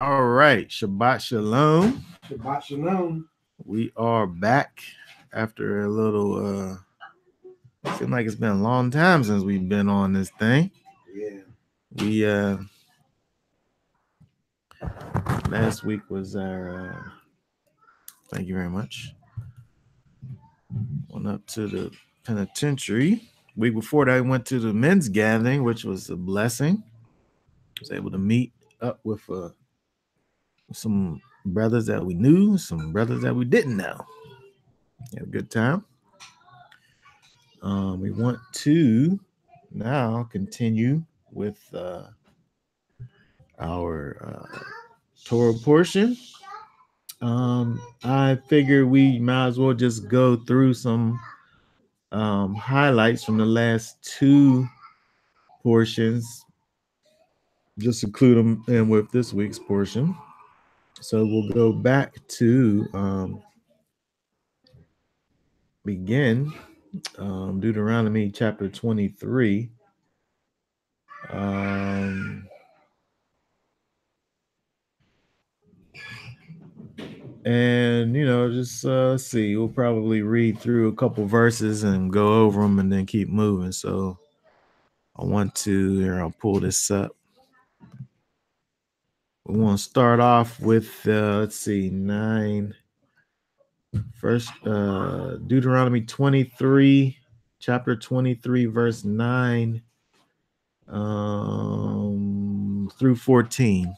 All right, Shabbat Shalom. Shabbat Shalom. We are back after a little. Seems like it's been a long time since we've been on this thing. Yeah. We last week was our. Thank you very much. Went up to the penitentiary. Week before that, I went to the men's gathering, which was a blessing. Was able to meet up with some brothers that we knew, some brothers that we didn't know. Had a good time. We want to now continue with our Torah portion. I figure we might as well just go through some highlights from the last two portions, just include them in with this week's portion. So we'll go back to begin Deuteronomy chapter 23. Um, and just let's see, we'll probably read through a couple verses and go over them and then keep moving. So I want to here, I'll pull this up. We want to start off with let's see, first Deuteronomy 23, chapter 23, verse 9 through 14.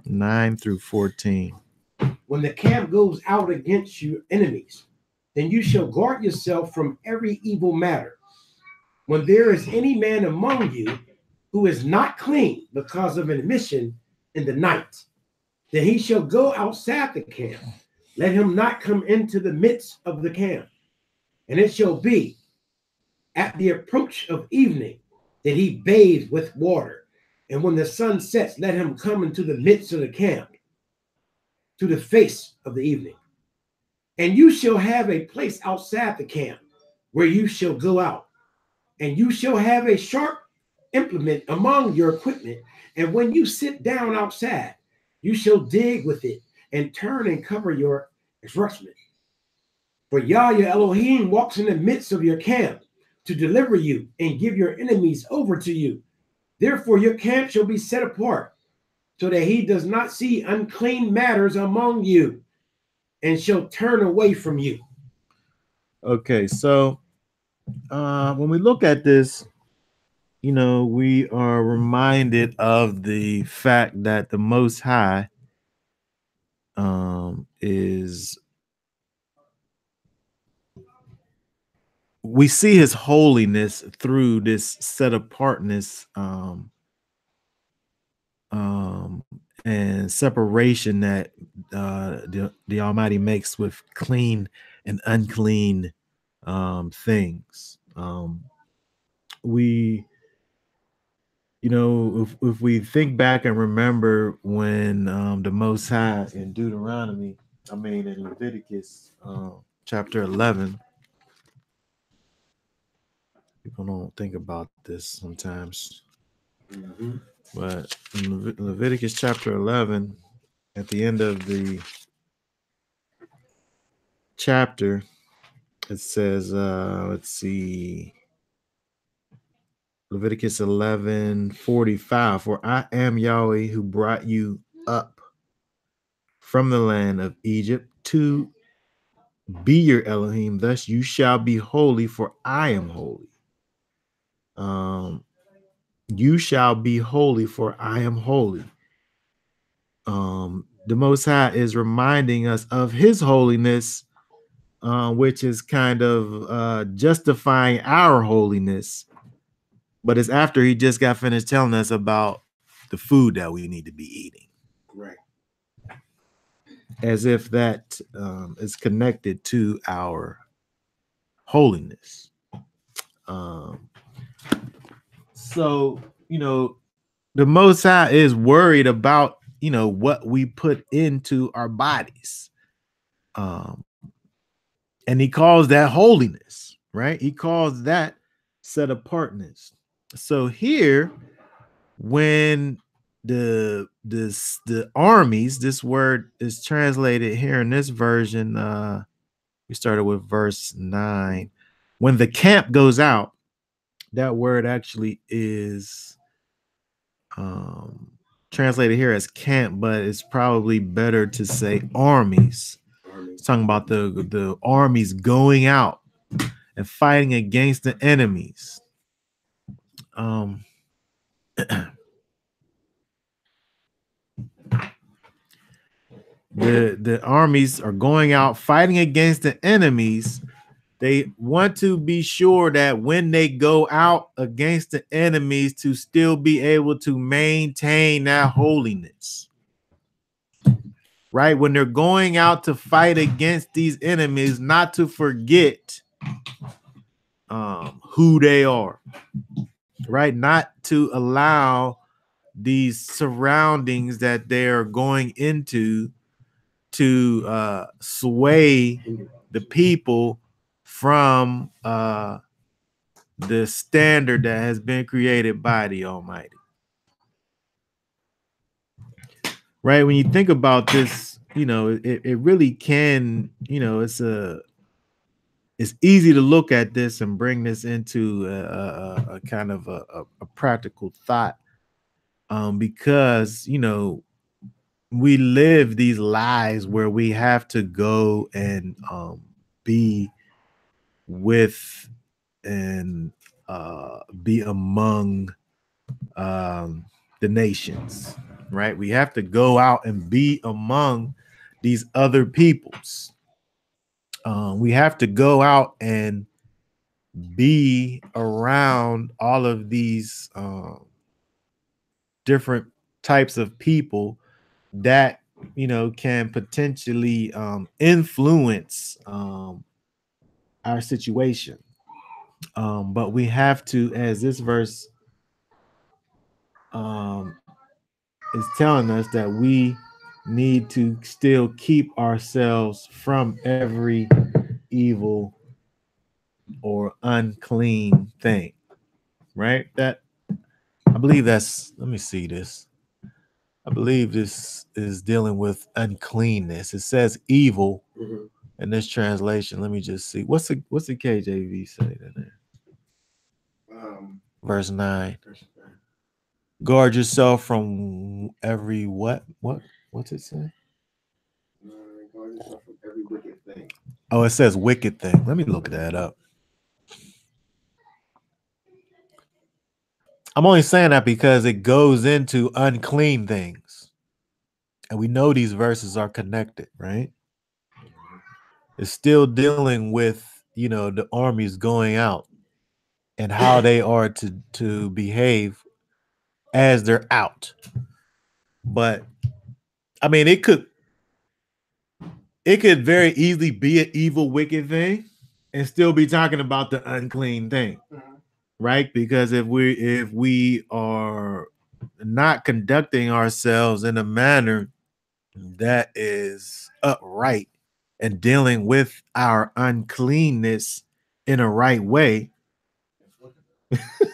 9 through 14. When the camp goes out against your enemies, then you shall guard yourself from every evil matter. When there is any man among you who is not clean because of an emission in the night, then he shall go outside the camp. Let him not come into the midst of the camp. And it shall be at the approach of evening that he bathe with water. And when the sun sets, let him come into the midst of the camp, to the face of the evening. And you shall have a place outside the camp where you shall go out. And you shall have a sharp implement among your equipment. And when you sit down outside, you shall dig with it and turn and cover your excrement. For Yah your Elohim walks in the midst of your camp to deliver you and give your enemies over to you. Therefore your camp shall be set apart, so that he does not see unclean matters among you and shall turn away from you. Okay, so when we look at this, we are reminded of the fact that the Most High is, we see his holiness through this set apartness and separation that the Almighty makes with clean and unclean things. We, if we think back and remember when the Most High in Deuteronomy, in Leviticus chapter 11, people don't think about this sometimes. Mm-hmm. But in Leviticus chapter 11, at the end of the chapter, it says, let's see, Leviticus 11:45. For I am Yahweh who brought you up from the land of Egypt to be your Elohim. Thus you shall be holy, for I am holy. You shall be holy, for I am holy. The Most High is reminding us of his holiness, which is kind of justifying our holiness. But it's after he just got finished telling us about the food that we need to be eating. Right. As if that is connected to our holiness. So, the Most High is worried about, what we put into our bodies. And he calls that holiness, right? He calls that set apartness. So here, when the armies, this word is translated here in this version. We started with verse 9. When the camp goes out, that word actually is translated here as camp, but it's probably better to say armies. It's talking about the armies going out and fighting against the enemies. The armies are going out fighting against the enemies. They want to be sure that when they go out against the enemies, to still be able to maintain that holiness. Right? When they're going out to fight against these enemies, not to forget who they are. Right? Not to allow these surroundings that they are going into to sway the people from the standard that has been created by the Almighty. Right? When you think about this, it really can, it's easy to look at this and bring this into a kind of a practical thought, because we live these lives where we have to go and be with and be among the nations, right? We have to go out and be among these other peoples. We have to go out and be around all of these different types of people that can potentially influence our situation. But we have to, as this verse is telling us, that we need to still keep ourselves from every evil or unclean thing, right? That I believe that's, let me see this. I believe this is dealing with uncleanness. It says evil in this translation. Let me just see. What's the KJV say in there? Verse 9. Guard yourself from every what's it say? Guard yourself from every wicked thing. Oh, it says wicked thing. Let me look that up. I'm only saying that because it goes into unclean things. And we know these verses are connected, right? It's still dealing with, the armies going out and how they are to behave as they're out. But I mean, it could very easily be an evil, wicked thing and still be talking about the unclean thing, right? Because if we are not conducting ourselves in a manner that is upright and dealing with our uncleanness in a right way,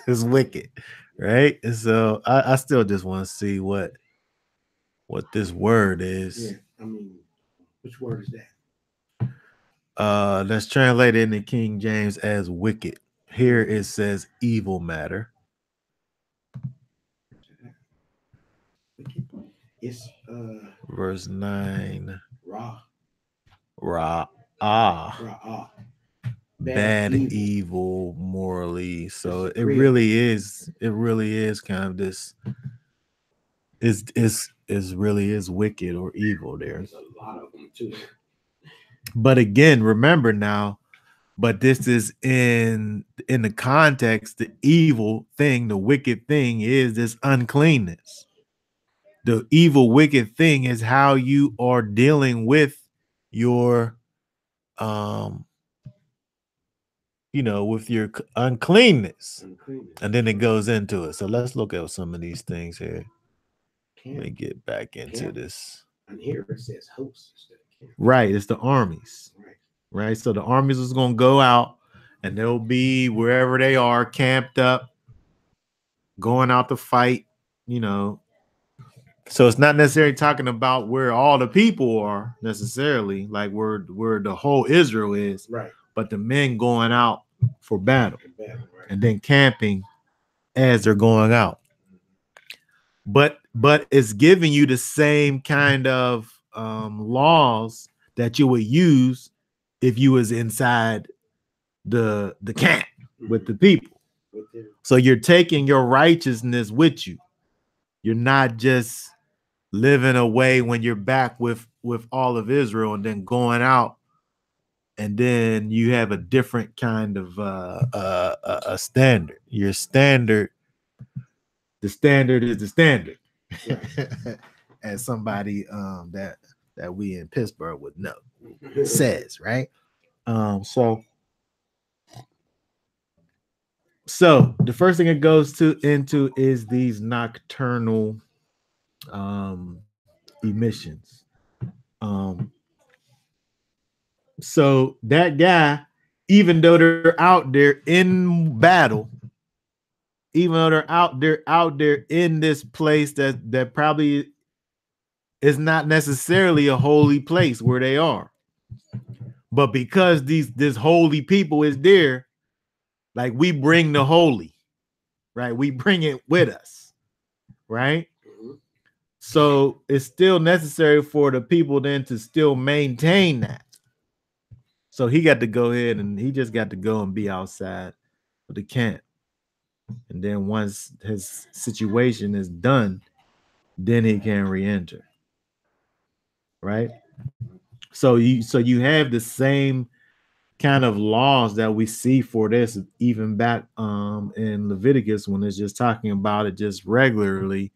it's wicked, right? And so I still just want to see what this word is. Yeah, I mean, which word is that? That's translated in the King James as wicked. Here it says evil matter. It's verse 9. Ra. Bad, evil, morally. So it really is kind of this is really is wicked or evil there. There's a lot of them too. But again, remember now, but this is in the context, the evil thing, the wicked thing is this uncleanness. The evil, wicked thing is how you are dealing with your with your uncleanness. And then it goes into it. So let's look at some of these things here. Let me get back into this. And here it says hosts instead of camp. Right, it's the armies. Right. So the armies is going to go out and they'll be wherever they are, camped up, going out to fight, So it's not necessarily talking about where all the people are necessarily, like where the whole Israel is, Right. but the men going out for battle Right. and then camping as they're going out. But it's giving you the same kind of laws that you would use if you was inside the camp with the people. So you're taking your righteousness with you. You're not just living away when you're back with all of Israel and then going out, and then you have a different kind of a standard. Your standard, the standard is the standard. As somebody that we in Pittsburgh would know says, right? So the first thing it goes into is these nocturnal emissions. Um, so that guy, even though they're out there in battle, even though they're out there in this place that probably is not necessarily a holy place where they are, but because this holy people is there, like we bring the holy, right? We bring it with us, right? So it's still necessary for the people then to still maintain that. So he got to go ahead and he just got to go and be outside of the camp. And then once his situation is done, then he can re-enter. Right? So you have the same kind of laws that we see for this even back in Leviticus when it's just talking about it just regularly.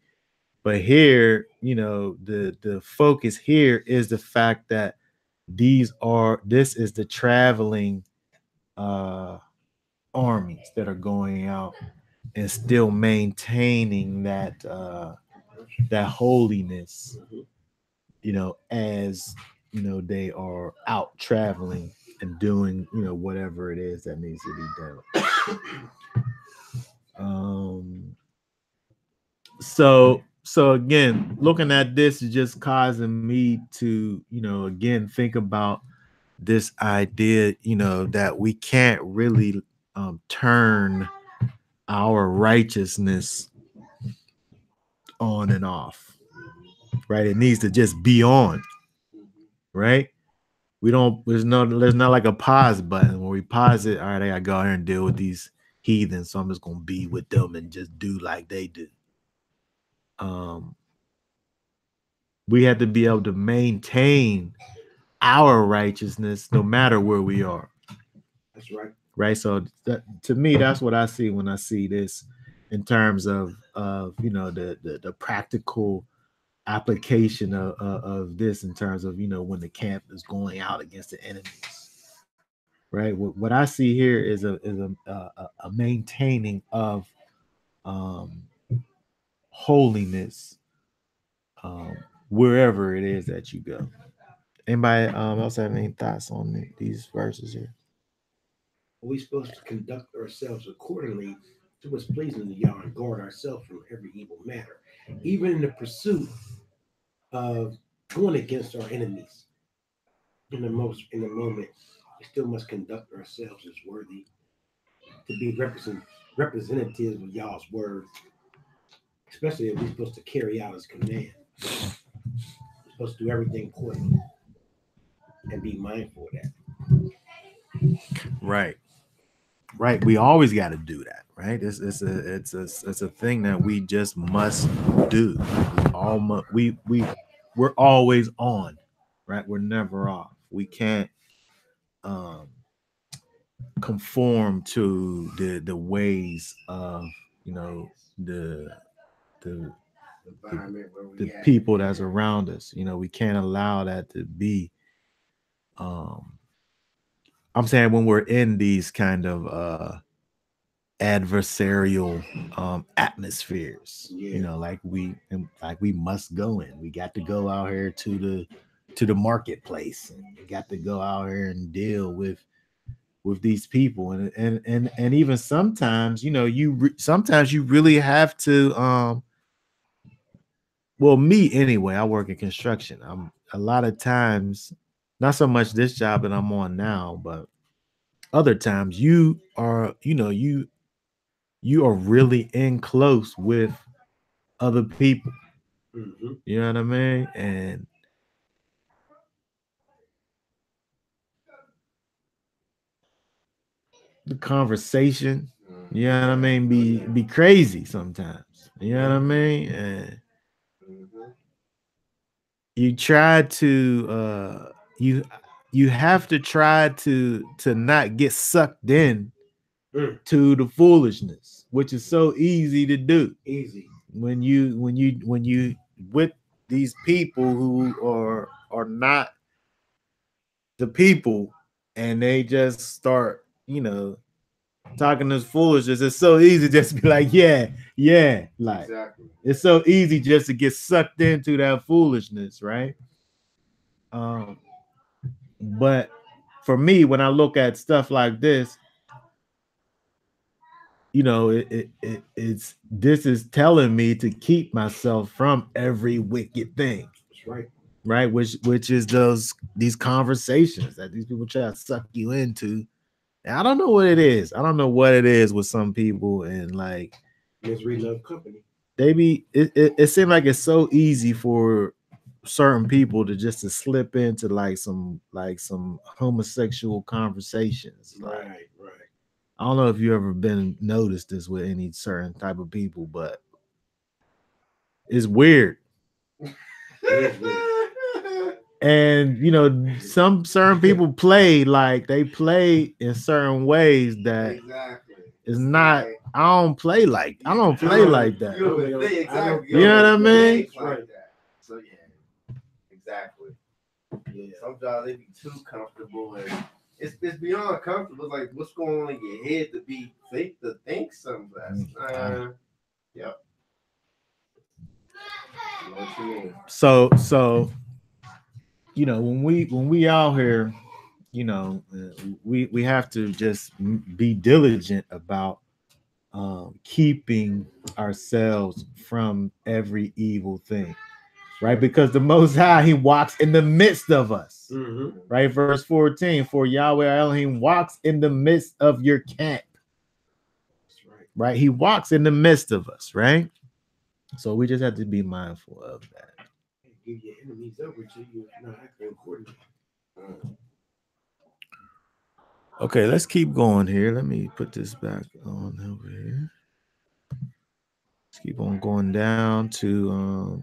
But here, the focus here is the fact that this is the traveling armies that are going out and still maintaining that holiness, as they are out traveling and doing whatever it is that needs to be done. So again, looking at this is just causing me to again think about this idea that we can't really turn our righteousness on and off, right? It needs to just be on, right? We don't. There's not like a pause button where we pause it. All right, I gotta go out here and deal with these heathens, so I'm just gonna be with them and just do like they do. We have to be able to maintain our righteousness no matter where we are. That's right. Right. So to me, that's what I see when I see this in terms of the practical application of this in terms of when the camp is going out against the enemies. Right. What I see here is a maintaining of holiness wherever it is that you go. Anybody else have any thoughts on these verses here? We're supposed to conduct ourselves accordingly to what's pleasing to Yah and guard ourselves from every evil matter, even in the pursuit of going against our enemies. In the moment, we still must conduct ourselves as worthy to be representatives of Yah's word, especially if we're supposed to carry out His command. We're supposed to do everything accordingly and be mindful of that. Right. Right. We always got to do that. Right. It's a thing that we just must do. We're always on. Right. We're never off. We can't conform to the ways of the the the people that's around us. We can't allow that to be. I'm saying when we're in these kind of adversarial atmospheres, like we must go in. We got to go out here to the marketplace, and we got to go out here and deal with these people, and even sometimes sometimes you really have to well, me anyway, I work in construction. I'm a lot of times, not so much this job that I'm on now, but other times you are, you are really in close with other people. Mm-hmm. You know what I mean? And the conversation, you know what I mean, be crazy sometimes. You know what I mean? And you try to you you have to try to not get sucked in Mm. to the foolishness, which is so easy to do Easy. when you with these people who are not the people, and they just start, talking this foolishness. It's so easy just to be like, yeah, yeah, like Exactly. it's so easy just to get sucked into that foolishness, right? Um, but for me, when I look at stuff like this, it's this is telling me to keep myself from every wicked thing, That's right. right? Which is these conversations that these people try to suck you into. And I don't know what it is. I don't know what it is with some people, and like Misery love company. they be it seems like it's so easy for certain people to just to slip into like some homosexual conversations. Like, Right. Right. I don't know if you ever been noticed this with any certain type of people, but it's weird. It is weird. And some certain people play like they play in certain ways that Exactly. is not. Like, I don't play like that. exactly. You know what I mean? Like that. So yeah, exactly. Yeah. Some jobs they be too comfortable, and it's beyond comfortable. It's like what's going on in your head to think something. Yep. I know what you mean. So when we out here, we have to just be diligent about keeping ourselves from every evil thing, right? Because the Most High, He walks in the midst of us, Mm-hmm. right? Verse 14: For Yahweh Elohim walks in the midst of your camp, That's right. right? He walks in the midst of us, right? So we just have to be mindful of that. Give your enemies over to you if not acting accordingly. Okay, let's keep going here. Let me put this back on over here. Let's keep on going down to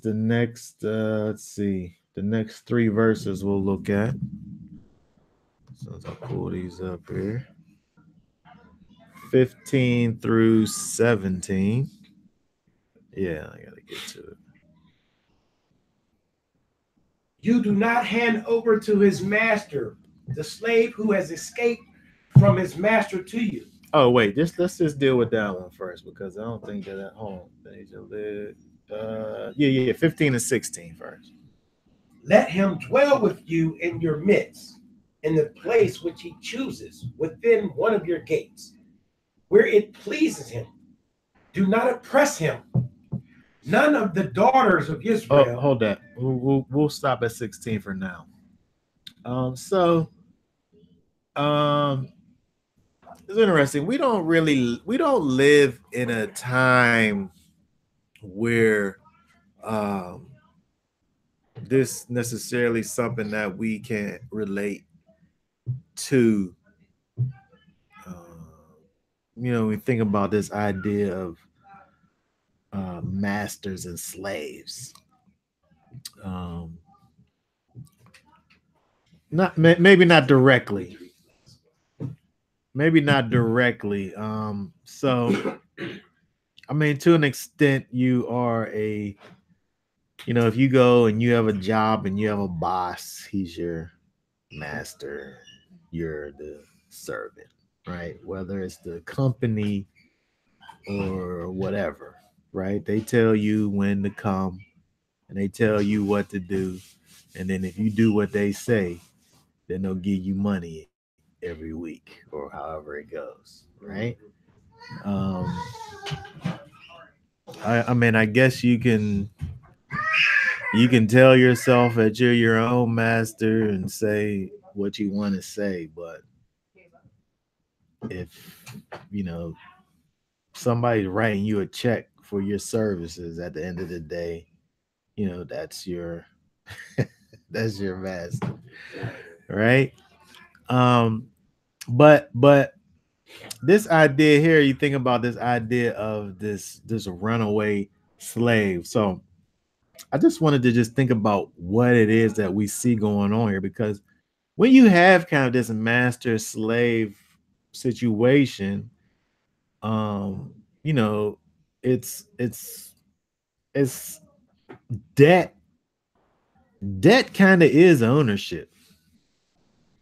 the next let's see, the next three verses we'll look at. Since I pull these up here. 15 through 17. Yeah, I gotta get to it. You do not hand over to his master the slave who has escaped from his master to you. Oh wait, let's just deal with that one first, because I don't think that at home. Yeah, 15 and 16 first. Let him dwell with you in your midst, in the place which he chooses, within one of your gates, where it pleases him. Do not oppress him. None of the daughters of Oh, Israel. hold that. We'll stop at 16 for now. So it's interesting. We don't live in a time where um this necessarily something that we can relate to. We think about this idea of masters and slaves. Um, not maybe not directly. Maybe not directly. So I mean, to an extent, you are if you go and you have a job and you have a boss, he's your master, you're the servant, right? Whether it's the company or whatever, right? They tell you when to come and they tell you what to do. And then if you do what they say, then they'll give you money every week or however it goes, right? Um, I mean, I guess you can tell yourself that you're your own master and say what you want to say, but if you know somebody's writing you a check for your services at the end of the day, you know that's your that's your master, right? Um, but this idea here, you think about this idea of this runaway slave. So I just wanted to just think about what it is that we see going on here, because when you have kind of this master slave situation, um, you know, it's debt. Debt kind of is ownership,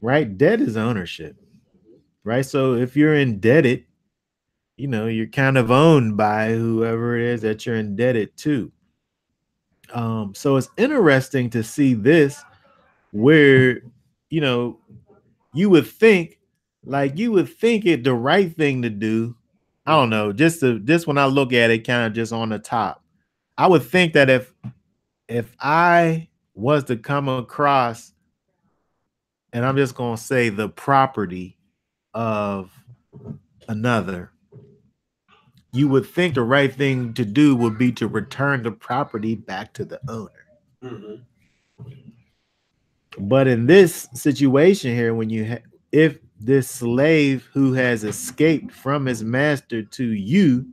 right? Debt is ownership, right? So if you're indebted, you know, you're kind of owned by whoever it is that you're indebted to. So it's interesting to see this where, you know, you would think, you would think it the right thing to do. I don't know, just when I look at it, kind of just on the top, I would think that if I was to come across, and I'm just gonna say the property of another, you would think the right thing to do would be to return the property back to the owner. Mhm. But in this situation here, when if this slave who has escaped from his master to you,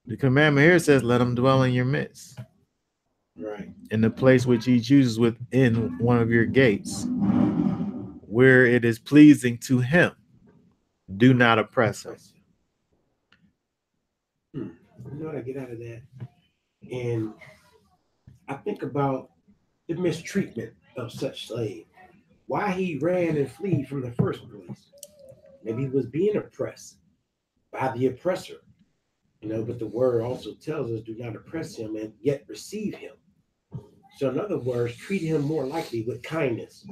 the commandment here says, "Let him dwell in your midst, Right. in the place which he chooses within one of your gates, where it is pleasing to him. Do not oppress him." You know what I get out of that? And I think about the mistreatment of such slave. Why he ran and fled from the first place. Maybe he was being oppressed by the oppressor. But the word also tells us do not oppress him and yet receive him. So in other words, treat him more likely with kindness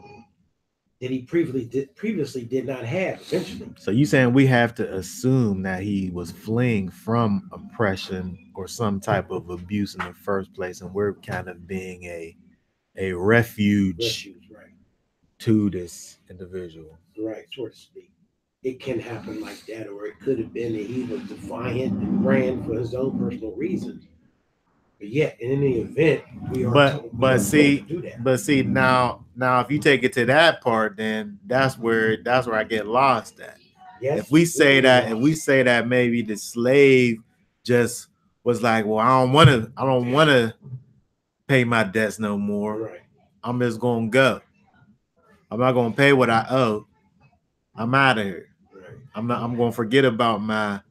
that he previously did not have eventually. So you saying we have to assume that he was fleeing from oppression or some type of abuse in the first place, and we're kind of being a refuge Right. to this individual. Right, so to speak. It can happen like that, or it could have been that he was defiant and ran for his own personal reasons. But yet, in any event, we are told, but see to do that. but see now if you take it to that part, then that's where I get lost at. Yes, If we say that maybe the slave just was like, well, I don't want to pay my debts no more. Right. I'm just gonna go. I'm not gonna pay what I owe. I'm out of here. Right. I'm gonna forget about my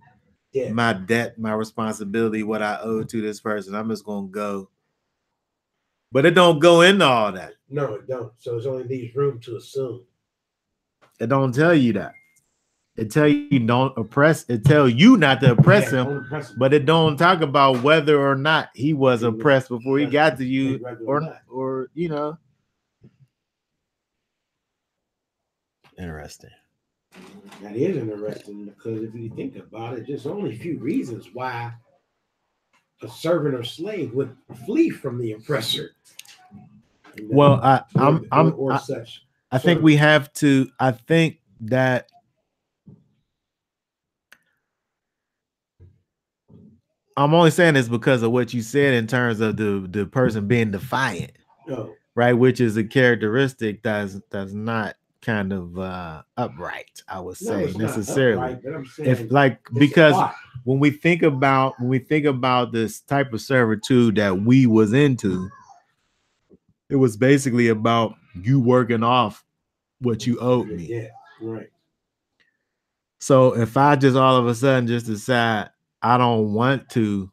Debt. my debt, my responsibility, what I owe to this person. I'm just gonna go. But it don't go into all that. No, it don't. So it only leaves room to assume. It don't tell you that. It tell you don't oppress. It tell you not to oppress him, but it don't talk about whether or not he was oppressed before he got to you, or you know. Interesting. That is interesting because if you think about it, there's only a few reasons why a servant or slave would flee from the oppressor. Well, I think we have to. I think that I'm only saying this because of what you said in terms of the person being defiant, right? Which is a characteristic that's not kind of upright, I would say, necessarily. Because when we think about this type of servitude that we was into, it was basically about you working off what you owed me. Yeah, right. So if I just all of a sudden just decide I don't want to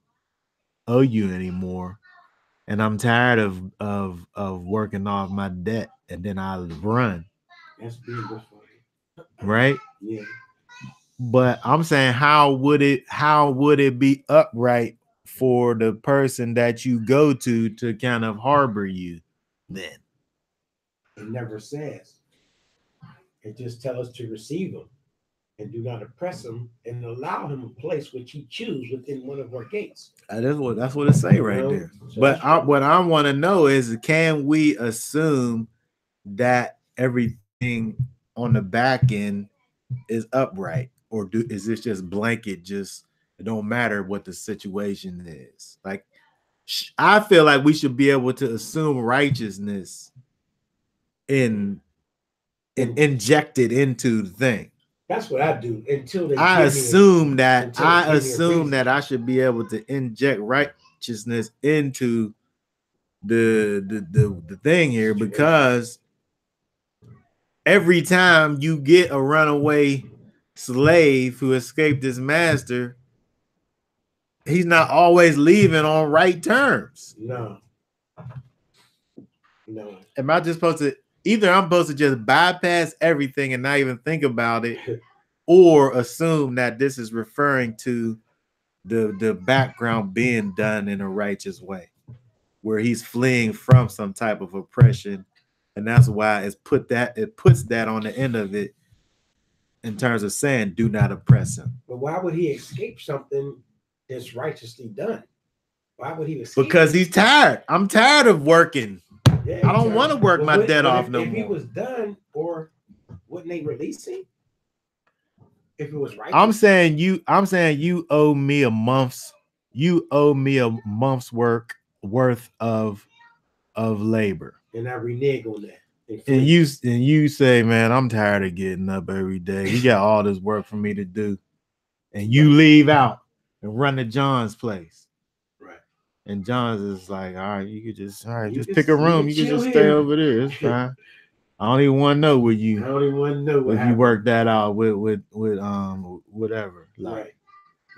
owe you anymore, and I'm tired of working off my debt, and then I run. That's being right? Yeah. But I'm saying, how would it be upright for the person that you go to kind of harbor you then? It never says. It just tells us to receive them. and do not oppress him, and allow him a place which he choose within one of our gates. That's what it say right there. So But what I want to know is, can we assume that everything on the back end is upright, or is this just blanket? Just it don't matter what the situation is. Like, I feel like we should be able to assume righteousness in injected into the thing. That's what I do until they. I assume that I should be able to inject righteousness into the thing here, because every time you get a runaway slave who escaped his master, he's not always leaving on right terms. No. Am I just supposed to either I'm supposed to just bypass everything and not even think about it, or assume that this is referring to the background being done in a righteous way, where he's fleeing from some type of oppression, and that's why it puts that on the end of it in terms of saying do not oppress him. But why would he escape something that's righteously done? Why would he escape? Because he's tired. I'm tired of working. Yeah, I don't want to work my debt off no more. If he was done, or wouldn't they release him? If it was right, I'm saying you owe me a month's worth of labor. And I renege on that. And you say, man, I'm tired of getting up every day. You got all this work for me to do. And you leave out and run to John's place. Right. And John's is like, all right, you could just pick a room. You can just stay over there. It's fine. I don't even want to know where you. I don't even want to know if you work that out with whatever. Like,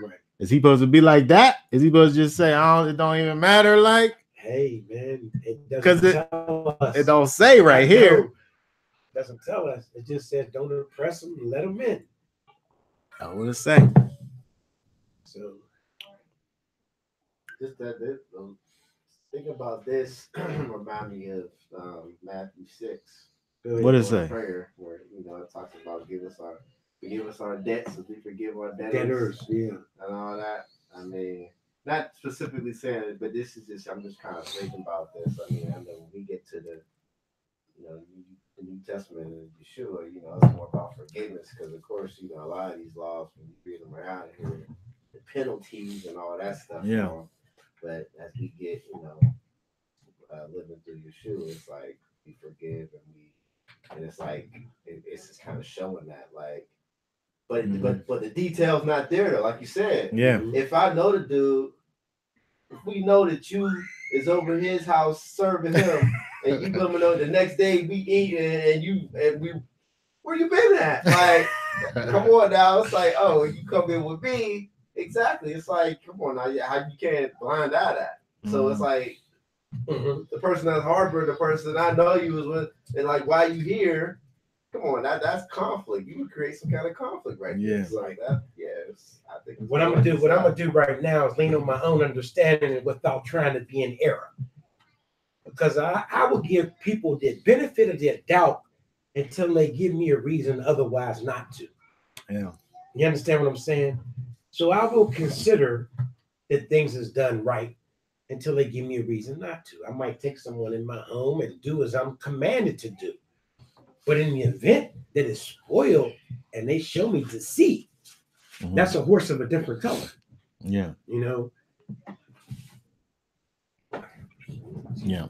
right. Is he supposed to be like that? Is he supposed to just say, it don't even matter? Like, hey man, it doesn't tell us. It don't say right here. It doesn't tell us. It just says don't oppress them and let them in. I want to say. So, just think about this. Remind me of Matthew 6. What does it say? Prayer, where it talks about forgive us our debts as we forgive our debtors, yeah, and all that. I mean, not specifically saying it, but this is just I'm just kind of thinking about this. I mean, I know when we get to the New Testament and Yeshua, it's more about forgiveness, because of course, a lot of these laws, when you read them around here, the penalties and all that stuff. Yeah. But as we get, living through Yeshua, it's like we forgive and it's like it's just kind of showing that, like, but the details not there though, like you said. Yeah. If I know the dude, if we know that you is over his house serving him, and you coming over the next day we eating and we where you been at? Like, come on now. It's like, oh, you come in with me. Exactly. It's like, come on now, how you can't blind eye that. So it's like the person that's harboring the person I know you was with, and like, why you here? Come on, that's conflict. You would create some kind of conflict right there. It's like that. Yes, I think what I'm gonna do right now is lean on my own understanding without trying to be in error. Because I will give people the benefit of their doubt until they give me a reason otherwise not to. Yeah. You understand what I'm saying? So I will consider that things is done right until they give me a reason not to. I might take someone in my home and do as I'm commanded to do. But in the event that it's spoiled and they show me deceit, that's a horse of a different color. Yeah. Yeah.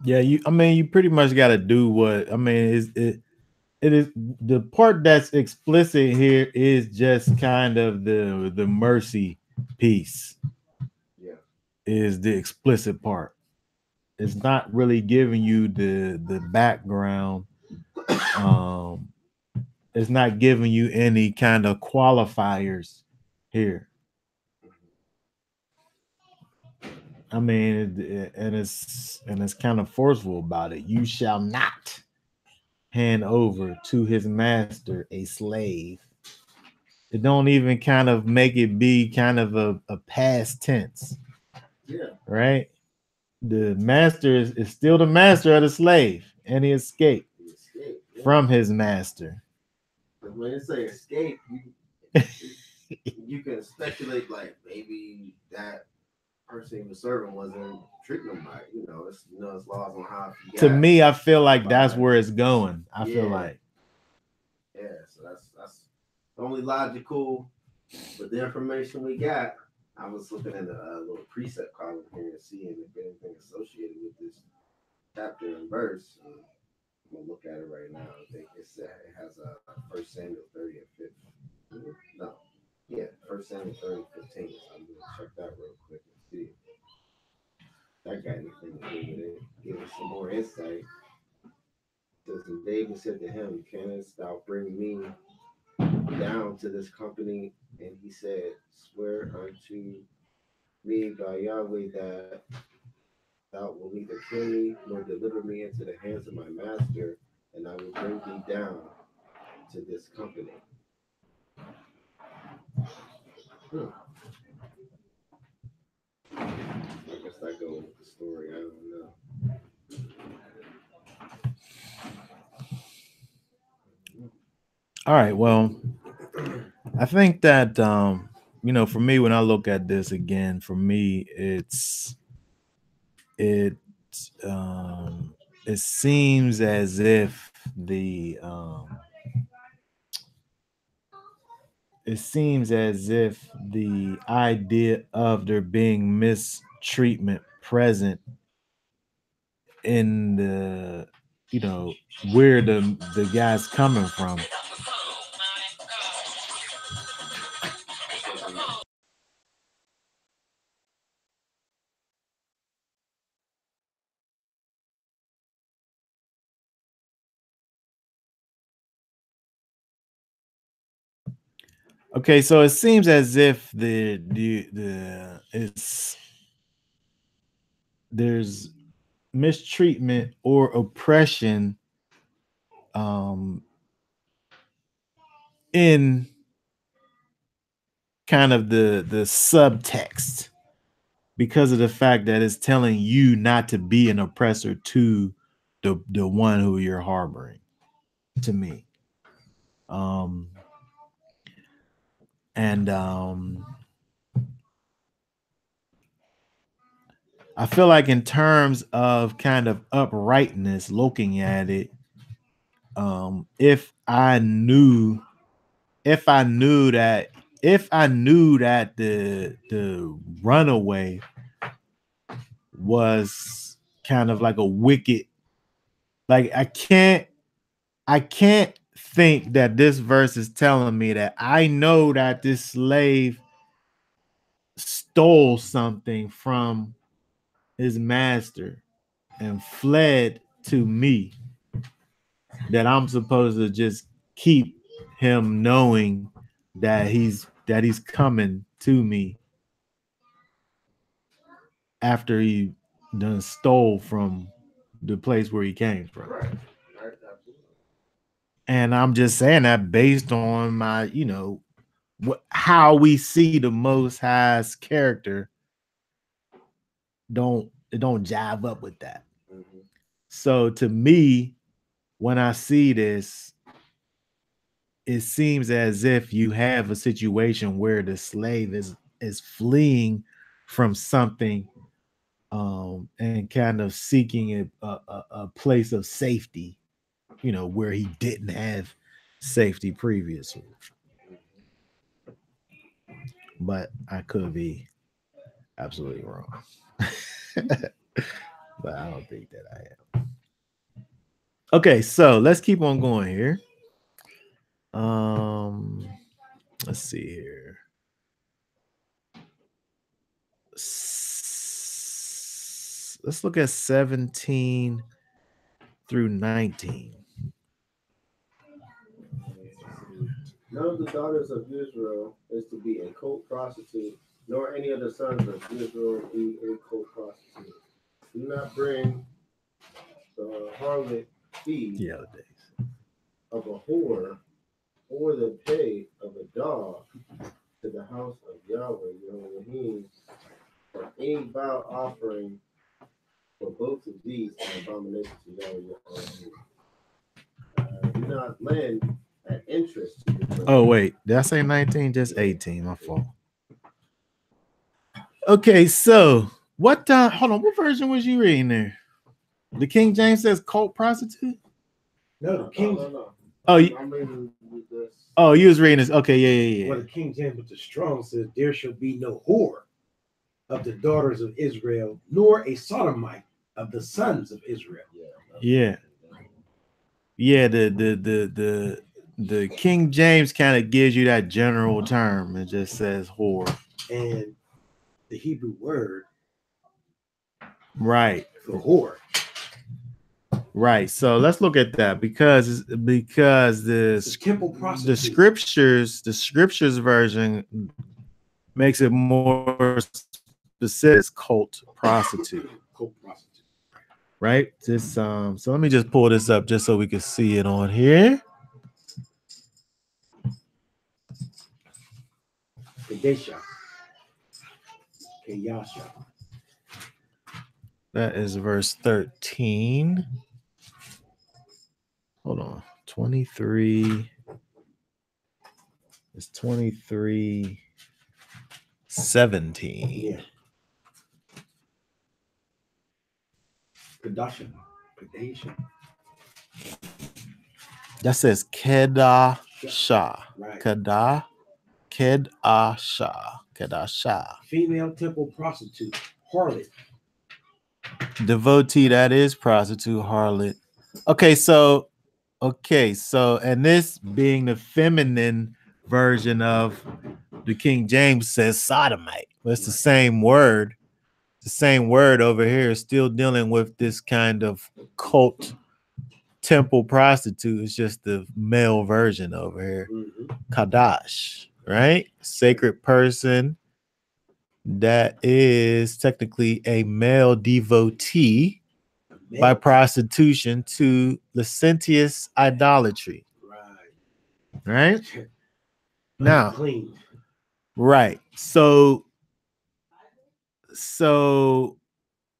Yeah, you pretty much got to do what it is. The part that's explicit here is just kind of the mercy piece. Yeah, is the explicit part. It's not really giving you the background. It's not giving you any kind of qualifiers here. I mean, and it's kind of forceful about it. You shall not hand over to his master a slave. It don't even kind of make it be kind of a past tense. Yeah. Right? the master is still the master of the slave, and he escaped from his master. When you say escape, you can speculate like maybe that person he was serving wasn't treating him right. It's laws on how. To me, I feel like that's where it's going. I feel like. Yeah, so that's the only logical, but the information we got. I was looking at a little precept column here and seeing if anything associated with this chapter and verse. I'm gonna look at it right now. I think it has a 1 Samuel 30 and 15. No, yeah, 1 Samuel 30 and 15. So I'm gonna check that real quick and see if that got anything to do with it. Give us some more insight. It says, and David said to him, "Canst thou bring me down to this company?" And he said, "Swear unto me by Yahweh that thou wilt neither kill me nor deliver me into the hands of my master, and I will bring thee down to this company." I guess I go with the story. I don't know. All right. Well, I think that for me, when I look at this again, for me, it it seems as if the idea of there being mistreatment present in the where the guy's coming from. Okay, so it seems as if there's mistreatment or oppression in kind of the subtext, because of the fact that it's telling you not to be an oppressor to the one who you're harboring, to me. And I feel like in terms of kind of uprightness, looking at it, if I knew that the runaway was kind of like a wicked, like I can't think that this verse is telling me that I know that this slave stole something from his master and fled to me, that I'm supposed to just keep him knowing that he's coming to me after he done stole from the place where he came from. Right. And I'm just saying that based on my, how we see the Most High's character don't jive up with that. Mm-hmm. So to me, when I see this, it seems as if you have a situation where the slave is fleeing from something, and kind of seeking a place of safety, where he didn't have safety previously. But I could be absolutely wrong. But I don't think that I am. Okay, so let's keep on going here. Let's see here. Let's look at 17 through 19. None of the daughters of Israel is to be a coat prostitute, nor any of the sons of Israel be a coat prostitute. Do not bring the harlot fee of a whore or the pay of a dog to the house of Yahweh your Elohim, for any vow offering both of these are abominations to Yahweh. Do not lend at interest to your brother. Oh, wait. Did I say 19? Just 18. My fault. Okay, so what hold on, what version was you reading there? The King James says cult prostitute? No, the King. No. Oh, I'm reading this. Oh, you was reading this. Okay, yeah. Well, the King James with the strong says, "There shall be no whore of the daughters of Israel, nor a sodomite of the sons of Israel." Yeah. The King James kind of gives you that general term. It just says whore. And the Hebrew word Right. for whore. Right. So let's look at that because the temple prostitute. the scriptures version makes it more specific. Cult prostitute. Cult prostitute. Right. This so let me just pull this up just so we can see it on here. Kadesha. Kayasha. That is verse 13. Hold on. 23. It's 23:17. Yeah. Kadesha. That says Kedasha. Right. Kedasha. Female temple prostitute. Harlot. Devotee, that is prostitute, harlot. Okay, so and this being the feminine version of the King James says sodomite. But it's the same word. The same word over here is still dealing with this kind of cult temple prostitute. It's just the male version over here. Mm-hmm. Kadash, right? Sacred person that is technically a male devotee by prostitution to licentious idolatry. Right? Now, clean. Right. So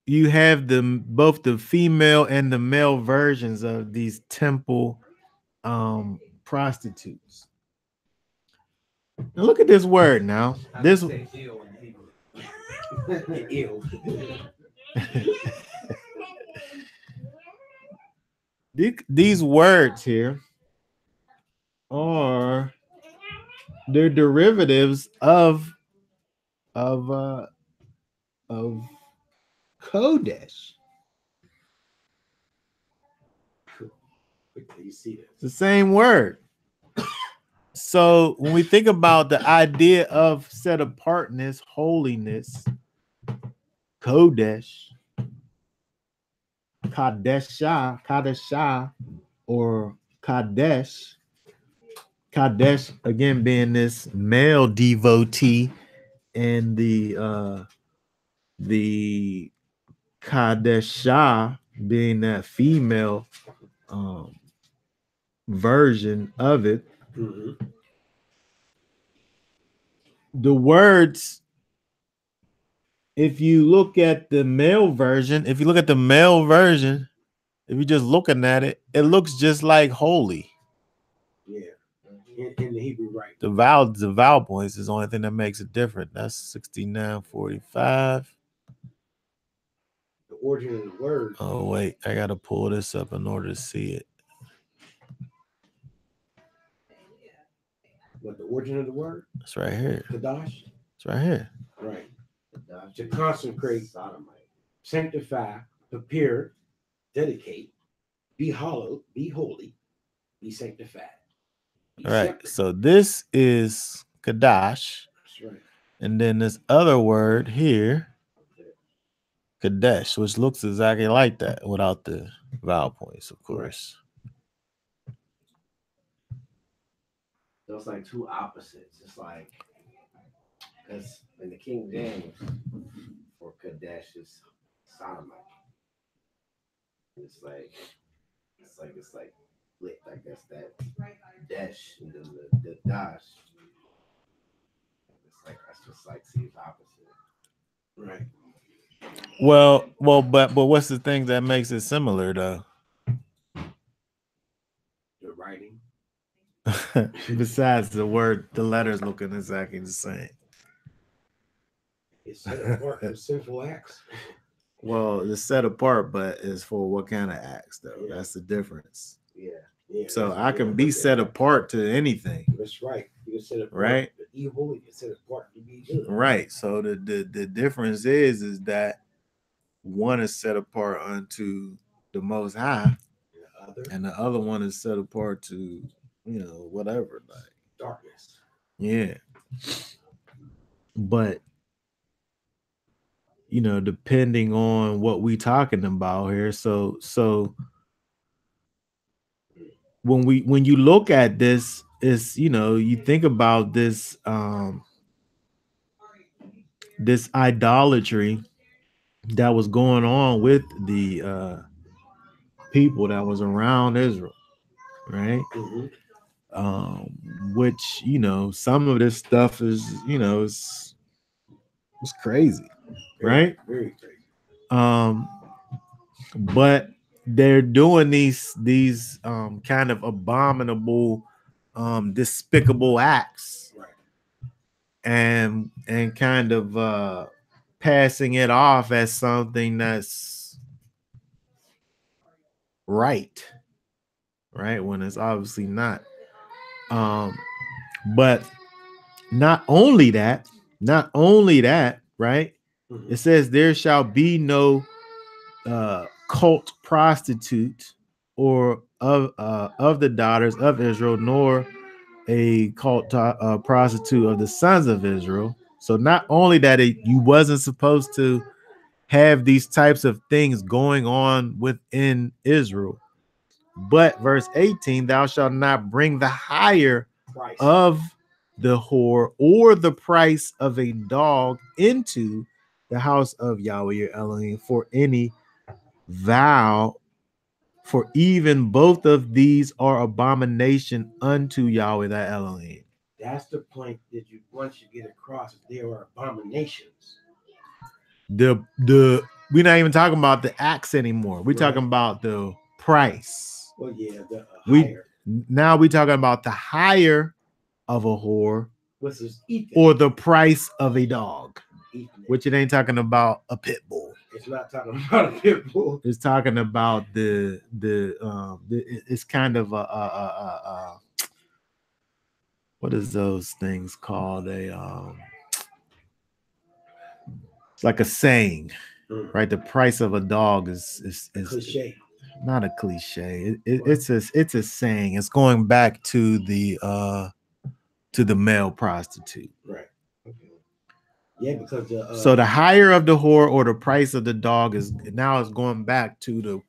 you have both the female and the male versions of these temple prostitutes. Now look at this word now. This these words here are they're derivatives of Kodesh. You see that? It's the same word. So when we think about the idea of set apartness, holiness, Kodesh, Kadesha, or Kadesh. Kadesh again being this male devotee, and the Kadesha being that female version of it. Mm-hmm. The words, if you look at the male version, if you're just looking at it, it looks just like holy. Yeah. In the Hebrew, right? The vowel points is the only thing that makes it different. That's 6945. The origin of the word. Oh wait, I gotta pull this up in order to see it. What the origin of the word? It's right here. Kadash. It's right here. Right. To consecrate, sanctify, prepare, dedicate, be hallowed, be holy, be sanctified. All right. Separate. So this is Kadash. That's right. And then this other word here, Kadesh, which looks exactly like that without the vowel points, of course. So it's like two opposites. It's like, because in the King James, for Kadesh is sodomite. It's like lit. I guess that dash and then the dash. It's like that's just like see it's opposite. Right. but what's the thing that makes it similar though? The writing. Besides the word, the letters looking exactly the same. It's set apart from sinful acts. Well, it's set apart, but it's for what kind of acts though? Yeah. That's the difference. Yeah. Yeah. So I can be set apart to anything. That's right. You can set apart Right. the evil. You can set apart to be good. Right. So the difference is that one is set apart unto the Most High, and the other one is set apart to whatever, like darkness. Yeah. But depending on what we talking about here, so when you look at this, is you think about this this idolatry that was going on with the people that was around Israel, right? Which some of this stuff is it's crazy, right? Very crazy. But they're doing these kind of abominable, despicable acts, right, and kind of passing it off as something that's right, when it's obviously not. But not only that, right? It says there shall be no cult prostitute or of the daughters of Israel, nor a cult prostitute of the sons of Israel. So not only that you wasn't supposed to have these types of things going on within Israel, but verse 18, thou shalt not bring the hire price of the whore or the price of a dog into the house of Yahweh your Elohim for any vow, for even both of these are abomination unto Yahweh thy Elohim. That's the point that you once you get across, there are abominations. We're not even talking about the acts anymore. We're talking about the price. Well, yeah, the hire. Now we're talking about the hire of a whore, or the price of a dog, which it ain't talking about a pit bull. It's not talking about a pit bull. It's talking about the it's kind of what is those things called? It's like a saying, right? The price of a dog is cliche. Not a cliche. It's a saying. It's going back to the male prostitute. Right. Okay. Yeah, because so the hire of the whore or the price of the dog is going back to the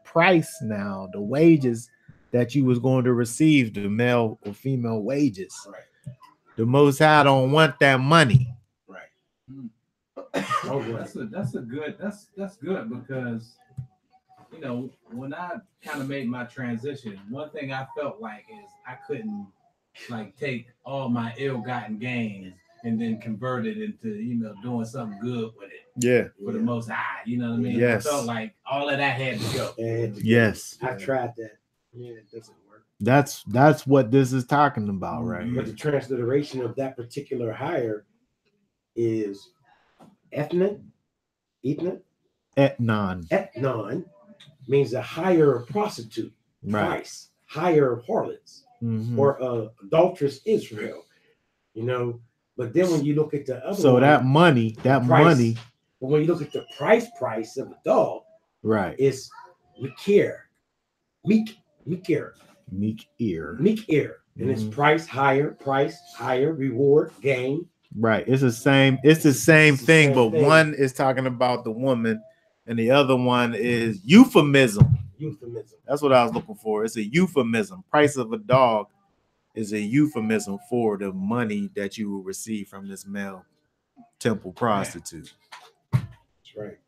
price now, the wages that you was going to receive, the male or female wages. Right. The Most High don't want that money. Right. That's good because when I kind of made my transition, one thing I felt like is I couldn't take all my ill-gotten gains and then convert it into doing something good with it. Yeah. For the Most High, you know what I mean? Yes. I felt like all of that had to go. Yes. I tried that. Yeah, it doesn't work. That's what this is talking about, right? But the transliteration of that particular hire is ethnon. Etnon means a hire of prostitute, price, hire of harlots, or adulterous Israel. But then when you look at the other one, that money. But when you look at the price of a dog, right, it's meek ear, and it's price higher, reward, gain. Right, it's the same thing, but one is talking about the woman, and the other one is euphemism. That's what I was looking for. It's a euphemism. Price of a dog is a euphemism for the money that you will receive from this male temple prostitute. That's right.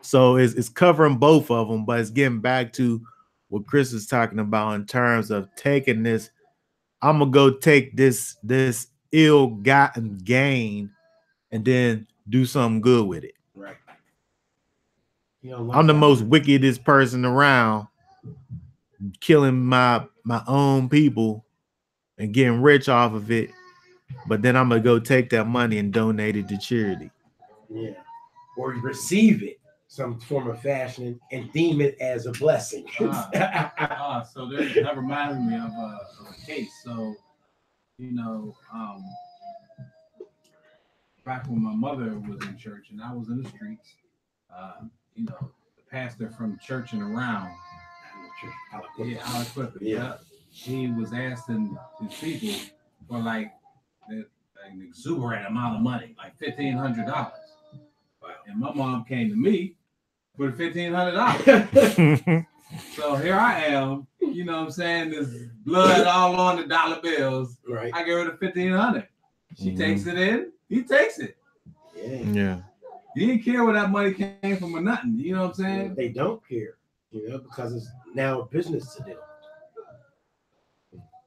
So it's covering both of them, but it's getting back to what Chris is talking about in terms of taking this. I'm gonna go take this ill-gotten gain and then do something good with it. Right. You know, like I'm the that. most wickedest person around, I'm the most wickedest person around, killing my own people and getting rich off of it. But then I'm gonna go take that money and donate it to charity. Yeah. Or you receive it some form of fashion and deem it as a blessing. So that reminds me of a case. So, you know, back when my mother was in church and I was in the streets, you know, the pastor from church and around, Alex Clifford, he was asking his people for like an exuberant amount of money, like $1,500. Wow. And my mom came to me for $1,500. So here I am, you know what I'm saying? There's blood all on the dollar bills. Right. I give her the $1,500. She takes it in, he takes it. Yeah. He didn't care where that money came from or nothing. You know what I'm saying? They don't care, you know, because it's now a business to them.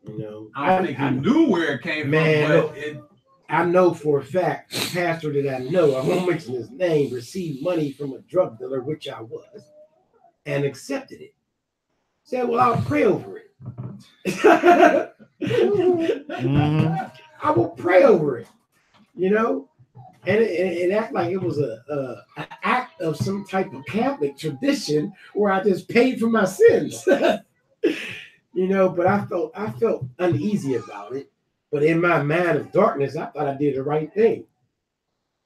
You know, I don't think he knew where it came from, but I know for a fact the pastor that I know, I won't mention his name, received money from a drug dealer, which I was, and accepted it. Said, well, I'll pray over it. I will pray over it, you know? And it acted like it was an act of some type of Catholic tradition where I just paid for my sins. You know, but I felt uneasy about it. But in my mind of darkness, I thought I did the right thing.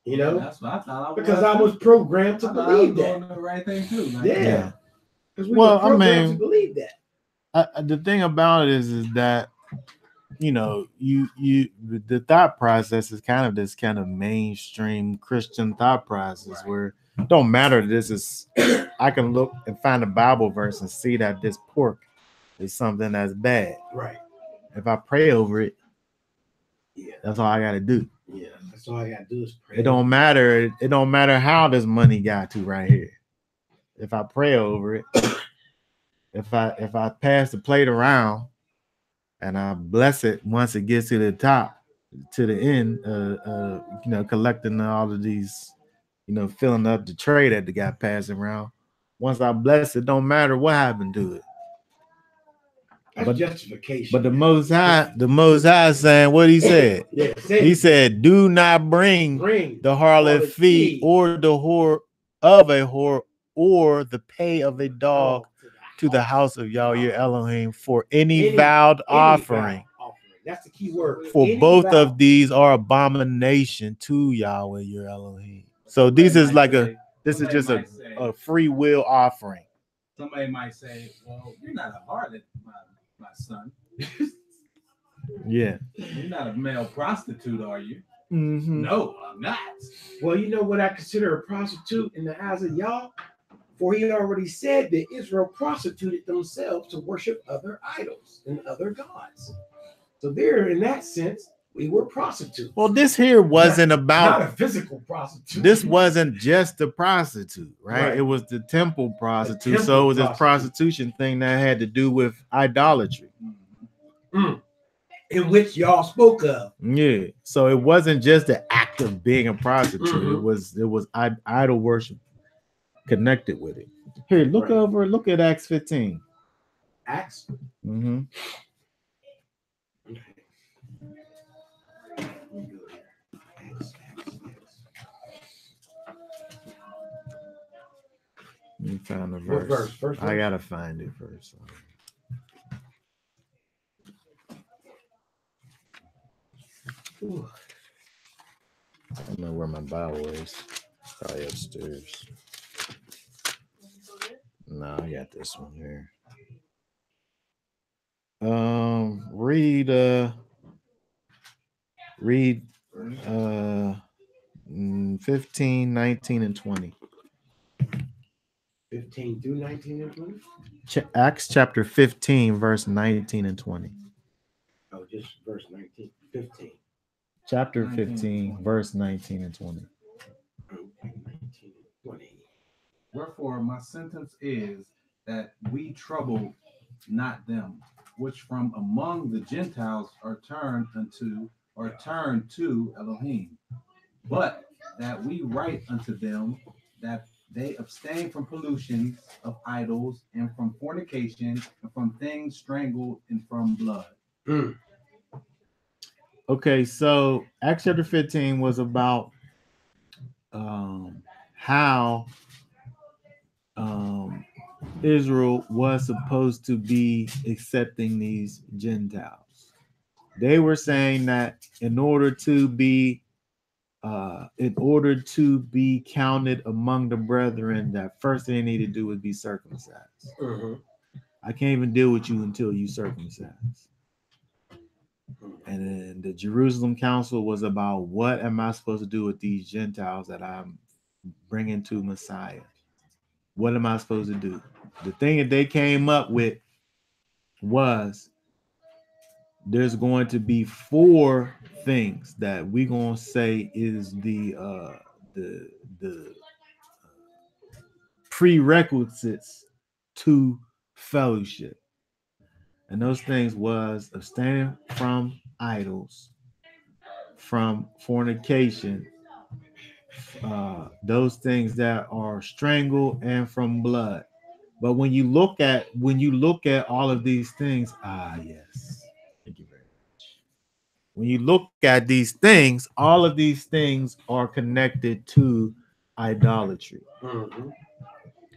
You know, that's what I thought. Because I was programmed to believe that. Doing the right thing too. Like, yeah. Because we were programmed to believe that. The thing about it is that, you know, the thought process is kind of this kind of mainstream Christian thought process where it don't matter. This is, I can look and find a Bible verse and see that this pork is something that's bad. Right. If I pray over it, that's all I got to do. Yeah, that's all I got to do is pray. It don't matter. It don't matter how this money got to right here. If I pray over it, if I pass the plate around and I bless it once it gets to the top, to the end, you know, collecting all of these, you know, filling up the tray that the guy passing around. Once I bless it, don't matter what happened to it. That's justification. But the Most High is saying what he said. He said, "Do not bring the harlot fee or the whore of a whore or the pay of a dog to the house of Yahweh Elohim for any vowed offering." That's the key word. For both of these are abomination to Yahweh your Elohim. So this is like this is just a free will offering. Somebody might say, "Well, you're not a harlot, my son." Yeah. You're not a male prostitute, are you? Mm-hmm. No, I'm not. Well, you know what I consider a prostitute in the eyes of y'all? For he already said that Israel prostituted themselves to worship other idols and other gods. So there, in that sense, we were prostitutes. Well, this here wasn't about not a physical prostitute. This wasn't just the prostitute, right? It was the temple prostitute. So it was this prostitution thing that had to do with idolatry. In which y'all spoke of. Yeah. So it wasn't just the act of being a prostitute. It was idol worship connected with it. Here, look at Acts 15. Acts? Mm-hmm. Let me find the verse. I gotta find it first. I don't know where my Bible is. Probably upstairs. No, I got this one here. Read 15, 19, and 20. 15 through 19 and 20? Acts chapter 15, verse 19 and 20. Oh, just verse 19, 15. Chapter 15, verse 19 and 20. Okay, 19 and 20. Wherefore my sentence is that we trouble not them which from among the Gentiles are turned to Elohim, but that we write unto them that they abstain from pollution of idols and from fornication and from things strangled and from blood. Mm. Okay, so Acts chapter 15 was about how Israel was supposed to be accepting these Gentiles. They were saying that in order to be counted among the brethren, that first thing they need to do would be circumcised. Mm-hmm. I can't even deal with you until you circumcise. And then the Jerusalem Council was about, what am I supposed to do with these Gentiles that I'm bringing to Messiah? What am I supposed to do? The thing that they came up with was, there's going to be 4 things that we're going to say is the prerequisites to fellowship. And those things was abstaining from idols, from fornication, those things that are strangled, and from blood. But when you look at all of these things, yes, thank you very much. When you look at these things, all of these things are connected to idolatry. Mm-hmm.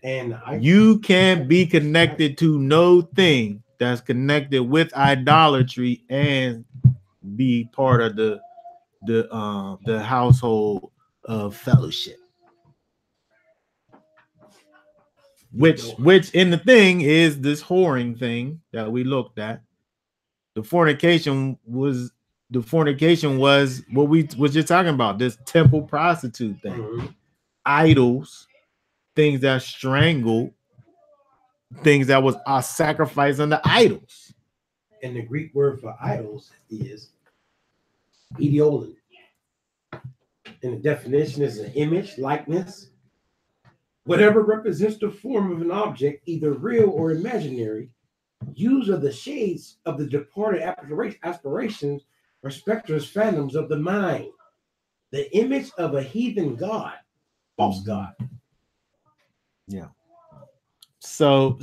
And you can't be connected to no thing that's connected with idolatry and be part of the household of fellowship. Which in the thing is this whoring thing that we looked at. The fornication was what we was just talking about, this temple prostitute thing. Mm-hmm. Idols, things that strangled, things that was sacrificed unto idols. And the Greek word for idols is ideolin. And the definition is an image, likeness, whatever represents the form of an object, either real or imaginary, used of the shades of the departed aspirations or spectres, phantoms of the mind, the image of a heathen god, false god. Yeah. So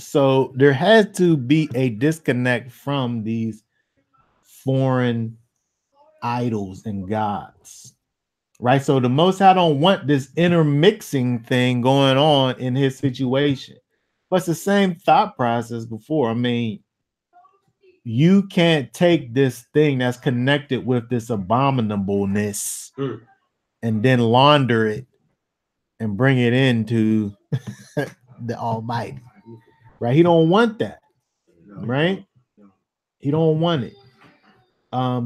there has to be a disconnect from these foreign idols and gods, right? So the Most High don't want this intermixing thing going on in his situation. But it's the same thought process before. I mean, you can't take this thing that's connected with this abominableness and then launder it and bring it into the Almighty, right? He don't want that, right? He don't want it.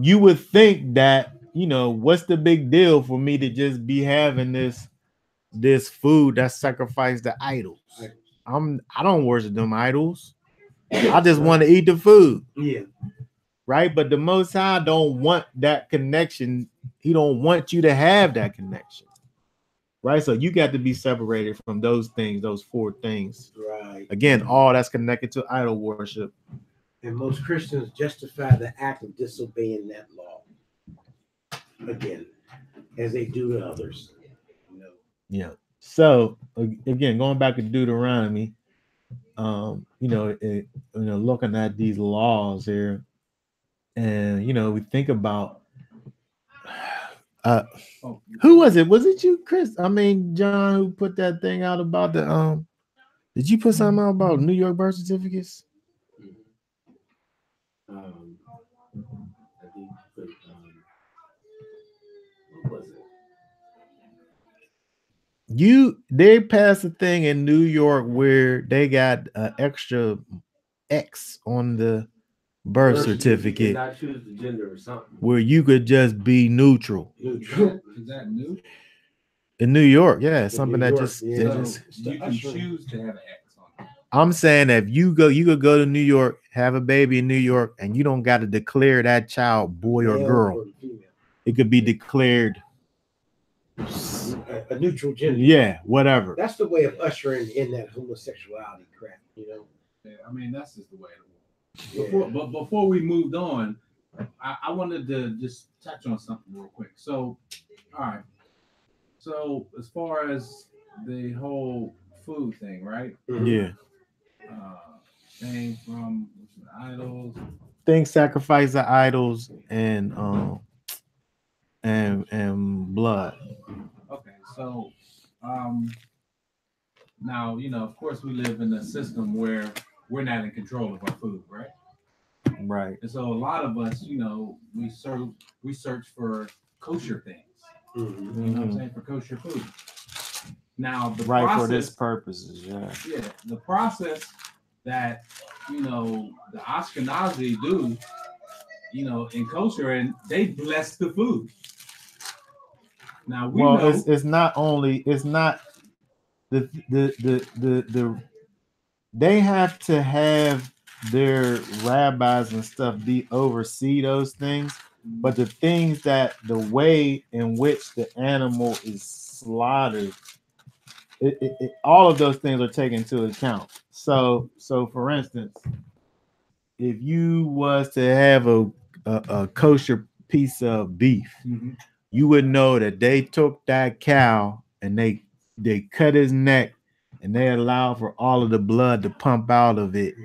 You would think that, what's the big deal for me to just be having this food that's sacrificed to idols? I don't worship them idols. I just want to eat the food. Yeah. Right? But the Most High don't want that connection. He don't want you to have that connection. Right? So you got to be separated from those things, those 4 things. Right. Again, all that's connected to idol worship. And most Christians justify the act of disobeying that law. Again, as they do to others. Yeah. So again, going back to Deuteronomy, looking at these laws here, and we think about who was it? Was it you, Chris? I mean, John, who put that thing out about the did you put something out about New York birth certificates? I think what was it? They passed a thing in New York where they got an extra X on the birth certificate. Not choose the gender or something. Where you could just be neutral. Neutral. Is that new? In New York, yeah, something that York, just, yeah. You can choose to have an X on it. I'm saying that if you could go to New York, have a baby in New York, and you don't got to declare that child boy or girl. It could be declared a neutral gender. Yeah, whatever. That's the way of ushering in that homosexuality crap, Yeah, I mean, that's just the way it works. Before we moved on, I wanted to just touch on something real quick. So, all right. So as far as the whole food thing, right? Yeah. Thing from idols. Things sacrificed to idols and blood. Okay, so now of course, we live in a system where we're not in control of our food, right? Right. And so a lot of us, we search for kosher things. Mm-hmm. You know what I'm saying? For kosher food. Now the Right, process, for this purposes, yeah. Yeah, the process that the Ashkenazi do, in kosher, and they bless the food. Now we know it's not only the they have to have their rabbis and stuff oversee those things, but the things that the way in which the animal is slaughtered, all of those things are taken into account. So for instance, if you was to have a kosher piece of beef, you would know that they took that cow and they cut his neck and they allow for all of the blood to pump out of it,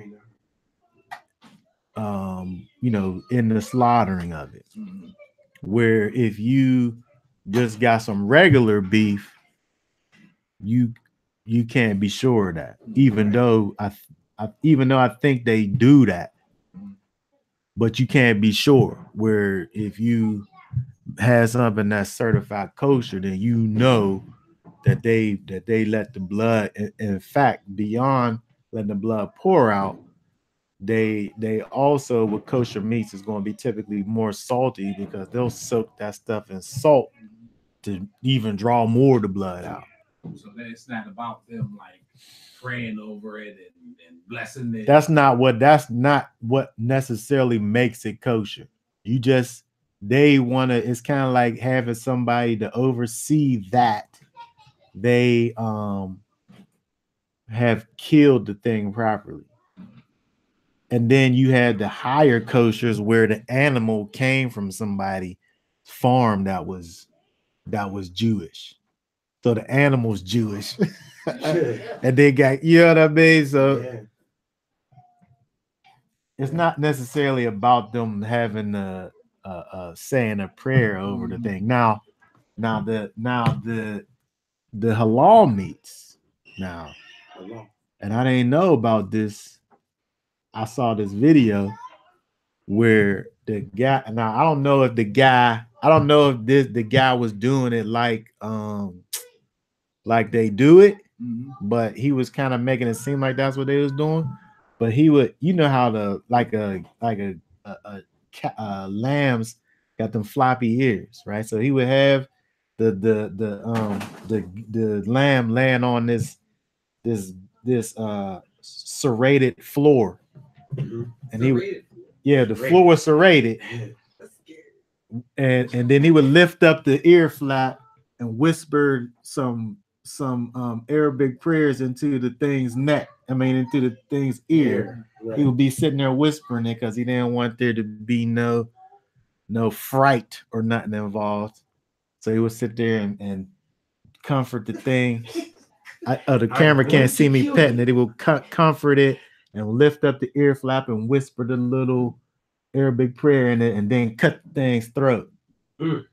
in the slaughtering of it. Where if you just got some regular beef, you can't be sure of that, even though I think they do that, but you can't be sure. Where if you have something that's certified kosher, then you know that they let the blood, in fact, beyond letting the blood pour out, they also, with kosher meats, is going to be typically more salty because they'll soak that stuff in salt to even draw more of the blood out. So that it's not about them like praying over it and blessing it. That's not what necessarily makes it kosher. They want to, it's kind of like having somebody to oversee that they have killed the thing properly. And then you had the higher koshers where the animal came from somebody's farm that was Jewish. So the animal's Jewish. And they got, you know what I mean? So it's not necessarily about them having saying a prayer over the thing. Now the halal meats now. And I didn't know about this. I saw this video where the guy, now I don't know if the guy was doing it like they do it, but he was kind of making it seem like that's what they was doing. But he would, how lambs got them floppy ears, right? So he would have the lamb laying on this serrated floor, and he would, the floor was serrated, and then he would lift up the ear flap and whisper some Arabic prayers into the thing's neck. I mean, into the thing's ear. Right. He would be sitting there whispering it because he didn't want there to be no fright or nothing involved. So he would sit there and comfort the thing. The camera can't see me petting it. He will comfort it and lift up the ear flap and whisper the little Arabic prayer in it, and then cut the thing's throat. And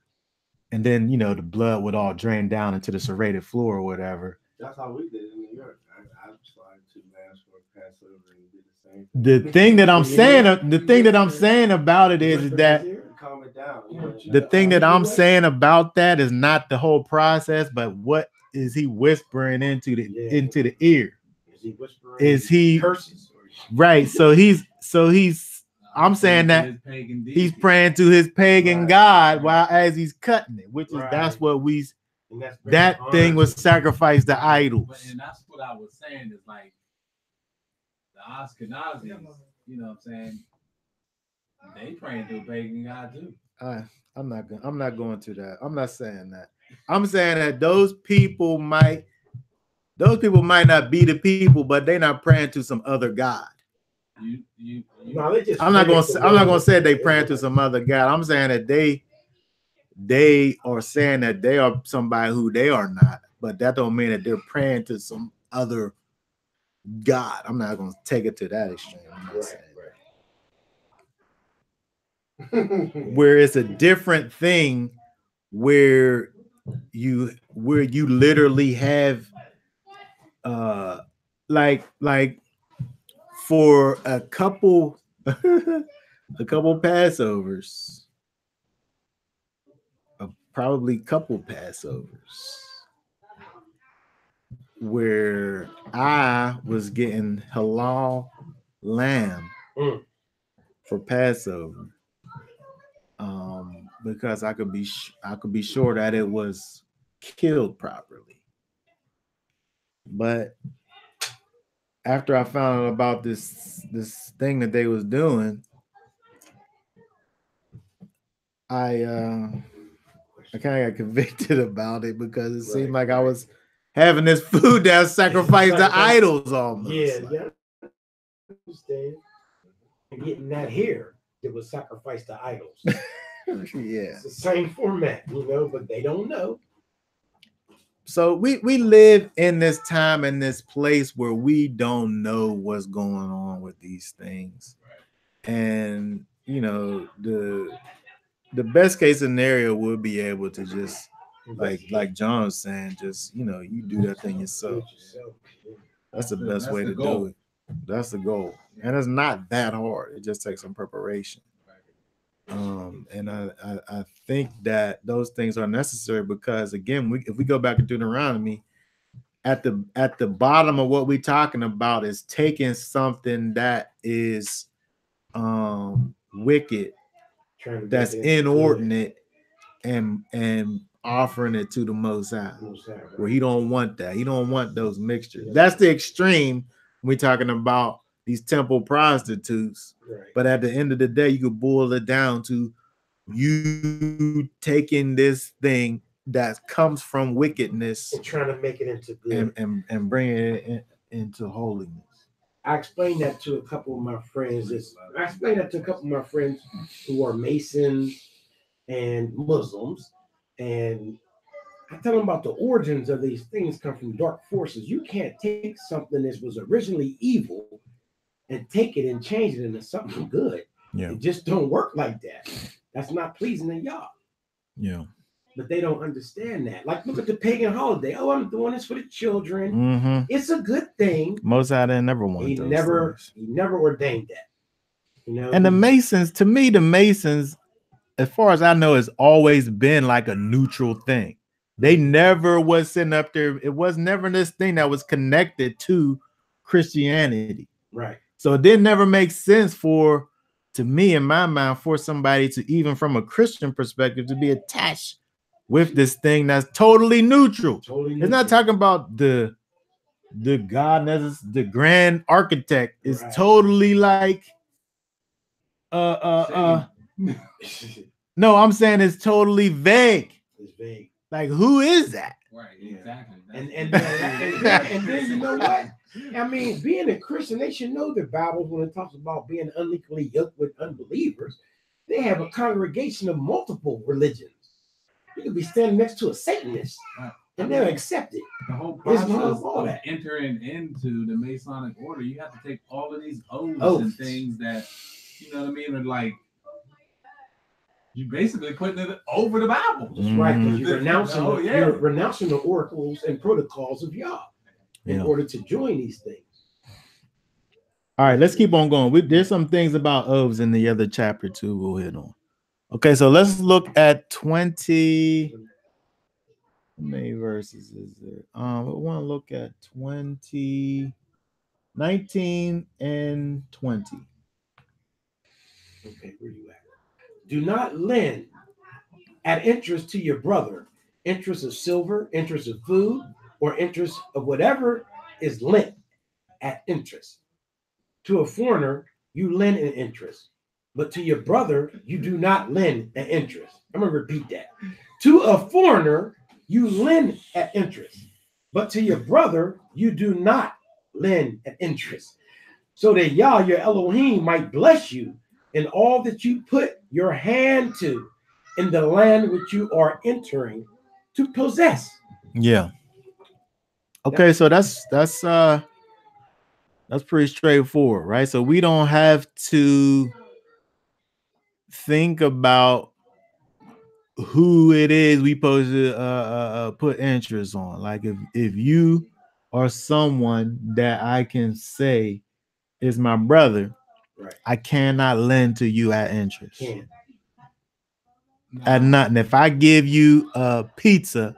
then the blood would all drain down into the serrated floor or whatever. That's how we did it in New York. I tried to mass for Passover and did the same thing. The thing that I'm saying about it is that calm it down. The thing that I'm saying about that is not the whole process, but what is he whispering into the ear? Is he curses? Right. So he's I'm saying that he's praying to his pagan god while as he's cutting it, which is that's what that thing was sacrificed to idols. And that's what I was saying is like the Ashkenazis, you know what I'm saying? They praying to a pagan god too. I'm not going to that. I'm not saying that. I'm saying that those people might not be the people, but they're not praying to some other god. I'm not gonna say they praying to some other god. I'm saying that they are saying that they are somebody who they are not, but that don't mean that they're praying to some other God. I'm not going to take it to that extreme. I'm not saying that. Where it's a different thing where you literally have like for a couple Passovers, probably couple Passovers, where I was getting halal lamb for Passover, because I could be sure that it was killed properly. But after I found out about this thing that they was doing, I kind of got convicted about it because it seemed like I was having this food that was sacrificed to idols almost. Yeah. Understand? Getting that here that was sacrificed to idols. Yeah. It's the same format, but they don't know. So we live in this time and this place where we don't know what's going on with these things. And the best case scenario would be able to just like John's saying, just you do that thing yourself. That's the best way to do it. That's the goal. And it's not that hard. It just takes some preparation. And I think that those things are necessary because, again, if we go back to Deuteronomy, at the bottom of what we're talking about is taking something that is wicked, that's inordinate, and offering it to the Most High, where he don't want that. He don't want those mixtures. That's the extreme. We're talking about these temple prostitutes. Right. But at the end of the day, you could boil it down to you taking this thing that comes from wickedness and trying to make it into good and bringing it into holiness. I explained that to a couple of my friends. Who are Masons and Muslims, and I tell them about the origins of these things come from dark forces. You can't take something that was originally evil and take it and change it into something good. Yeah. It just don't work like that. That's not pleasing to y'all. Yeah. But they don't understand that. Like, look at the pagan holiday. Oh, I'm doing this for the children. Mm-hmm. It's a good thing. Most I didn't never want. He never ordained that. And the Masons, to me, as far as I know, has always been like a neutral thing. They never was sitting up there. It was never this thing that was connected to Christianity. Right. So it didn't never make sense to me, in my mind, for somebody to, even from a Christian perspective, to be attached with this thing that's totally neutral. It's not talking about the God, the grand architect. It's totally like no, I'm saying it's totally vague. It's vague. Like, who is that? Right, exactly. And then you know what? I mean, being a Christian, they should know the Bible when it talks about being unequally yoked with unbelievers. They have a congregation of multiple religions. You could be standing next to a Satanist, and they'll accept it. The whole process of entering into the Masonic order, you have to take all of these oaths and things that, you know what I mean, are like, you basically putting it over the Bible. That's right, because you're renouncing the oracles and protocols of Yah in order to join these things. All right, let's keep on going. There's some things about oaths in the other chapter too we'll hit on. Okay, so let's look at 20. How many verses is there? We want to look at 20, 19, and 20. Okay, where you at? Do not lend at interest to your brother, interest of silver, interest of food, or interest of whatever is lent at interest. To a foreigner, you lend an interest, but to your brother, you do not lend an interest. I'm going to repeat that. To a foreigner, you lend at interest, but to your brother, you do not lend at interest, so that Yah, your Elohim, might bless you in all that you put your hand to in the land which you are entering to possess. Yeah. Okay, so that's pretty straightforward, right? So we don't have to think about who it is we supposed to put interest on. Like if you are someone that I can say is my brother, Right. I cannot lend to you at interest. Can't. At nothing. If I give you a pizza,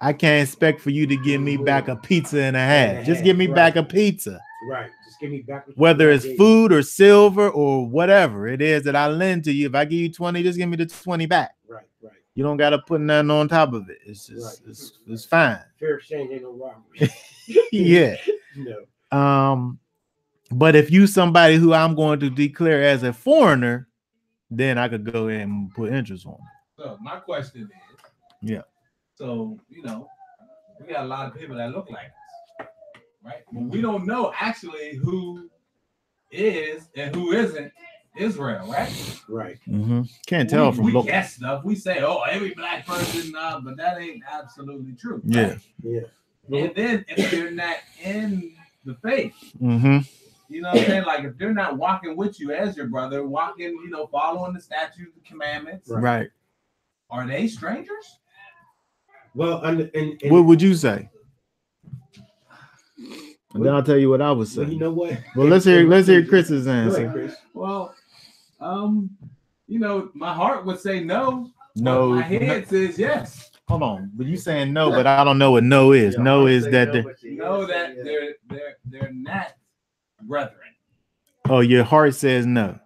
I can't expect for you to give me back a pizza and a half. Just give me back a pizza. Right. Just give me back. Whether it's food or silver or whatever it is that I lend to you. If I give you 20, just give me the 20 back. Right. Right. You don't got to put nothing on top of it. It's just it's fine. Fair exchange ain't no robbery. Yeah. No. But if you somebody who I'm going to declare as a foreigner, then I could go ahead and put interest on it. So my question is, yeah. So we got a lot of people that look like us, right? But we don't know actually who is and who isn't Israel, right? Right. Mm-hmm. Can't tell from look. We guess stuff. We say, oh, every black person, but that ain't absolutely true. Right? Yeah. And then if they're not in the faith, mm-hmm. You know what I'm saying? Like if they're not walking with you as your brother, following the statutes, the commandments, right? Are they strangers? Well, and what would you say? And then I'll tell you what I would say. Well, you know what? Well, let's hear Chris's answer. Ahead, Chris. Well, my heart would say no. No. My head says yes. Hold on, but you saying no, but I don't know what no is. Yeah, no is that they're not brethren. Oh, your heart says no.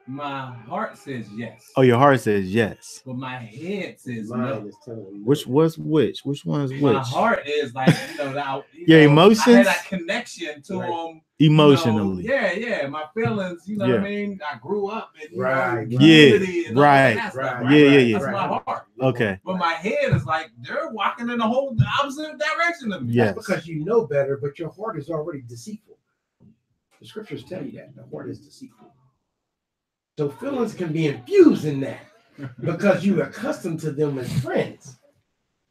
My heart says yes. Oh, your heart says yes. But my head says no. Which was which? Which one is which? My heart is like, your emotions? I had that connection to them. Emotionally. Yeah. My feelings, what I mean? I grew up in community. And that stuff, right? Yeah. That's my heart. Okay. But my head is like, they're walking in the whole opposite direction of me. Yes. That's because you know better, but your heart is already deceitful. The scriptures tell you that. The heart is deceitful. So feelings can be infused in that because you're accustomed to them as friends,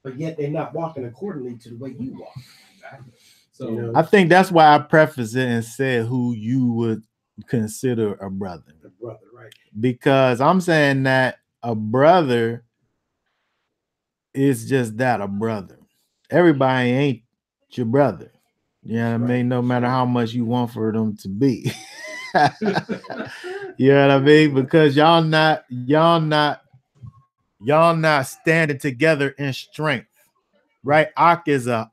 but yet they're not walking accordingly to the way you walk. Exactly. So I think that's why I prefaced it and said who you would consider a brother. A brother, right? Because I'm saying that a brother is just that, a brother. Everybody ain't your brother. You know what I mean? No matter how much you want for them to be. You know what I mean? Because y'all not standing together in strength, right? Ak is a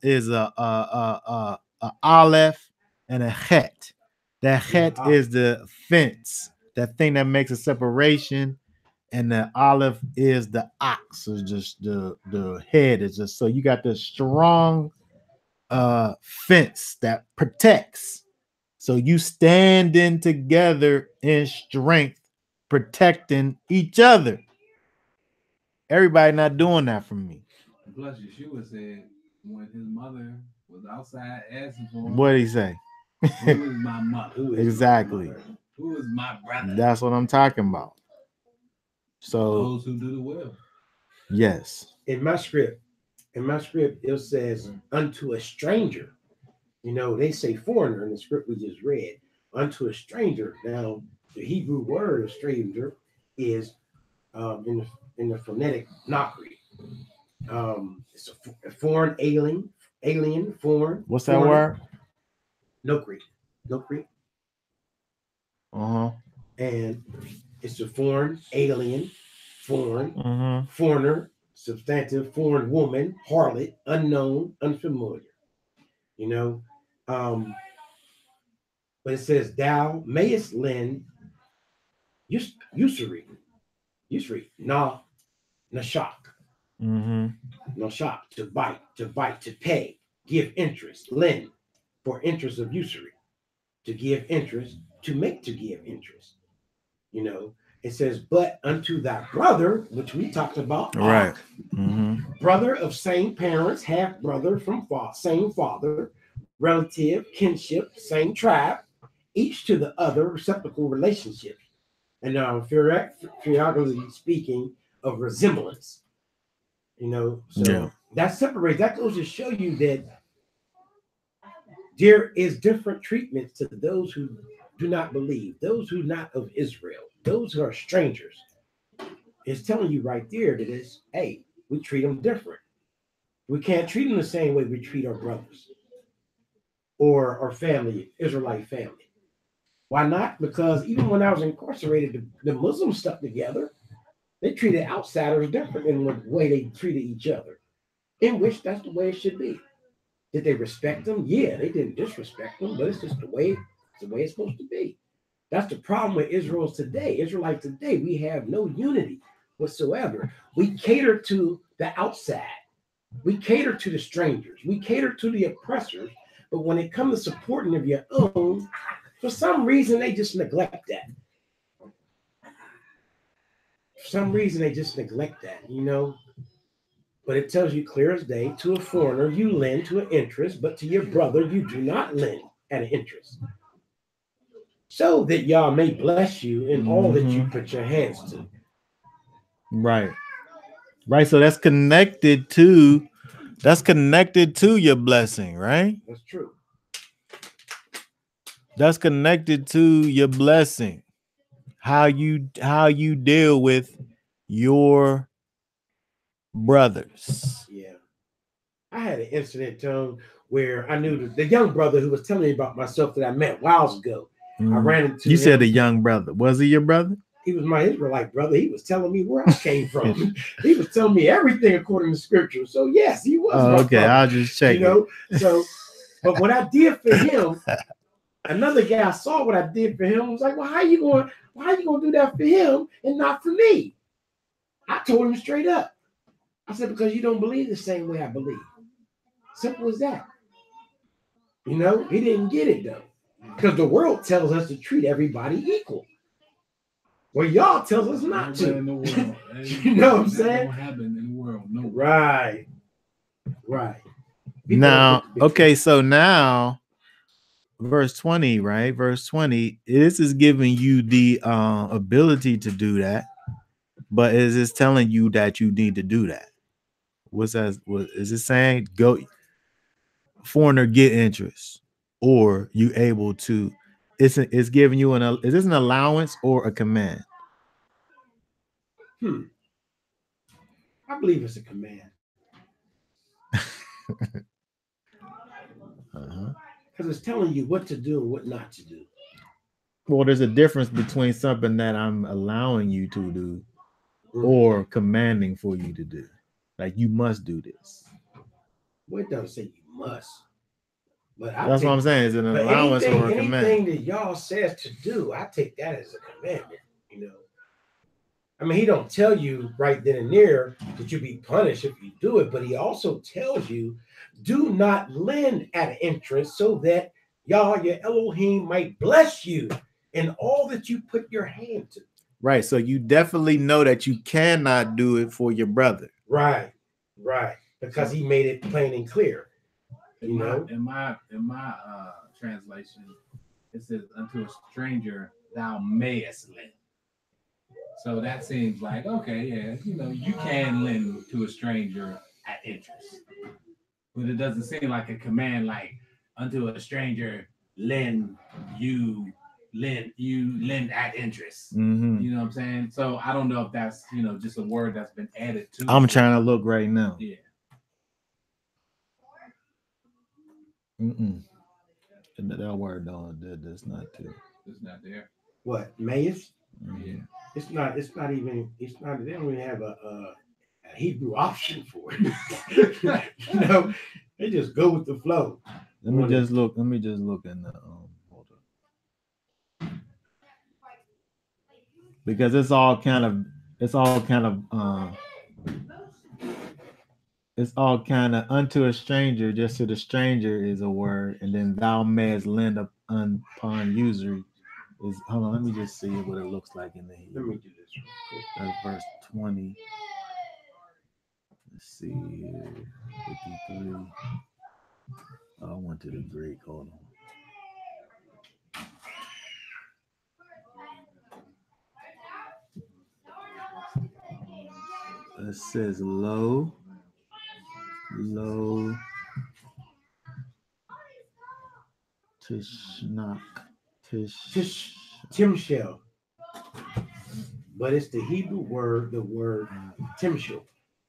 aleph and a het. That het is the fence, that thing that makes a separation, and the aleph is the ox. So just the head is just so you got this strong fence that protects. So you standing together in strength, protecting each other. Everybody not doing that for me. Plus, Yeshua said when his mother was outside asking for him, what did he say? Who is my mother? Exactly. Who is my brother? That's what I'm talking about. So those who do the will. Yes. In my script, it says unto a stranger. They say foreigner in the script we just read. Unto a stranger. Now, the Hebrew word stranger is in the phonetic Nakri. It's a foreign, alien, foreign. What's that word? Nokri. And it's a foreign, alien, foreign, foreigner, substantive, foreign woman, harlot, unknown, unfamiliar. But it says thou mayest lend usury, nashak, nashak, to bite, to pay, give interest, lend for interest of usury, to give interest, to make to give interest. It says, but unto thy brother, which we talked about, right? Brother of same parents, half brother from same father, relative, kinship, same tribe, each to the other reciprocal relationships. And now, theoretically speaking, of resemblance. So that separates. That goes to show you that there is different treatments to those who do not believe, those who are not of Israel, those who are strangers. It's telling you right there that it's, hey, we treat them different. We can't treat them the same way we treat our brothers or our family, Israelite family. Why not? Because even when I was incarcerated, the Muslims stuck together. They treated outsiders different than the way they treated each other, in which that's the way it should be. Did they respect them? Yeah, they didn't disrespect them, but it's just the way it's supposed to be. That's the problem with Israelites today. We have no unity whatsoever. We cater to the outside. We cater to the strangers. We cater to the oppressors. But when it comes to supporting of your own, for some reason, they just neglect that. For some reason, they just neglect that. But it tells you clear as day, to a foreigner, you lend to an interest, but to your brother, you do not lend at an interest. So that y'all may bless you in all that you put your hands to. Right. So that's connected to your blessing, right? That's true. That's connected to your blessing. How you deal with your brothers. Yeah. I had an incident, Tone, where I knew the young brother who was telling me about myself that I met whiles ago. I ran into You him. said a young brother. Was he your brother? He was my Israelite brother. He was telling me where I came from. He was telling me everything according to scripture. So yes, he was. Okay, brother. I'll just check. So, but what I did for him, another guy saw what I did for him. Was like, well, why are you going to do that for him and not for me? I told him straight up. I said, because you don't believe the same way I believe. Simple as that. He didn't get it though, because the world tells us to treat everybody equal. Well, y'all tells us not to. In the world. You know what I'm saying? That don't happen in the world. No. Right. Now, okay, so now, verse 20, right? Verse 20, this is giving you the ability to do that, but is this telling you that you need to do that? What is it saying? Go, foreigner, get interest, or you able to? It's giving you is this an allowance or a command? I believe it's a command. Because it's telling you what to do and what not to do. Well, there's a difference between something that I'm allowing you to do or commanding for you to do. Like, you must do this. Well, it doesn't say you must. But that's what I'm saying. Is it an allowance or a command? Anything that y'all says to do, I take that as a commandment. I mean, he don't tell you right then and there that you'll be punished if you do it, but he also tells you, do not lend at interest so that y'all, your Elohim, might bless you in all that you put your hand to. Right. So you definitely know that you cannot do it for your brother. Right. Because he made it plain and clear. In my translation, it says, unto a stranger thou mayest lend. So that seems like, okay, yeah, you can lend to a stranger at interest. But it doesn't seem like a command like, unto a stranger lend at interest. Mm-hmm. You know what I'm saying? So I don't know if that's, just a word that's been added to. I'm trying to look right now. Yeah. That word that's not too. It's not there. What, mayest? Yeah. It's not. They don't even have a Hebrew option for it. They just go with the flow. Let me just look in the hold up. Because it's all kind of unto a stranger, just to the stranger is a word, and then thou mayest lend upon usury is, hold on, let me just see what it looks like in the Hebrew. Let me do this real quick. That's verse 20. Let's see here. 53. Oh, I went to the Greek. Hold on. It says low. Tishnak. Timshel. But it's the Hebrew word, the word Timshel.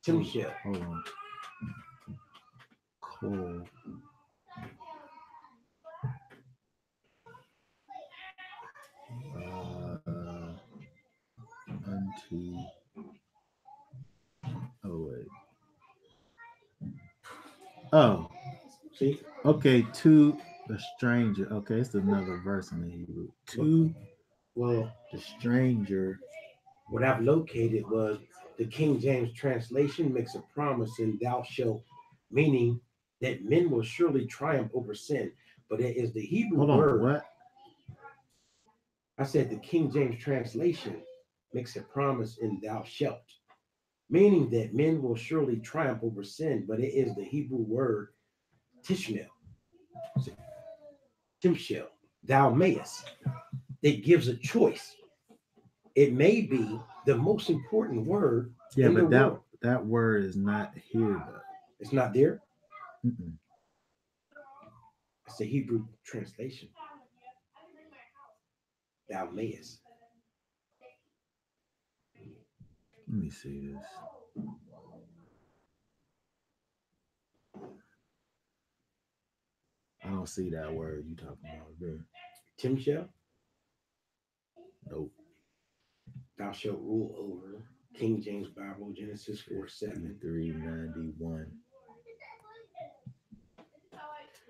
Timshel. Hold on. Coal. Unto. Oh wait. Oh. See? Okay, to the stranger. Okay, it's another verse in the Hebrew. To Well, the stranger. What I've located was the King James translation makes a promise in thou shalt, meaning that men will surely triumph over sin. But it is the Hebrew Hold on, word. what? I said the King James translation makes a promise in thou shalt, meaning that men will surely triumph over sin. But it is the Hebrew word tishmel, timshel, thou mayest. It gives a choice. It may be the most important word. Yeah, in but the world. that word is not here though. It's not there. Mm-mm. It's the Hebrew translation. Thou mayest. Let me see this. I don't see that word you talking about there. Timshel. Nope. Thou shalt rule over. King James Bible, Genesis 4:7. 391.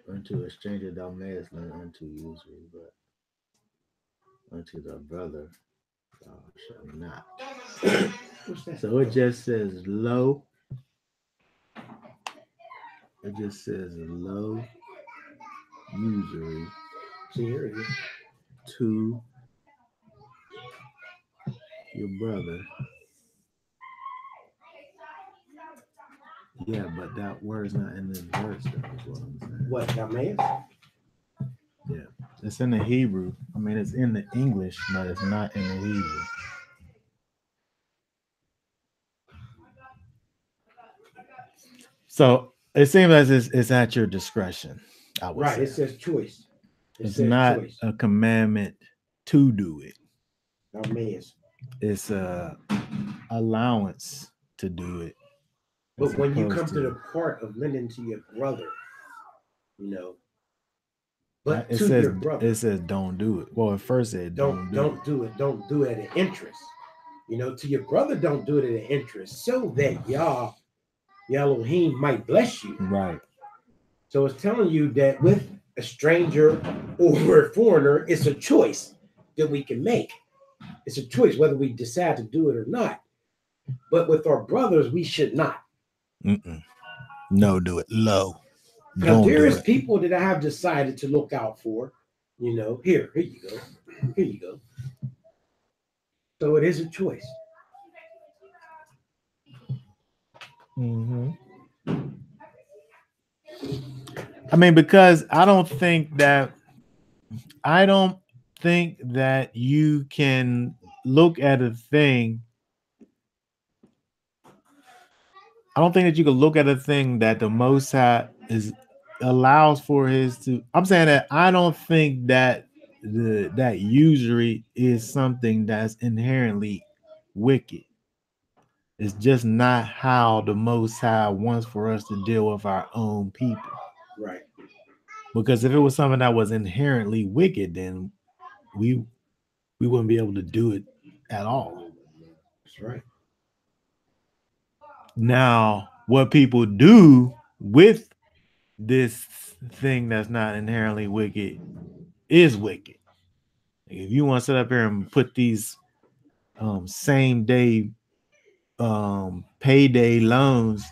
Unto a stranger thou mayest lend unto usury, but unto thy brother thou shalt not. What's that? So it just says low. It just says low usury See, here it is. to your brother. Yeah, but that word's not in this verse. That's what I'm saying. What, thou mayest? Yeah, it's in the Hebrew. I mean, it's in the English, but it's not in the Hebrew. So it seems as it's at your discretion. I would Right, say. it says choice. It's not choice. a commandment to do it. Thou mayest. It's a allowance to do it. But when you come to the part of lending to your brother, you know, but it to says, your brother, it says don't do it. Well, at first it don't do it. Don't do it at an interest. You know, to your brother, don't do it at an interest, so that Yah Elohim might bless you. Right. So it's telling you that with a stranger or a foreigner, it's a choice that we can make. It's a choice whether we decide to do it or not. But with our brothers, we should not. Mm-mm. No, do it low. Because there is people that I have decided to look out for. You know, here you go. Here you go. So it is a choice. Mm-hmm. I mean, because I don't think that you can look at a thing. I don't think that you can look at a thing that the Most High allows for his to. I'm saying that I don't think that that usury is something that's inherently wicked. It's just not how the Most High wants for us to deal with our own people. Right. Because if it was something that was inherently wicked, then we wouldn't be able to do it at all. That's right. Now, what people do with this thing that's not inherently wicked is wicked. If you want to sit up here and put these same day payday loans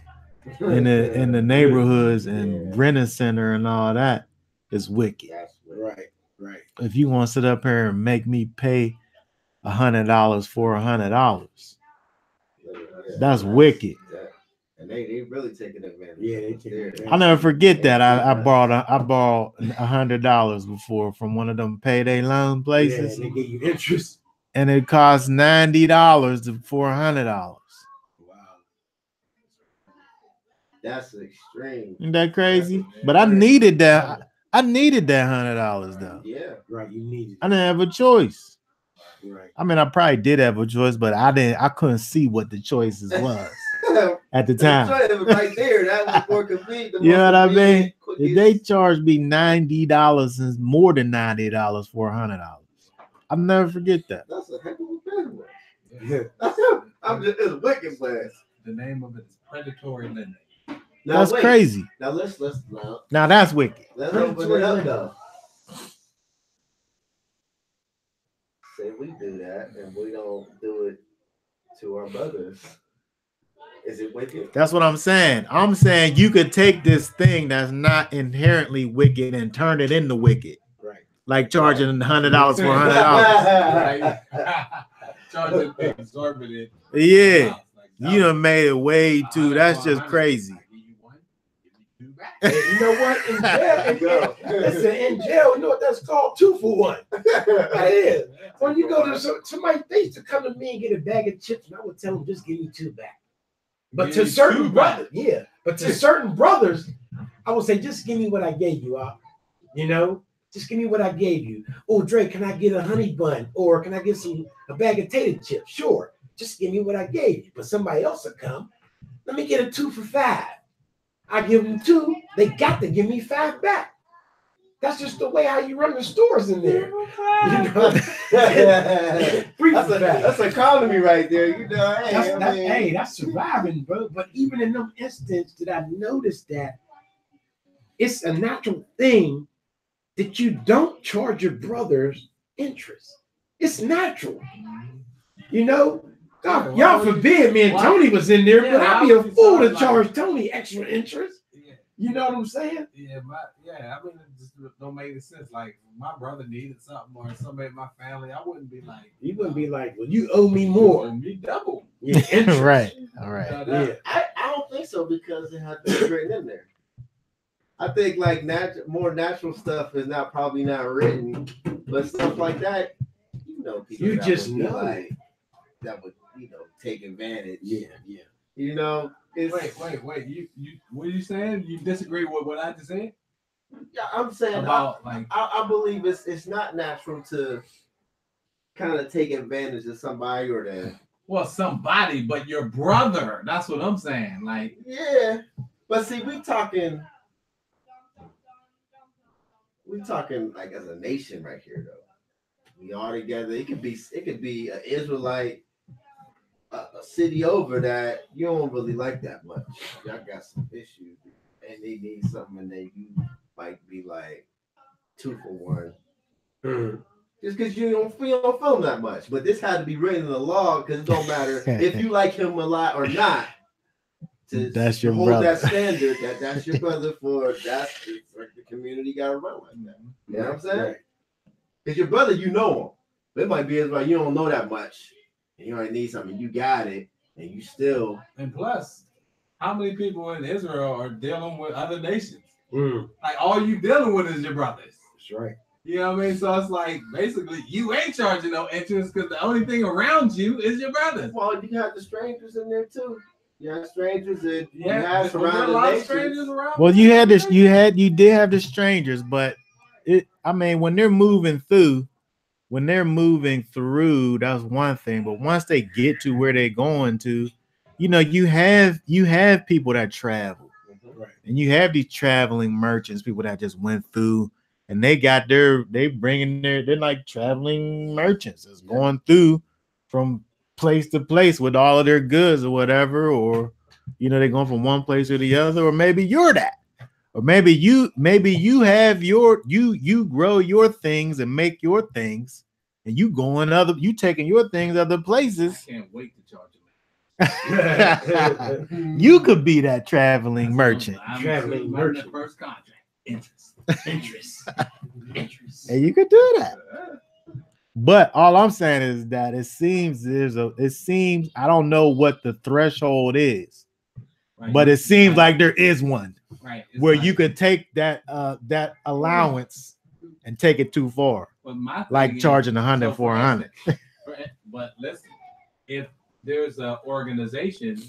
in the neighborhoods and Brennan Center and all that, is wicked. That's right. Right. If you want to sit up here and make me pay $100 for $100, that's wicked. And they really taking advantage. Yeah, they taking advantage. I'll never forget that. I borrowed $100 before from one of them payday loan places. Yeah, they give you interest. And it cost $90 for $100. Wow. That's extreme. Isn't that crazy? That's- But I needed that. I needed that $100 though. Yeah. Right, you need I didn't have a choice. it. Right. I mean, I probably did have a choice, but I couldn't see what the choices was at the time. Right there, that was more convenient. You know what I mean? quickest- If they charged me $90 and more than $90 for $100, I'll never forget that. That's a heck of a business. Yeah. It's wicked plan. The name of it is predatory lending. Now, That's wait. crazy. Now let's Now that's wicked. open it up though. Say we do that and we don't do it to our brothers. Is it wicked? That's what I'm saying. I'm saying you could take this thing that's not inherently wicked and turn it into wicked. Right. Like charging $100 for $100. Right. Charging exorbitant. Yeah. amounts. Like, You done made it way too. $100 That's for just $100. crazy. I give you one, give you two back. And you know what? In jail, listen, in jail, you know what that's called? 2 for 1. That is. When you go to somebody, they used to come to me and get a bag of chips, and I would tell them, just give me 2 back. But Give to me certain 2 back. brothers, yeah. But to certain brothers, I would say, just give me what I gave you, you know? Just give me what I gave you. Oh, Dre, can I get a honey bun? Or can I get a bag of tater chips? Sure. Just give me what I gave you. But somebody else will come. Let me get a 2 for $5. I give them 2. They got to give me 5 back. That's just the way how you run the stores in there. You know? That's economy right there. You know, hey, that's surviving, bro. But even in them instances that I noticed that it's a natural thing that you don't charge your brothers interest. It's natural. You know, God, y'all forbid me and Tony was in there, but I'd be a fool to charge Tony extra interest. You know what I'm saying? Yeah, I mean, it just don't make any sense. Like, my brother needed something or somebody in my family, I wouldn't be like, You wouldn't be like, well, you owe me more. me double. Yeah, interest. Right. All right. Yeah. I don't think so because it had to be written in there. I think like more natural stuff is probably not written, but stuff like that, you know, people You that just would be know. like that would take advantage. Yeah. You know, it's, Wait. You what are you saying? You disagree with what I just said? Yeah, I'm saying About like I believe it's not natural to kind of take advantage of somebody or to somebody, but your brother. That's what I'm saying. Like, yeah. But see, we talking like as a nation right here though. We all together. It could be an Israelite, a city over that you don't really like that much. Y'all got some issues and they need something and then you might be like 2 for 1. Just because you don't feel them that much. But this had to be written in the law because it don't matter if you like him a lot or not. That's your hold brother. that standard that's your brother it's like the community got to run like that. You know what I'm saying? Because your brother, you know him. It might be like you don't know that much. And you might need something. You got it. And you still. and plus, how many people in Israel are dealing with other nations? Mm. Like, all you dealing with is your brothers. That's right. You know what I mean? So it's like basically you ain't charging no interest because the only thing around you is your brothers. Well, you have the strangers in there too. You have strangers and you Yeah, have was there a surrounding lot of nations. strangers around. Well, you did have the strangers, but when they're moving through, that's one thing. But once they get to where they're going to, you know, you have people that travel, Right. and you have these traveling merchants, people that just went through, and they're like traveling merchants that's going through from place to place with all of their goods or whatever, or you know, they're going from one place to the other, or maybe you're that. Or maybe you have you grow your things and make your things, and you taking your things other places. I can't wait to charge them. You could be that traveling merchant. I'm Traveling merchant. The first contract. Interest. And you could do that. But all I'm saying is that it seems I don't know what the threshold is, Right. but it seems like there is one. Right. Where you could take that allowance and take it too far, like charging $100 for $100. But listen, if there's an organization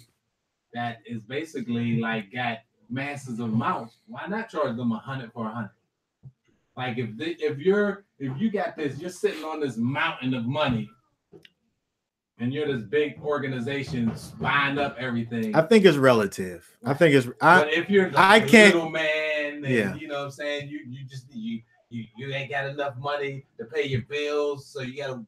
that is basically like got masses of mouths, why not charge them 100 for 100? Like if you got this, you're sitting on this mountain of money, and you're this big organization buying up everything. I think it's relative. I think it's. But if you're like I a can't. little man, and, Yeah. you know what I'm saying, you ain't got enough money to pay your bills, so you gotta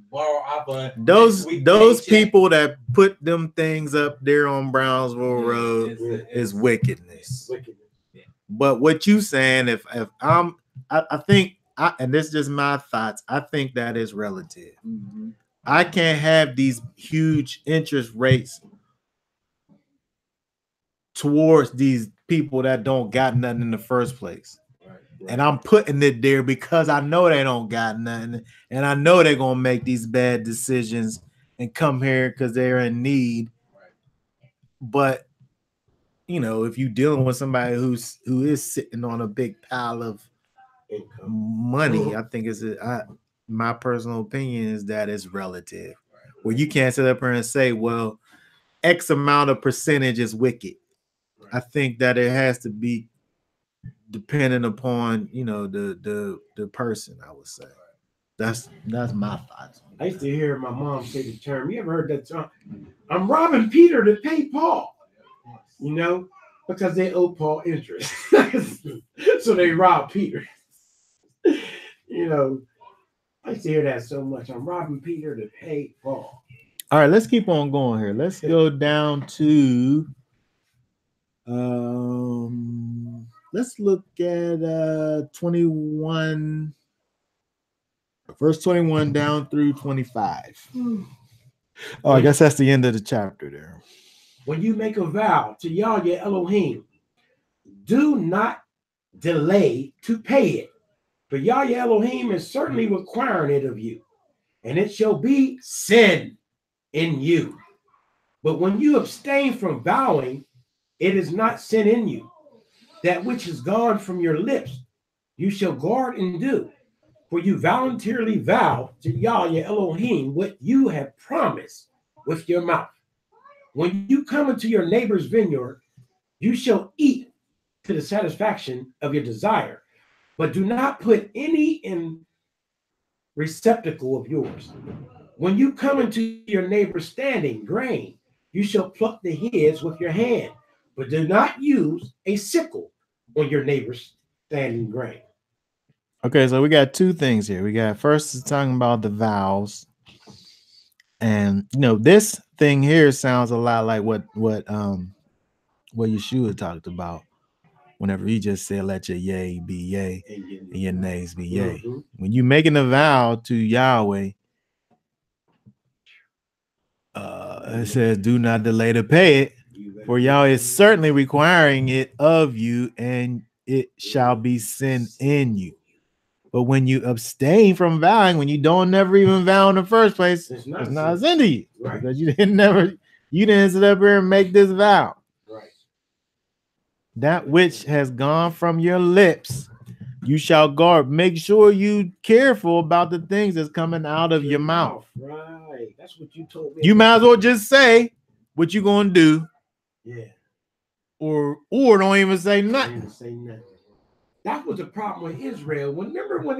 borrow off of Those paycheck. people that put them things up there on Brownsville Road is wickedness. Wickedness. Yeah. But what you saying, if I think, and this is just my thoughts, I think that is relative. Mm-hmm. I can't have these huge interest rates towards these people that don't got nothing in the first place. Right. And I'm putting it there because I know they don't got nothing. And I know they're going to make these bad decisions and come here because they're in need. Right. But, you know, if you're dealing with somebody who is sitting on a big pile of income, money, I think my personal opinion is that it's relative. Well, you can't sit up here and say, well, X amount of percentage is wicked. Right. I think that it has to be dependent upon, you know, the person, I would say. That's my thoughts. I used to hear my mom say the term. You ever heard that term? I'm robbing Peter to pay Paul. You know, because they owe Paul interest. So they rob Peter. You know, I used to hear that so much. I'm robbing Peter to pay Paul. All right, let's keep on going here. Let's go down to let's look at 21, verse 21 down through 25. Oh, I guess that's the end of the chapter there. When you make a vow to Yahweh Elohim, do not delay to pay it. For Yahweh Elohim is certainly requiring it of you, and it shall be sin in you. But when you abstain from vowing, it is not sin in you. That which is gone from your lips, you shall guard and do. For you voluntarily vow to Yahweh Elohim what you have promised with your mouth. When you come into your neighbor's vineyard, you shall eat to the satisfaction of your desire, but do not put any in receptacle of yours. When you come into your neighbor's standing grain, you shall pluck the heads with your hand, but do not use a sickle on your neighbor's standing grain. Okay, so we got two things here. We got first is talking about the vows. And you know, this thing here sounds a lot like what Yeshua talked about whenever he just said, let your yea be yea and your nays be yea. Mm-hmm. When you're making a vow to Yahweh, it says, do not delay to pay it, for Yahweh is certainly requiring it of you, and it shall be sin in you. But when you abstain from vowing, when you don't never even vow in the first place, it's not sin to you. Right. Because you didn't sit up here and make this vow. Right. That which has gone from your lips, you shall guard. Make sure you careful about the things that's coming out of your mouth. Right. That's what you told me. You might as well just say what you're gonna do. Yeah. Or don't even say nothing. That was the problem with Israel. Remember when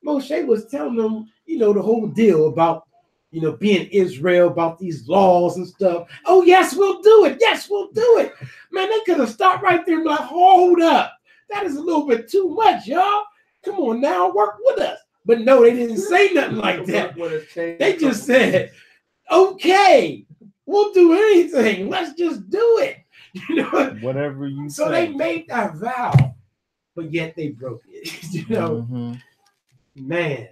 Moshe was telling them, you know, the whole deal about, you know, being Israel, about these laws and stuff. Oh, yes, we'll do it. Yes, we'll do it. Man, they could have stopped right there and be like, hold up. That is a little bit too much, y'all. Come on now, work with us. But no, they didn't say nothing like that. They just said, okay, we'll do anything. Let's just do it. You know, whatever you so say. They made that vow, but yet they broke it. You know, man.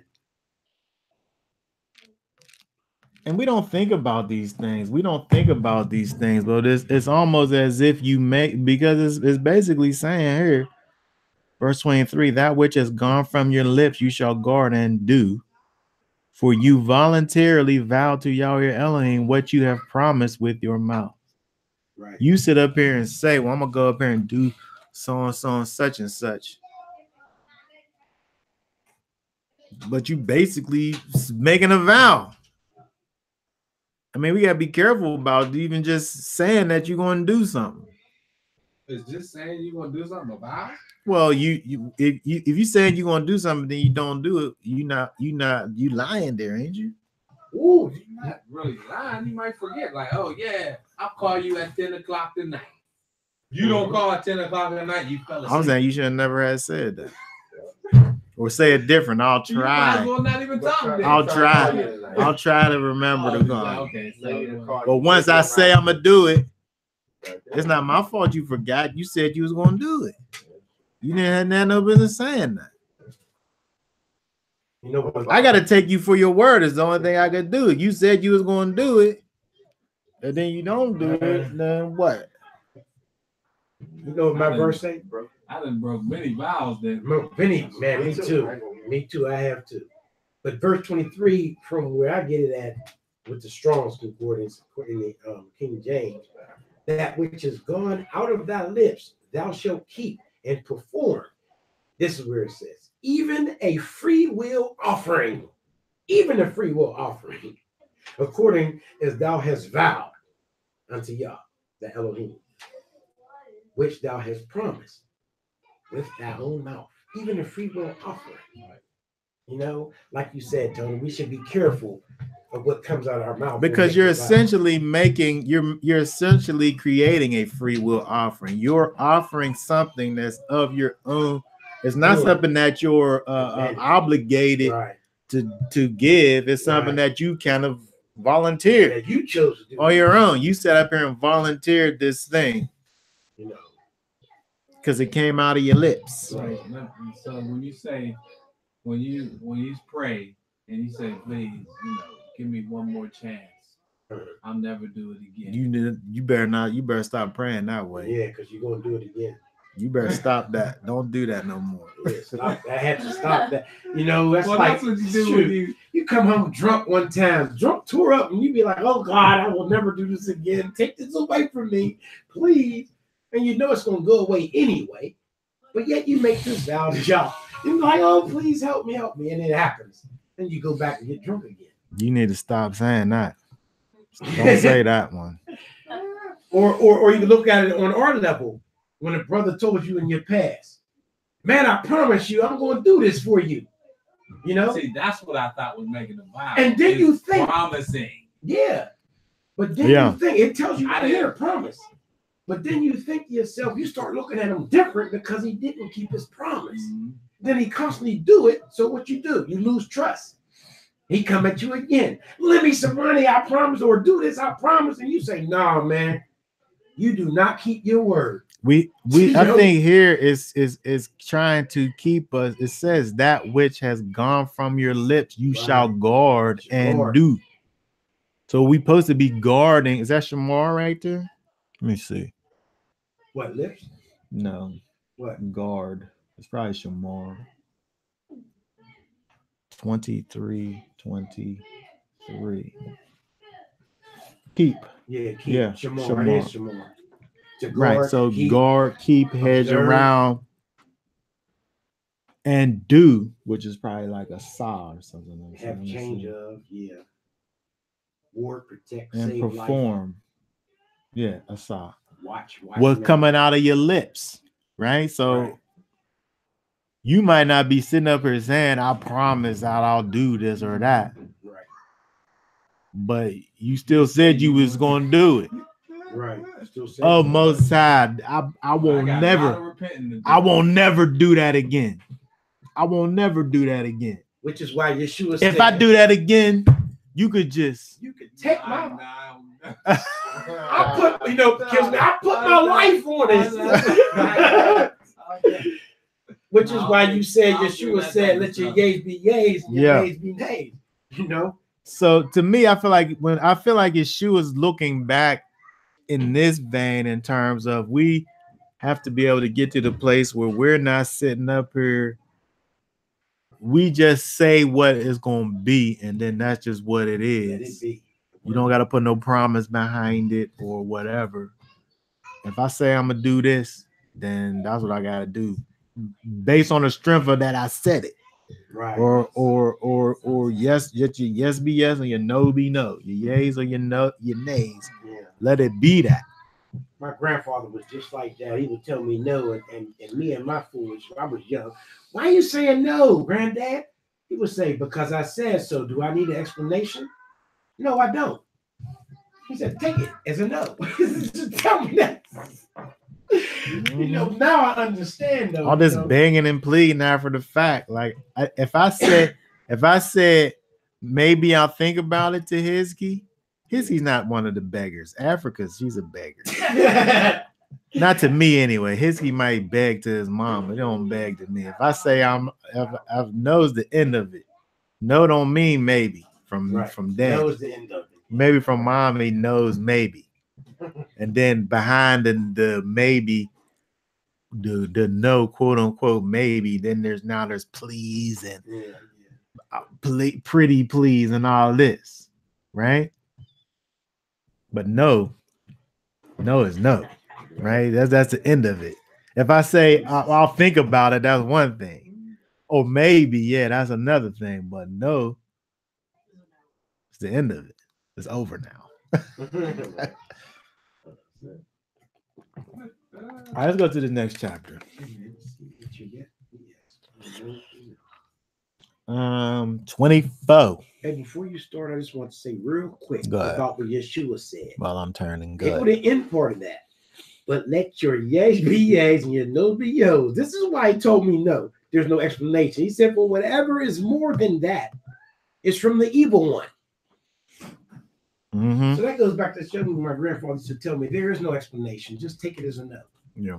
And we don't think about these things. But it's almost as if you make, because it's basically saying here, verse 23, that which has gone from your lips you shall guard and do, for you voluntarily vow to Yahweh Elohim what you have promised with your mouth. Right. You sit up here and say, well, I'm gonna go up here and do so and such and such. But you basically making a vow. I mean, we gotta be careful about even just saying that you're gonna do something. It's just saying you're gonna do something about it. Well, if you saying you're gonna do something, then you don't do it. You lying there, ain't you? Ooh, You're not really lying. You might forget, like, oh yeah, I'll call you at 10 o'clock tonight. You don't call at 10 o'clock at night, you fell asleep. I'm saying you should have never have said that. Or say it different. I'll You might as try. well not even talk to me. I'll try. I'll try to remember to go. Okay, so But once I say I'm gonna do it, it's not my fault you forgot. You said you was gonna do it. You didn't have no business saying that. you know what? I gotta take you for your word. Is the only thing I could do. You said you was gonna do it, and then you don't do it. Then what? You know what my verse say, bro? I done broke many vows then. Vinny, man, me too. Me too. I have to. But verse 23, from where I get it at, with the Strong's concordance, according to King James, that which is gone out of thy lips, thou shalt keep and perform. This is where it says, even a free will offering, according as thou hast vowed unto Yah, the Elohim, which thou hast promised with thy own mouth, even a free will offering. You know, like you said, Tony, we should be careful of what comes out of our mouth. Because you're essentially you're essentially creating a free will offering. You're offering something that's of your own. It's not something that you're obligated to give. It's something that you kind of volunteered. that you chose to do On your own. You sat up here and volunteered this thing. You know, because it came out of your lips. Right. So when you pray and you say, please, give me one more chance, I'll never do it again. You better stop praying that way. Yeah, because you're gonna do it again. You better stop that. Don't do that no more. Yeah, stop. I had to stop that. You know, that's Well, like that's what you do when you come home drunk one time, drunk tore up, and you be like, oh God, I will never do this again. Take this away from me, please. And you know it's gonna go away anyway. But yet you make this vow to y'all. You're like, oh, please help me. And it happens. Then you go back and get drunk again. You need to stop saying that. Don't say that one. Or you can look at it on our level. When a brother told you in your past, man, I promise you, I'm going to do this for you. You know? See, that's what I thought was making a vow. And then you think, promising. Yeah. But then you think, it tells you right here, promise. But then you think to yourself, you start looking at him different because he didn't keep his promise. Mm-hmm. Then he constantly do it. So what you do? You lose trust. He come at you again. Lend me some money, I promise, or do this, I promise. And you say, no, man, you do not keep your word. I think here is trying to keep us. It says that which has gone from your lips, you shall guard and do. So we supposed to be guarding. Is that Shamar right there? Let me see. What, lips? No. What? Guard. It's probably Shamar. 23. Keep. Yeah, keep. Yeah, Shamar. It is Shamar. Right, so guard, keep, hedge around, and do, which is probably like a saw or something like that. Have change of, ward, protect, and save, perform. Life. Yeah, a saw. Watch what's coming out of your lips, right? So you might not be sitting up here saying, I promise that I'll do this or that. Right. But you still said you was going to do it. Right. Oh, Most High, I won't never do that again. I won't never do that again. Which is why Yeshua said, if I do that again, you could take my I put my life on it. Which is why you said Yeshua said, let your yays be yays, and your nays be nays. You know? So to me, I feel like Yeshua's looking back in this vein in terms of we have to be able to get to the place where we're not sitting up here. We just say what it's going to be, and then that's just what it is. You don't got to put no promise behind it or whatever. If I say I'm going to do this, then that's what I got to do. Based on the strength of that, I said it. Right. Or yes, just your yes be yes and your no be no. Your yays or your no, your nays. Yeah. Let it be that. My grandfather was just like that. He would tell me no, and me and my foolish, I was young. Why are you saying no, Granddad? He would say, because I said so. Do I need an explanation? No, I don't. He said, take it as a no. Just tell me that. You know, now I understand though. All this banging and pleading after the fact. Like if I said maybe I'll think about it to Hizky not one of the beggars. Africa, she's a beggar. Not to me anyway. Hizky might beg to his mom, but he don't beg to me. If I say I've knows the end of it. No don't mean maybe from dad. Knows the end of it. Maybe from mom he knows maybe. And then behind the maybe the no quote unquote maybe, then there's please and pretty please and all this, right? But no is no, right? That's the end of it. If I say I'll think about it, that's one thing. Or maybe, yeah, that's another thing. But no, it's the end of it. It's over now. All right, let's go to the next chapter. 24. Hey, before you start, I just want to say real quick about what Yeshua said. Well, I'm turning Go good. to the end part of that. But let your yes be yes and your no be yo's. This is why he told me no. There's no explanation. He said, well, whatever is more than that is from the evil one. Mm-hmm. So that goes back to showing my grandfather used to tell me there is no explanation. Just take it as a no. Yeah.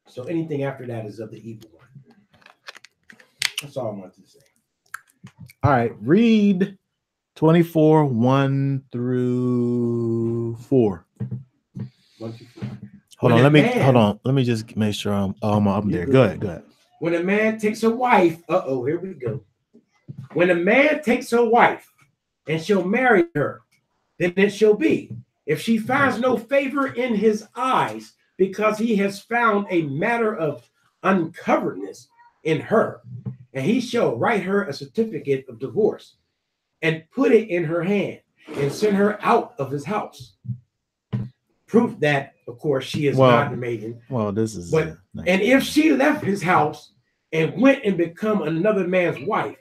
So anything after that is of the evil one. That's all I wanted to say. All right. Read 24, 1 through 4. 1 through 4. Hold on. Let me just make sure I'm up there. Go ahead. When a man takes a wife, here we go. When a man takes a wife and shall marry her, then it shall be, if she finds no favor in his eyes, because he has found a matter of uncoveredness in her, and he shall write her a certificate of divorce and put it in her hand and send her out of his house. Proof that, of course, she is not the maiden. Well, this is. And if she left his house and went and become another man's wife,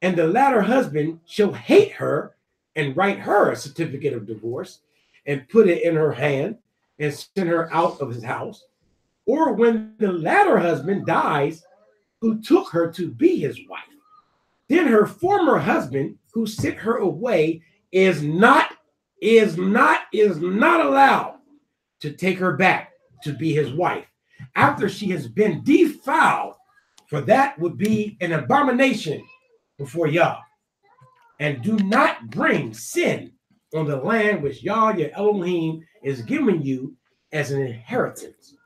and the latter husband shall hate her and write her a certificate of divorce and put it in her hand and send her out of his house, or when the latter husband dies, who took her to be his wife, then her former husband who sent her away is not allowed to take her back to be his wife after she has been defiled, for that would be an abomination before Yah. And do not bring sin on the land which Yah, your Elohim, is giving you as an inheritance.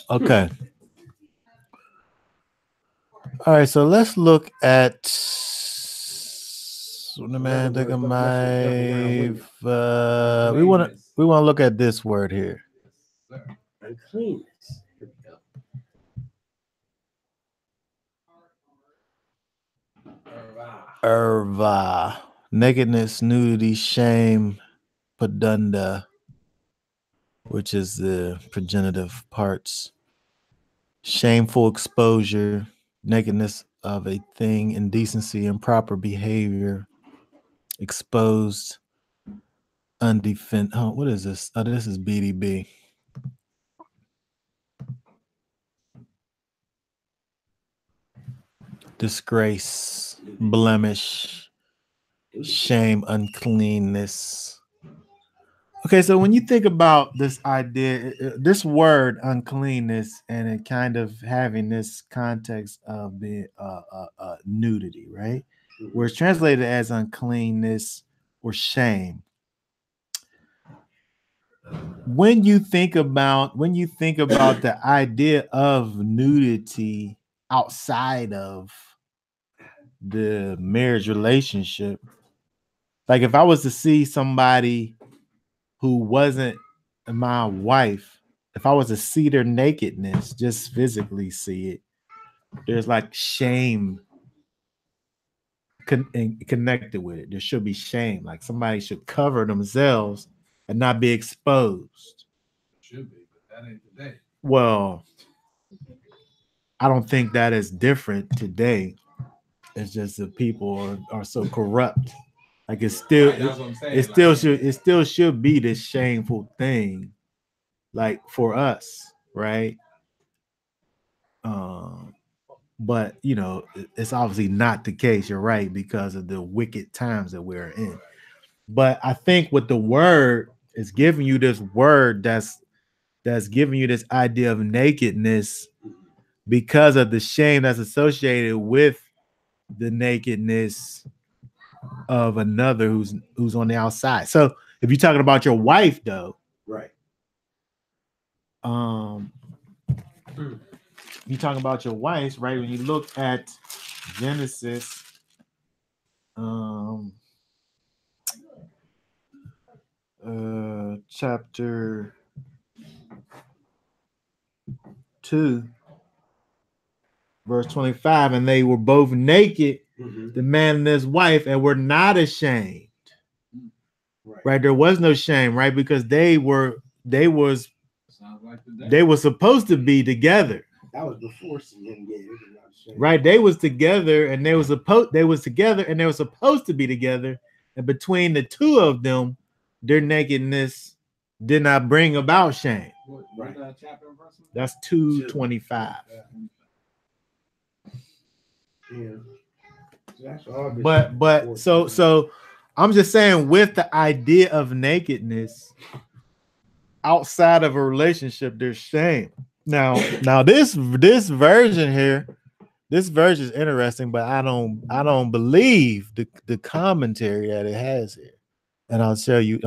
Okay. All right, so let's look at the man took a knife. We want to look at this word here. Uncleanness. Here we go. Erva. Nakedness, nudity, shame, padunda, which is the progenitive parts. Shameful exposure, nakedness of a thing, indecency, improper behavior, exposed, undefended. Oh, what is this? Oh, this is BDB. Disgrace, blemish, shame, uncleanness. Okay, so when you think about this idea, this word uncleanness, and it kind of having this context of being nudity, right? Where it's translated as uncleanness or shame. When you think about the idea of nudity outside of the marriage relationship, like if I was to see somebody who wasn't my wife if I was to see their nakedness, just physically see it, there's like shame connected with it. There should be shame. Like somebody should cover themselves and not be exposed. Should be, but that ain't today. Well, I don't think that is different today. It's just that people are so corrupt. Like it's still Right, that's what I'm saying. it still should be this shameful thing, like for us, right? But you know, it's obviously not the case. You're right, because of the wicked times that we're in. But I think with the word is giving you this word that's giving you this idea of nakedness because of the shame that's associated with the nakedness of another who's on the outside. So if you're talking about your wife, though, Right. You're talking about your wife, right? When you look at Genesis, chapter 2, verse 25, and they were both naked, the man and his wife, and were not ashamed. Right? There was no shame, right? Because they were supposed to be together. That was before sin. Right? They was together, and they was together, and they were supposed to be together. And between the two of them, their nakedness did not bring about shame. What chapter and verse? That's 2:25. Yeah. But so I'm just saying, with the idea of nakedness outside of a relationship, there's shame. Now this version here, this version is interesting, but I don't believe the commentary that it has here. And I'll tell you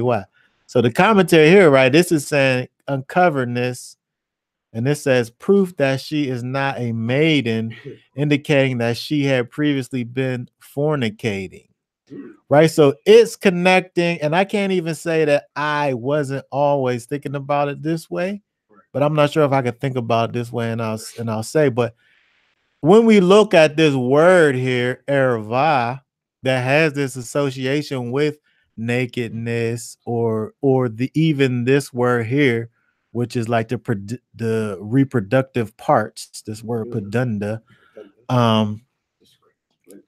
why. So the commentary here, right? This is saying uncoveredness, and this says proof that she is not a maiden, indicating that she had previously been fornicating. Right. So it's connecting, and I can't even say that I wasn't always thinking about it this way, but I'm not sure if I could think about it this way, and I'll say, but when we look at this word here, erva, that has this association with nakedness, or even this word here, which is like the reproductive parts, this word padunda,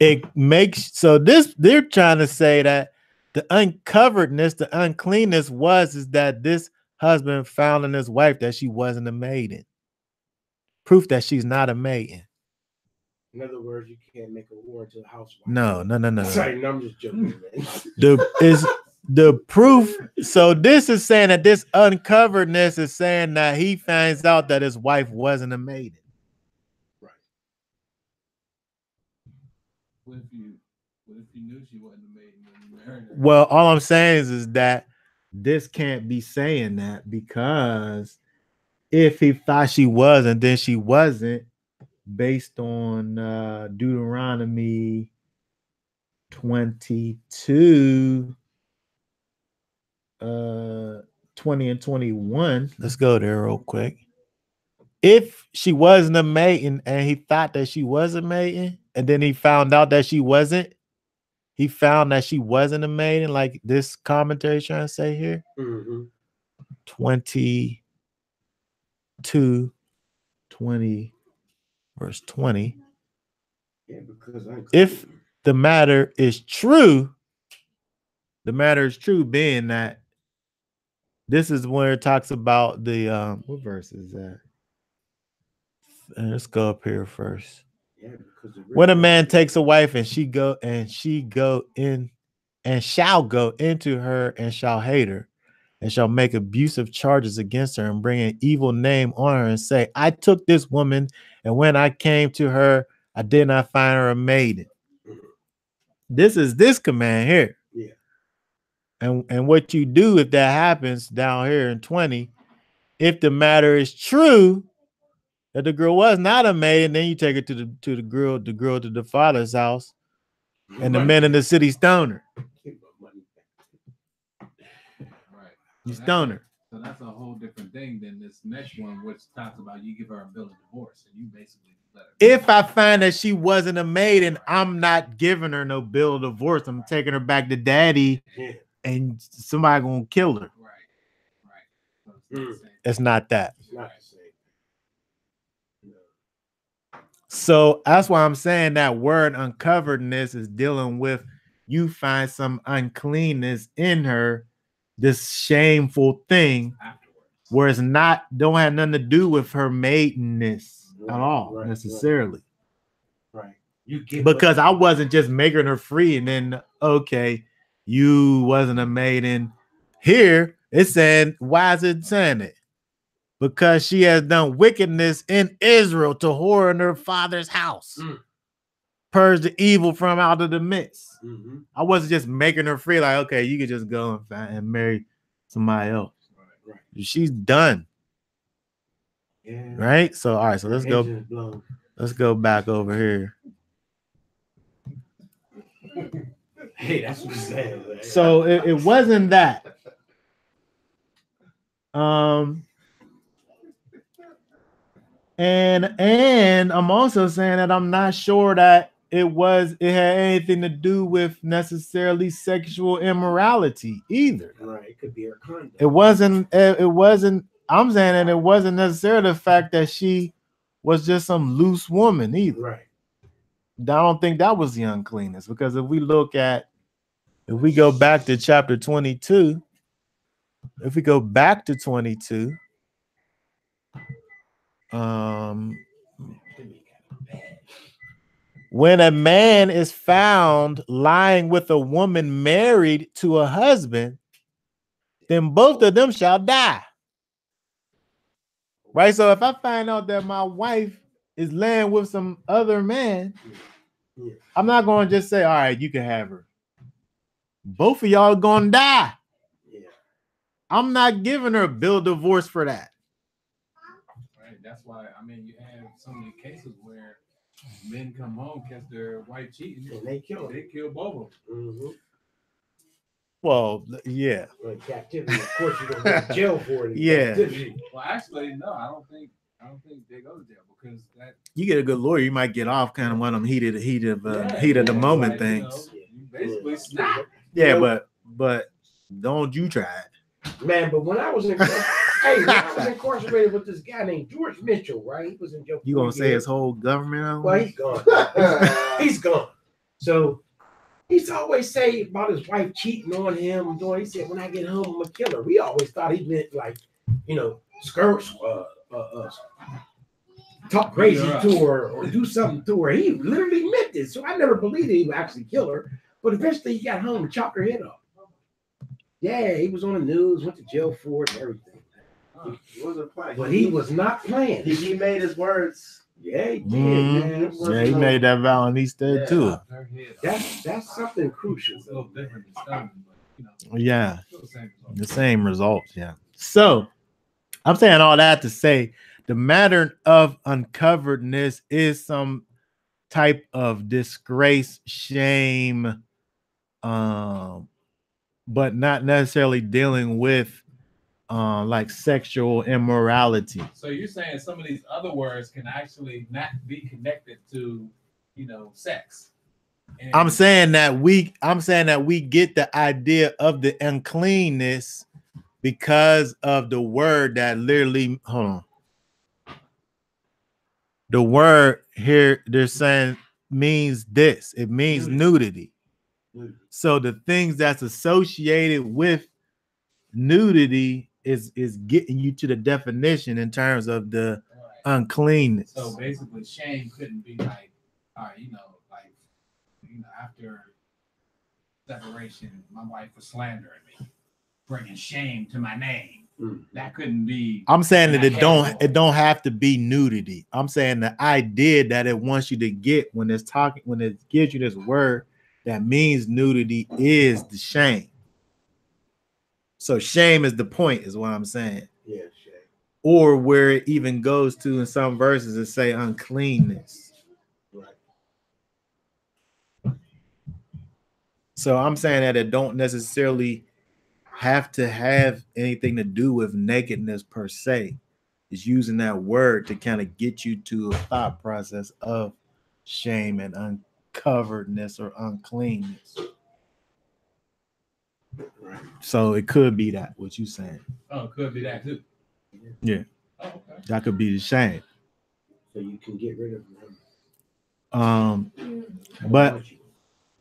it makes, so this, they're trying to say that the uncoveredness, the uncleanness is that this husband found in his wife that she wasn't a maiden. Proof that she's not a maiden. In other words, you can't make a war to a housewife. No. Sorry, no, I'm just joking, man. The proof. So this is saying that this uncoveredness is saying that he finds out that his wife wasn't a maiden. Right. What if you knew she wasn't a maiden when you married her? Well, all I'm saying is that this can't be saying that, because if he thought she was and then she wasn't, based on Deuteronomy 22, 20 and 21. Let's go there real quick. If she wasn't a maiden and he thought that she was a maiden, and then he found out that she wasn't, he found that she wasn't a maiden, like this commentary is trying to say here. 22, 20, verse 20. Yeah, because if the matter is true being that this is where it talks about the what verse is that? Let's go up here first. Yeah, when a man takes a wife and she shall go into her and shall hate her and shall make abusive charges against her and bring an evil name on her and say, I took this woman, and when I came to her, I did not find her a maiden. This is this command here. Yeah. And what you do if that happens down here in 20, if the matter is true that the girl was not a maiden, then you take her to the girl to the father's house, and the men in the city stone her. Right. You stone her. So So that's a whole different thing than this next one, which talks about you give her a bill of divorce and you basically let her. If I find that she wasn't a maiden, I'm not giving her no bill of divorce. I'm taking her back to daddy, and somebody gonna kill her. Right. So it's not that. It's not the same. So that's why I'm saying that word uncoveredness is dealing with you find some uncleanness in her, this shameful thing, where it's not don't have nothing to do with her maidenness at all necessarily. Right. You get because I wasn't just making her free and then okay, you wasn't a maiden. Here it's saying, why is it saying it? Because she has done wickedness in Israel to whore in her father's house. Purge the evil from out of the midst. I wasn't just making her free, like, okay, you could just go and marry somebody else. Right. She's done. Yeah. Right? So all right, so let's go back over here. Hey, that's what he said. So it wasn't that. And I'm also saying that I'm not sure that it had anything to do with necessarily sexual immorality either. Right, it could be her conduct. It wasn't. I'm saying that it wasn't necessarily the fact that she was just some loose woman either. Right. I don't think that was the uncleanness, because if we go back to chapter 22, when a man is found lying with a woman married to a husband, then both of them shall die. Right? So if I find out that my wife is laying with some other man, I'm not going to just say, all right, you can have her. Both of y'all going to die. Yeah. I'm not giving her a bill of divorce for that. Right. That's why, I mean, you have so many cases where men come home, catch their wife cheating, and they kill both of them. Well, yeah. Well, captivity, of course, you're gonna go to jail for it. Yeah. Captivity. Well, actually, no, I don't think they go to jail, because that You get a good lawyer, you might get off kind of one of them heat of the moment like, things. You basically snap. Yeah, but don't you try it. Man, but when I was incarcerated with this guy named George Mitchell, right? He was in jail. You gonna say his whole government? Well, he's gone. He's gone. So he's always say about his wife cheating on him. He said, when I get home, I'm gonna kill her. We always thought he meant like, skirts, talk crazy to her or do something to her. He literally meant this. So I never believed he would actually kill her. But eventually he got home and chopped her head off. Yeah, he was on the news, went to jail for it and everything. He wasn't playing. But he was not playing. He made his words. Yeah, he did, man. Yeah, he made that vow and he stood too. That's something crucial. It's a little different than stoning, but yeah, the same results. Yeah. So I'm saying all that to say the matter of uncoveredness is some type of disgrace, shame, but not necessarily dealing with like sexual immorality. So you're saying some of these other words can actually not be connected to, sex. And I'm saying that we get the idea of the uncleanness because of the word that literally, the word here they're saying means this. It means nudity. So the things that's associated with nudity is getting you to the definition in terms of the uncleanness. So basically, shame couldn't be like, all right, after separation, my wife was slandering me, bringing shame to my name. That couldn't be. I'm saying that it don't have to be nudity. I'm saying the idea that it wants you to get when it gives you this word that means nudity is the shame. So shame is the point, is what I'm saying. Yeah, shame. Or where it even goes to in some verses and say uncleanness. Right. So I'm saying that it don't necessarily have to have anything to do with nakedness per se. It's using that word to kind of get you to a thought process of shame and uncoveredness or uncleanness. Right. So it could be that what you saying. Oh, it could be that too. Yeah. Oh, okay. That could be the shame. So you can get rid of them.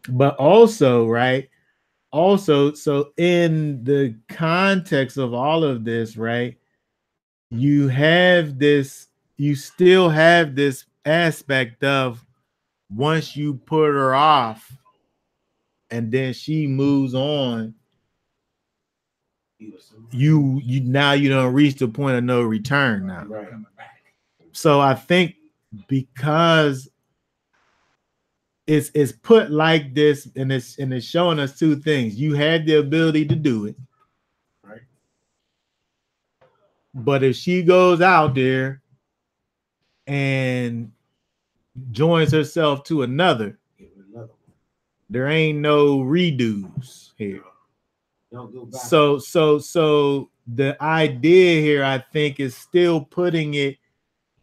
But also, right? Also, so in the context of all of this, right? You still have this aspect of once you put her off and then she moves on, you now you don't reach the point of no return now. Right. So I think because it's put like this and it's showing us two things. You had the ability to do it. Right. But if she goes out there and joins herself to another, there ain't no redos here. Don't go back. So the idea here, I think, is still putting it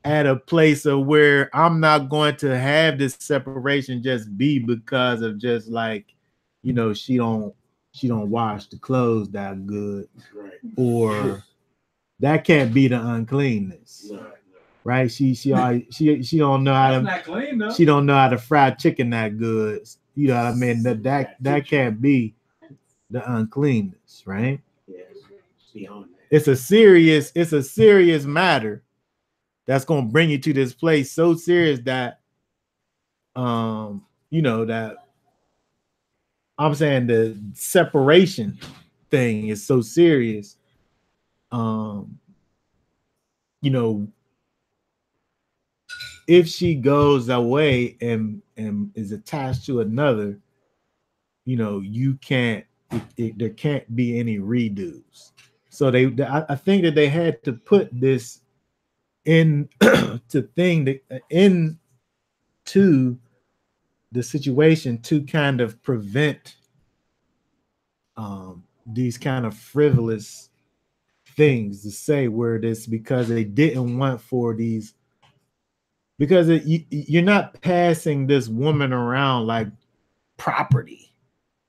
at a place of where I'm not going to have this separation just be because of just like, she don't wash the clothes that good, Right. or that can't be the uncleanness. Right? She don't know how to. Not clean, though. She don't know how to fry chicken that good. You know what I mean? That can't be the uncleanness, right? Yes. Beyond that. It's a serious matter that's gonna bring you to this place so serious that that I'm saying the separation thing is so serious. If she goes away and is attached to another, you can't. There can't be any redos. So I think that they had to put this in into the situation to kind of prevent these kind of frivolous things to say where this, because they didn't want for these, because you're not passing this woman around like property.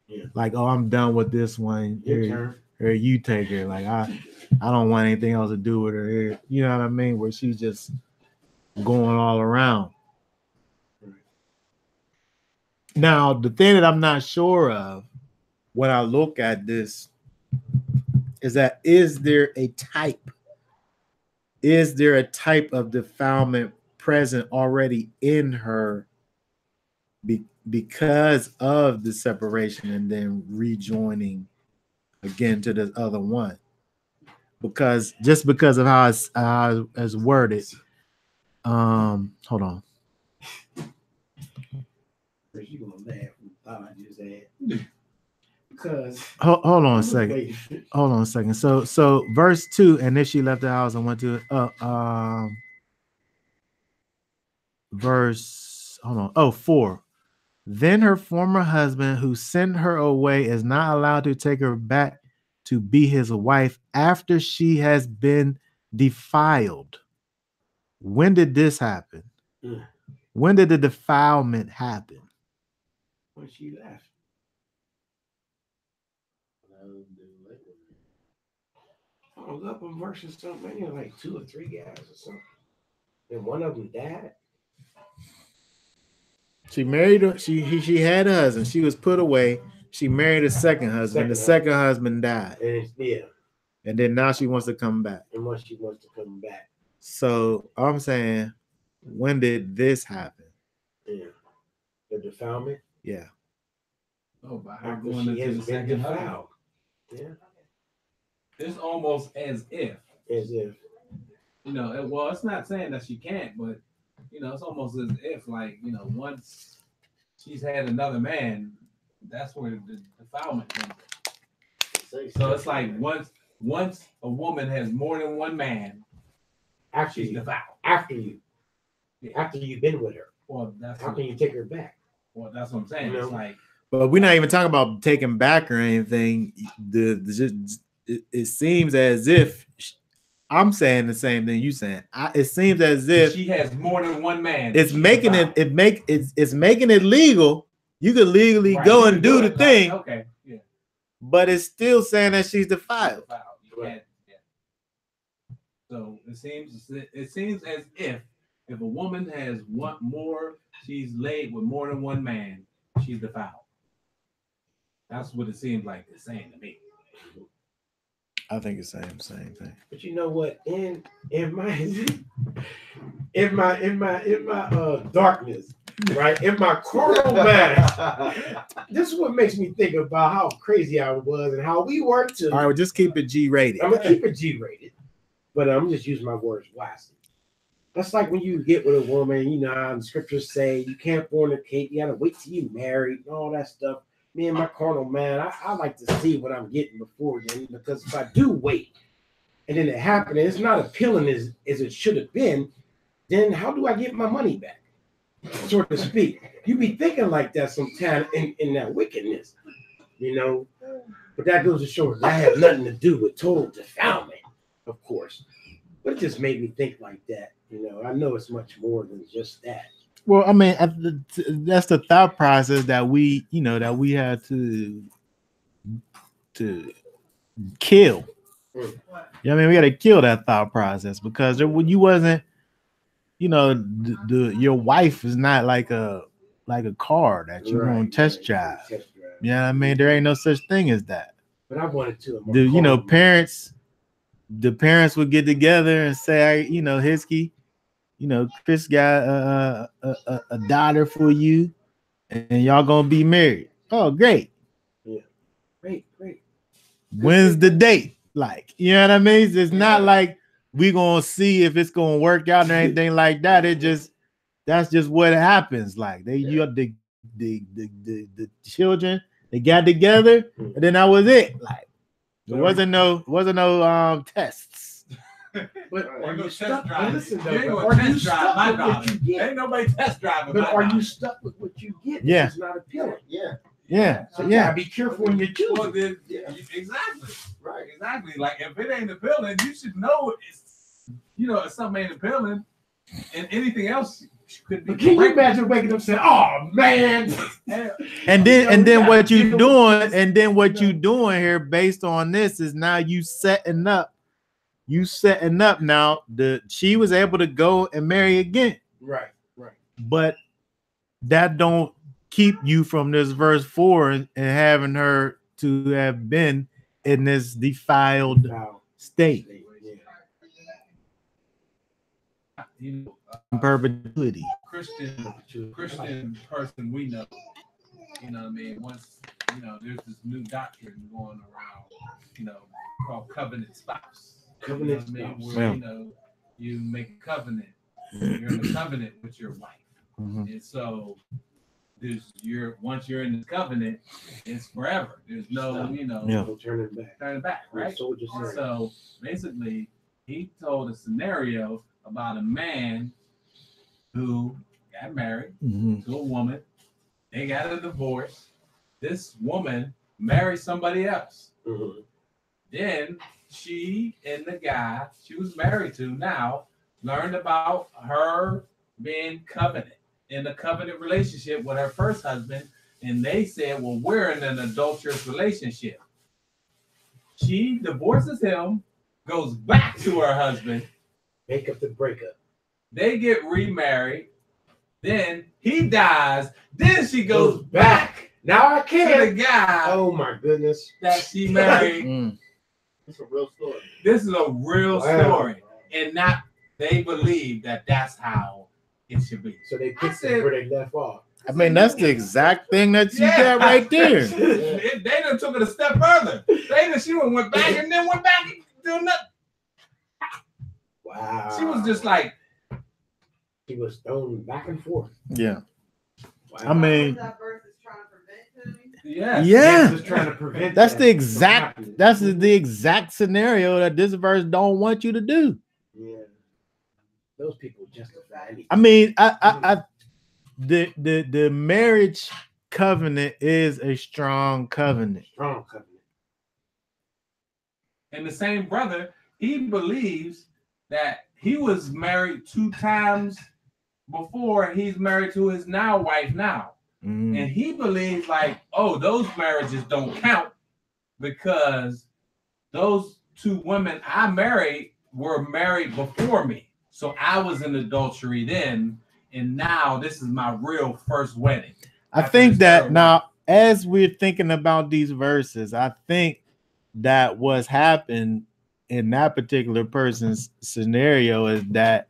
Yeah. Like, oh, I'm done with this one. Here, you take her. Like, I don't want anything else to do with her here. You know what I mean? Where she's just going all around. Now, the thing that I'm not sure of when I look at this is that is there a type of defilement present already in her because of the separation and then rejoining again to the other one? Because of how it's worded. Hold on. You gonna laugh with the thought I just had. Because hold on a second. Hold on a second. So verse 2, and if she left the house and went to verse 4. Then her former husband who sent her away is not allowed to take her back to be his wife after she has been defiled. When did this happen? When did the defilement happen? When she left. I was up in verses something, maybe like 2 or 3 guys or something. And one of them died. She married her. She had a husband. She was put away. She married a second husband. The second husband died. And then now she wants to come back. And once she wants to come back. So I'm saying, when did this happen? Yeah. The defilement? Yeah. Oh, by her going into the second husband. Yeah. It's almost as if. Well, it's not saying that she can't, but it's almost as if, like, once she's had another man, that's where the defilement comes in. So it's like once a woman has more than one man, she's defiled. After you've been with her. Well, that's how can you take her back? Well, that's what I'm saying. It's like But we're not even talking about taking back or anything. It seems as if I'm saying the same thing you saying. It seems as if she has more than one man. It's making it's making it legal. You could legally go and do the thing. Okay, yeah. But it's still saying that she's defiled. You can't, yeah. So it seems as if a woman has one more, she's laid with more than one man, she's defiled. That's what it seems like it's saying to me. I think it's the same thing. But you know what? In my darkness, right? In my carnal man, this is what makes me think about how crazy I was and how we worked to. All right, well, just keep it G-rated. I'm gonna keep it G-rated, but I'm just using my words wisely. That's like when you get with a woman, you know how the scriptures say you can't fornicate, you gotta wait till you're married and all that stuff. Me and my carnal man, I like to see what I'm getting before then, because if I do wait and then it happened and it's not appealing as it should have been, then how do I get my money back, so to speak? You be thinking like that sometimes in that wickedness, you know. But that goes to show that has nothing to do with total defilement, of course. But it just made me think like that. You know, I know it's much more than just that. Well, I mean, that's the thought process that we had to kill. Yeah, I mean, we got to kill that thought process, because you wasn't, your wife is not like a car that you want to test drive. Yeah, I mean, there ain't no such thing as that. But I wanted to. The parents would get together and say, Hiskey, Chris got a daughter for you, and y'all gonna be married. Oh, great. Yeah. Great. When's the date? Like, you know what I mean? It's not like we gonna see if it's gonna work out or anything like that. That's just what happens. Like you have the children, they got together, and then that was it. Like there wasn't no tests. But are you stuck? Listen, Ain't nobody test driving. But are you stuck with what you get? Yeah. It's not appealing. Yeah. So yeah, be careful when you choose. Well, then, exactly. Right. Exactly. Like if it ain't appealing, you should know it's if something ain't appealing, and anything else could be. But can you imagine waking up saying, "Oh man," and then what you doing? And then what you doing here, based on this, is now you setting up. Now she was able to go and marry again. Right. But that don't keep you from this verse 4 and having her to have been in this defiled state. Perpetuity. Christian person we know. You know what I mean? Once there's this new doctrine going around, called covenant spouse. Covenant where you make a covenant. You're in a covenant with your wife, and so once you're in the covenant, it's forever. There's no no turning back, right? So basically, he told a scenario about a man who got married to a woman. They got a divorce. This woman married somebody else. Then she and the guy she was married to now learned about her being in a covenant relationship with her first husband, and they said, well, we're in an adulterous relationship. She divorces him, goes back to her husband, make up the breakup. They get remarried, then he dies, then she goes back. Now I can't. To the guy. Oh my goodness. That she married. It's a real story. This is a real story, and they believe that that's how it should be. So they picked it where they left off. I mean, that's the exact thing that you got right there. They done took it a step further. She went back and then went back and do nothing. Wow. She was just like. She was thrown back and forth. Yeah. Wow. I mean. That verse is trying to prevent him. Yeah. Just trying to prevent that's the exact scenario that this verse don't want you to do. Yeah. Those people justify anything. I mean, the marriage covenant is a strong covenant. Strong covenant. And the same brother, he believes that he was married 2 times before he's married to his now wife now. Mm. And he believes like, oh, those marriages don't count because those 2 women I married were married before me. So I was in adultery then, and now this is my real first wedding. I think that now, as we're thinking about these verses, I think that what's happened in that particular person's scenario is that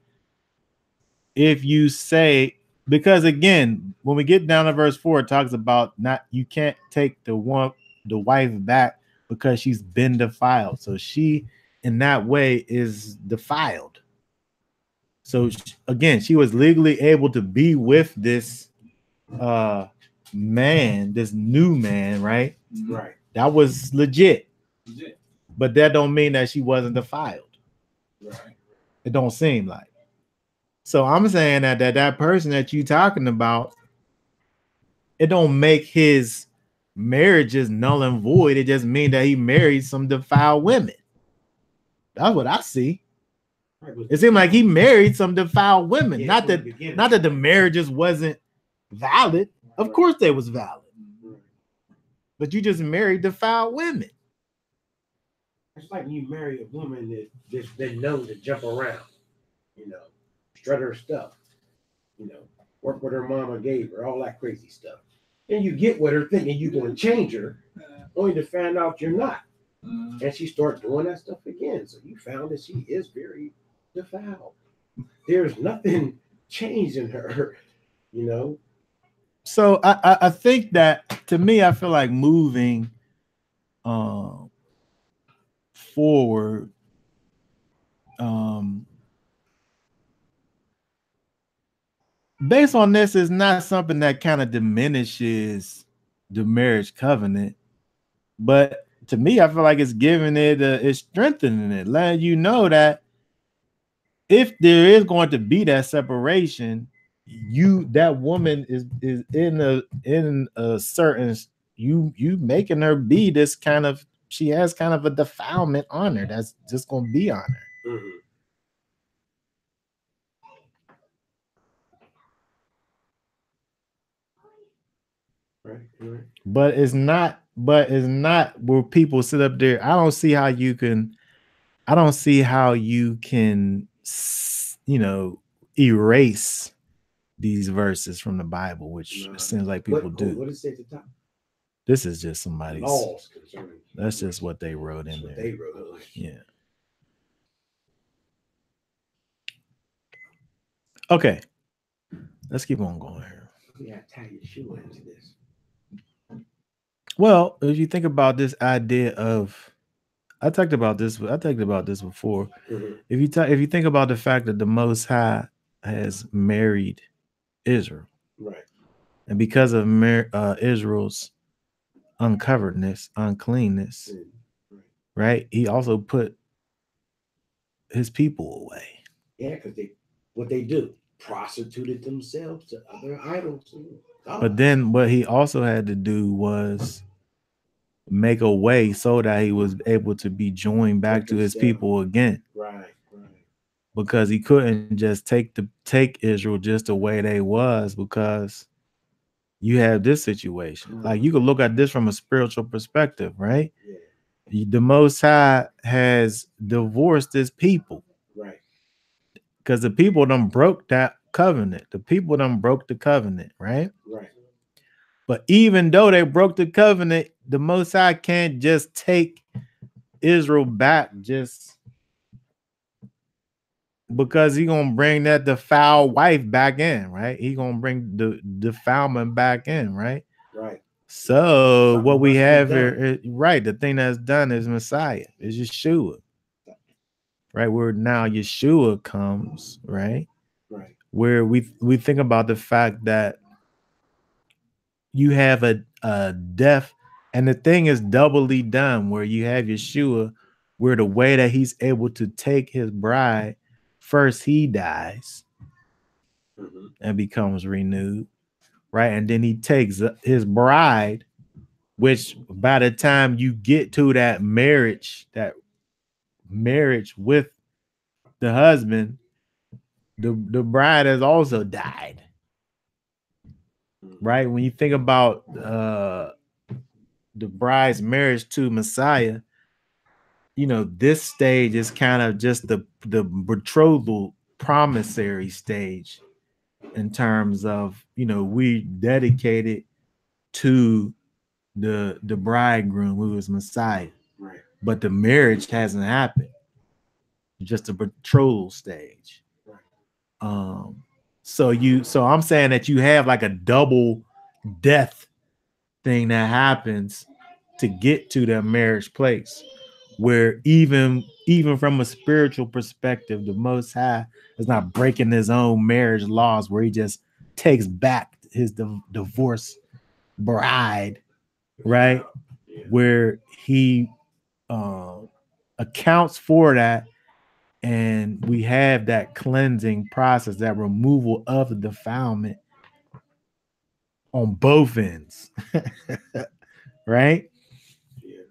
if you say, because again, when we get down to verse 4, it talks about not, you can't take the wife back because she's been defiled. So she in that way is defiled. So again, she was legally able to be with this man, this new man, right? Right. That was legit. But that don't mean that she wasn't defiled. Right. It don't seem like. So I'm saying that person that you talking about, it don't make his marriages null and void. It just means that he married some defiled women. That's what I see. It seemed like he married some defiled women. Yeah, not that the marriages wasn't valid. Of course they was valid. But you just married defiled women. It's like you marry a woman that just been known to jump around, strut her stuff, work what her mama gave her, all that crazy stuff. And you get with her thinking you're going to change her, only to find out you're not. And she starts doing that stuff again. So you found that she is very defiled. There's nothing changed in her, So I think that, to me, I feel like moving forward, based on this, is not something that kind of diminishes the marriage covenant, but to me, I feel like it's giving it, it's strengthening it, letting you know that if there is going to be that separation, that woman is in a certain, you making her be this kind of, she has kind of a defilement on her that's just going to be on her. Mm-hmm. Right. But it's not where people sit up there. I don't see how you can erase these verses from the Bible, which it seems like people do. What does it say at the top? This is just somebody's laws concerning. That's just what they wrote in there. They wrote. Yeah. Okay. Let's keep on going here. Yeah, tie your shoe into this. Well, if you think about this idea of, I talked about this before. Mm-hmm. If you think about the fact that the Most High has married Israel, right, and because of Israel's uncleanness, right, he also put his people away. Yeah, because what they do, prostituted themselves to other idols. But then what he also had to do was make a way so that he was able to be joined back to his people again. Right. Because he couldn't just take Israel just the way they was, because you have this situation. Mm-hmm. Like, you could look at this from a spiritual perspective, right? Yeah. The Most High has divorced his people. Right. Because the people done broke that covenant. The people done broke the covenant, right? Right. But even though they broke the covenant, the Most High can't just take Israel back just because he gonna bring that defiled wife back in, right? He gonna bring the defilement back in, right? Right. So something what we have here, right? The thing that's done is Messiah, is Yeshua, right? Where now Yeshua comes, right? Right. Where we think about the fact that you have a death, and the thing is doubly done, where you have Yeshua, where the way that he's able to take his bride, first he dies and becomes renewed, right? And then he takes his bride, which by the time you get to that marriage with the husband, the bride has also died, right? When you think about the bride's marriage to Messiah, you know, this stage is kind of just the betrothal promissory stage in terms of, you know, we dedicated to the bridegroom who is Messiah. Right. But the marriage hasn't happened. Just a betrothal stage. Right. So I'm saying that you have like a double death thing that happens to get to the marriage place, where even from a spiritual perspective, the Most High is not breaking his own marriage laws, where he just takes back his divorce bride, right? Yeah. Where he accounts for that, and we have that cleansing process, that removal of the defilement on both ends. Right? Yeah.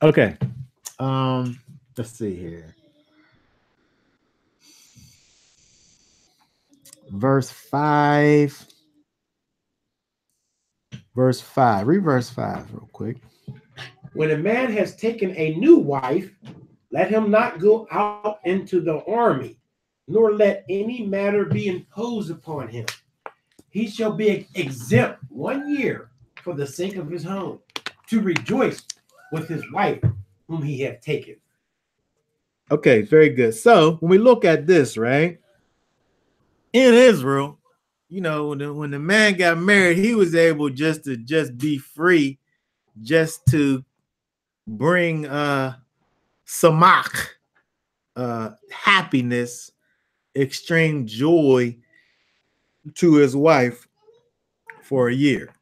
Okay. Let's see here. Verse 5. Verse 5. Read verse 5 real quick. When a man has taken a new wife, let him not go out into the army, nor let any matter be imposed upon him. He shall be exempt 1 year for the sake of his home, to rejoice with his wife whom he hath taken. Okay, very good. So when we look at this, right, in Israel, you know, when the man got married, he was able just be free, just to bring samach, happiness, extreme joy to his wife for a year.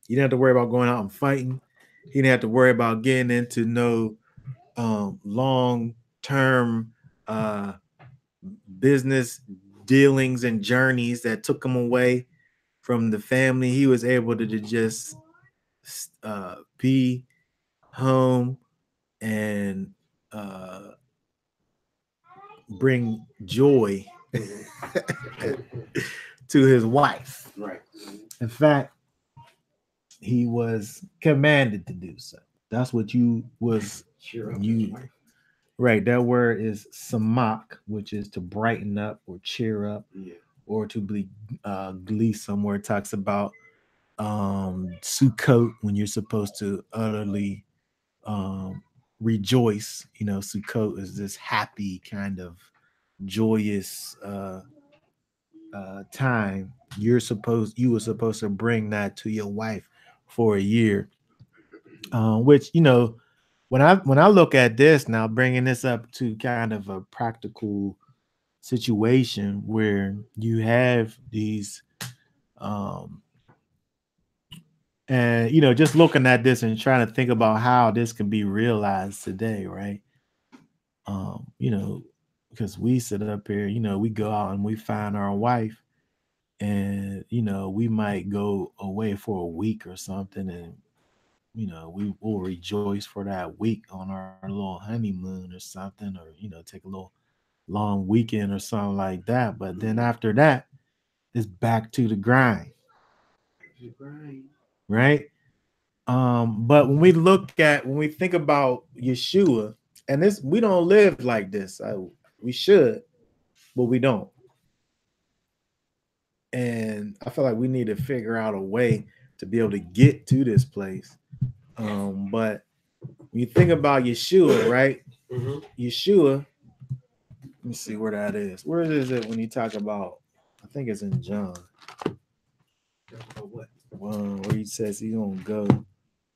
He didn't have to worry about going out and fighting. He didn't have to worry about getting into no long-term business dealings and journeys that took him away from the family. He was able to just be home and bring joy to his wife. Right. In fact, he was commanded to do so. That's what you was Cheer up. you right. That word is samak, which is to brighten up or cheer up, Yeah. or to be glee. Somewhere it talks about Sukkot, when you're supposed to utterly rejoice. You know, Sukkot is this happy kind of joyous time. You were supposed to bring that to your wife for a year, which, you know, when I look at this now, bringing this up to kind of a practical situation where you have these and, you know, just looking at this and trying to think about how this can be realized today, right? You know, because we sit up here, you know, we go out and we find our wife, and, you know, we might go away for a week or something, and, you know, we will rejoice for that week on our little honeymoon or something, or, you know, take a little long weekend or something like that. But then after that, it's back to the grind, right? But when we think about Yeshua, and this, we don't live like this. We should, but we don't. And I feel like we need to figure out a way to be able to get to this place. But when you think about Yeshua, right? Mm-hmm. Yeshua, let me see where that is. Where is it when you talk about? I think it's in John. What? Where he says he's gonna go.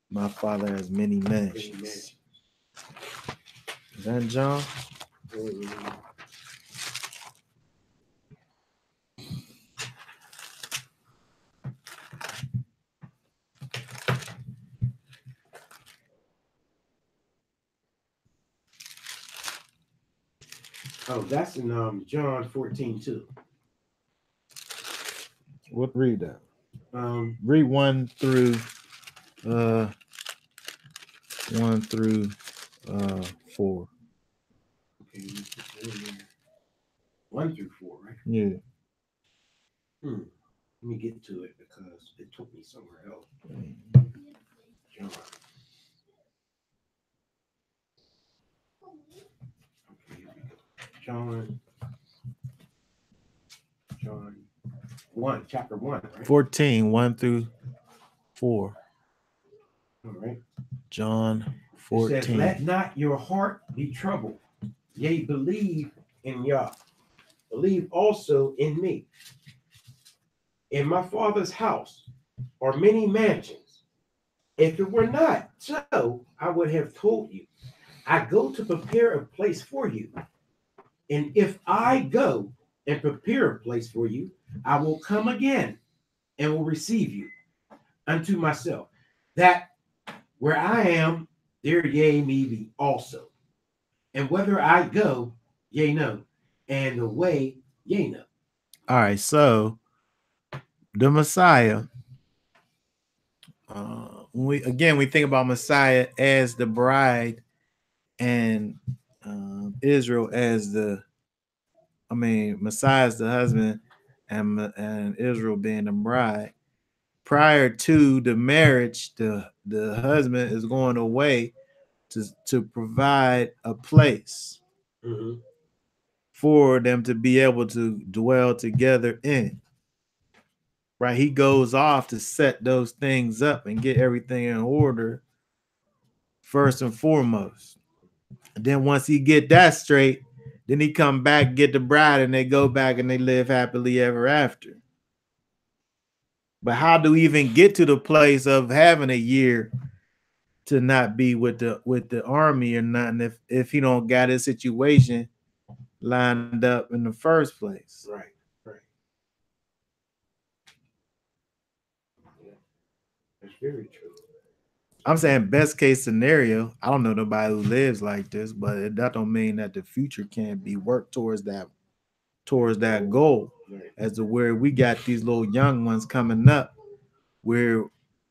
My Father has many mansions. Is that in John? Oh, that's in John 14 too. We'll read that. Um, Read 1 through 4. okay, 1 through 4, right? Yeah. Let me get to it because it took me somewhere else. John. Okay, here we go. John 1, chapter 1, right? 14, 1 through 4. All right. John It 14. says, let not your heart be troubled. Yea, believe in Yah. Believe also in me. In my Father's house are many mansions. If it were not so, I would have told you. I go to prepare a place for you. And if I go and prepare a place for you, I will come again and will receive you unto myself, that where I am, there ye may be also. And whether I go, ye know, and the way ye know. All right, so the Messiah. We think about Messiah as the bride and Israel as Messiah as the husband and Israel being the bride. Prior to the marriage, the husband is going away to provide a place for them to be able to dwell together in. Right, he goes off to set those things up and get everything in order first and foremost. And then once he get that straight, then he come back, get the bride, and they go back and they live happily ever after. But how do we even get to the place of having a year to not be with the army or nothing if he don't got his situation lined up in the first place? Right. Yeah, that's very true. I'm saying best case scenario. I don't know nobody who lives like this, but that don't mean that the future can't be worked towards that goal. Right. As to where we got these little young ones coming up, where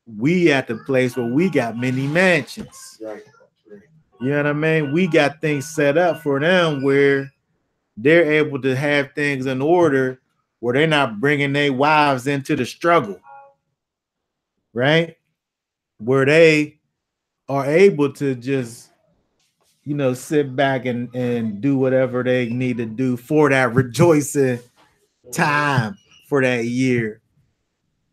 we at the place where we got many mansions. Right. You know what I mean? We got things set up for them where they're able to have things in order, where they're not bringing their wives into the struggle, right? Where they are able to just, sit back and do whatever they need to do for that rejoicing time for that year.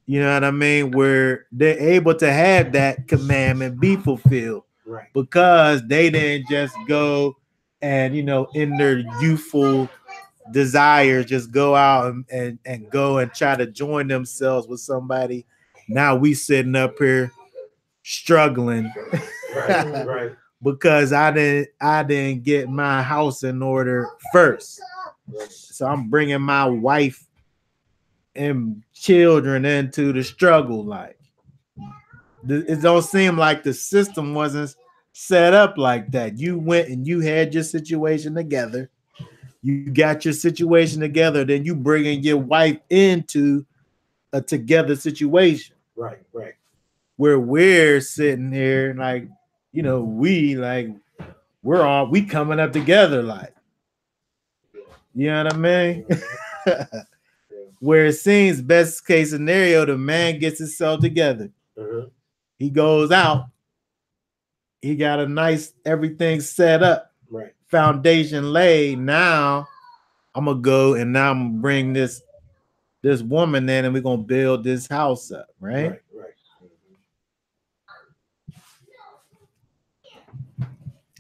You know what I mean? Where they're able to have that commandment be fulfilled. Right. Because they didn't just go and, in their youthful desires, just go out and go and try to join themselves with somebody. Now we sitting up here struggling. Right. Because I didn't get my house in order first. So I'm bringing my wife and children into the struggle. Like, it don't seem like the system wasn't set up like that. You went and you had your situation together. You got your situation together. Then you bringing your wife into a together situation. Right. Where we're sitting here like, we coming up together, like, you know what I mean? Where it seems best case scenario, the man gets himself together. He goes out. He got a nice everything set up. Right. Foundation laid. Now I'm gonna go and now I'm gonna bring this woman in and we're gonna build this house up, right? Right.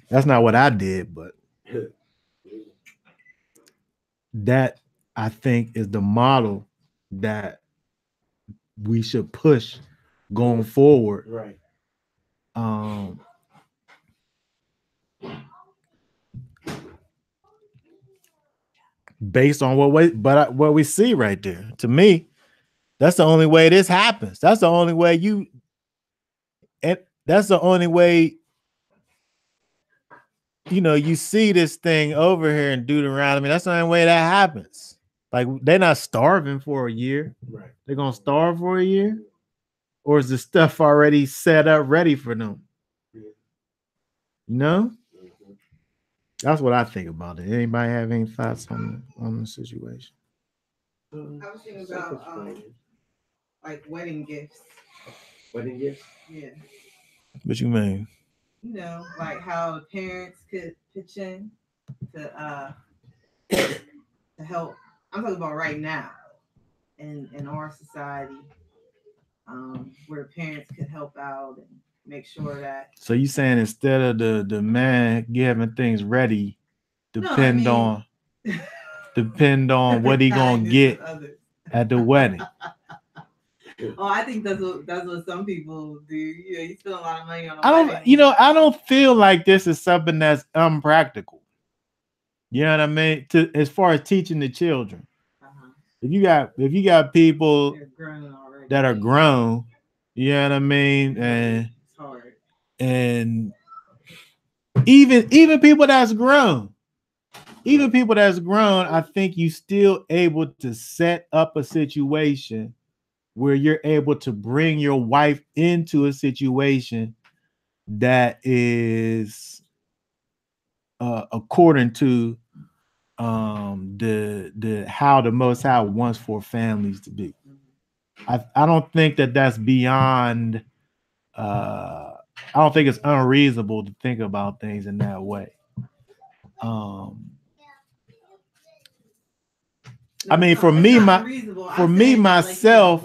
That's not what I did, but that I think is the model that we should push going forward. Right. Based on what we see right there. To me, that's the only way this happens. That's the only way you see this thing over here in Deuteronomy. That's the only way that happens. Like they're not starving for a year. Right. They're gonna starve for a year, or is the stuff already set up ready for them? You know, that's what I think about it. Anybody have any thoughts on the situation? I was thinking about like wedding gifts. Wedding gifts. Yeah. What you mean? You know, like how parents could pitch in to help. I'm talking about right now in our society, where parents could help out and make sure that. So you saying instead of the man having things ready, depend on what he gonna get at the wedding. Oh, I think that's what some people do. You know, you spend a lot of money on a wedding. I don't feel like this is something that's unpractical. You know what I mean? As far as teaching the children. If you got people that are grown, you know what I mean, and it's hard. And even people that's grown, I think you still able to set up a situation where you're able to bring your wife into a situation that is according to the how the Most High wants for families to be. I don't think that's beyond. I don't think it's unreasonable to think about things in that way. I mean, for me, myself,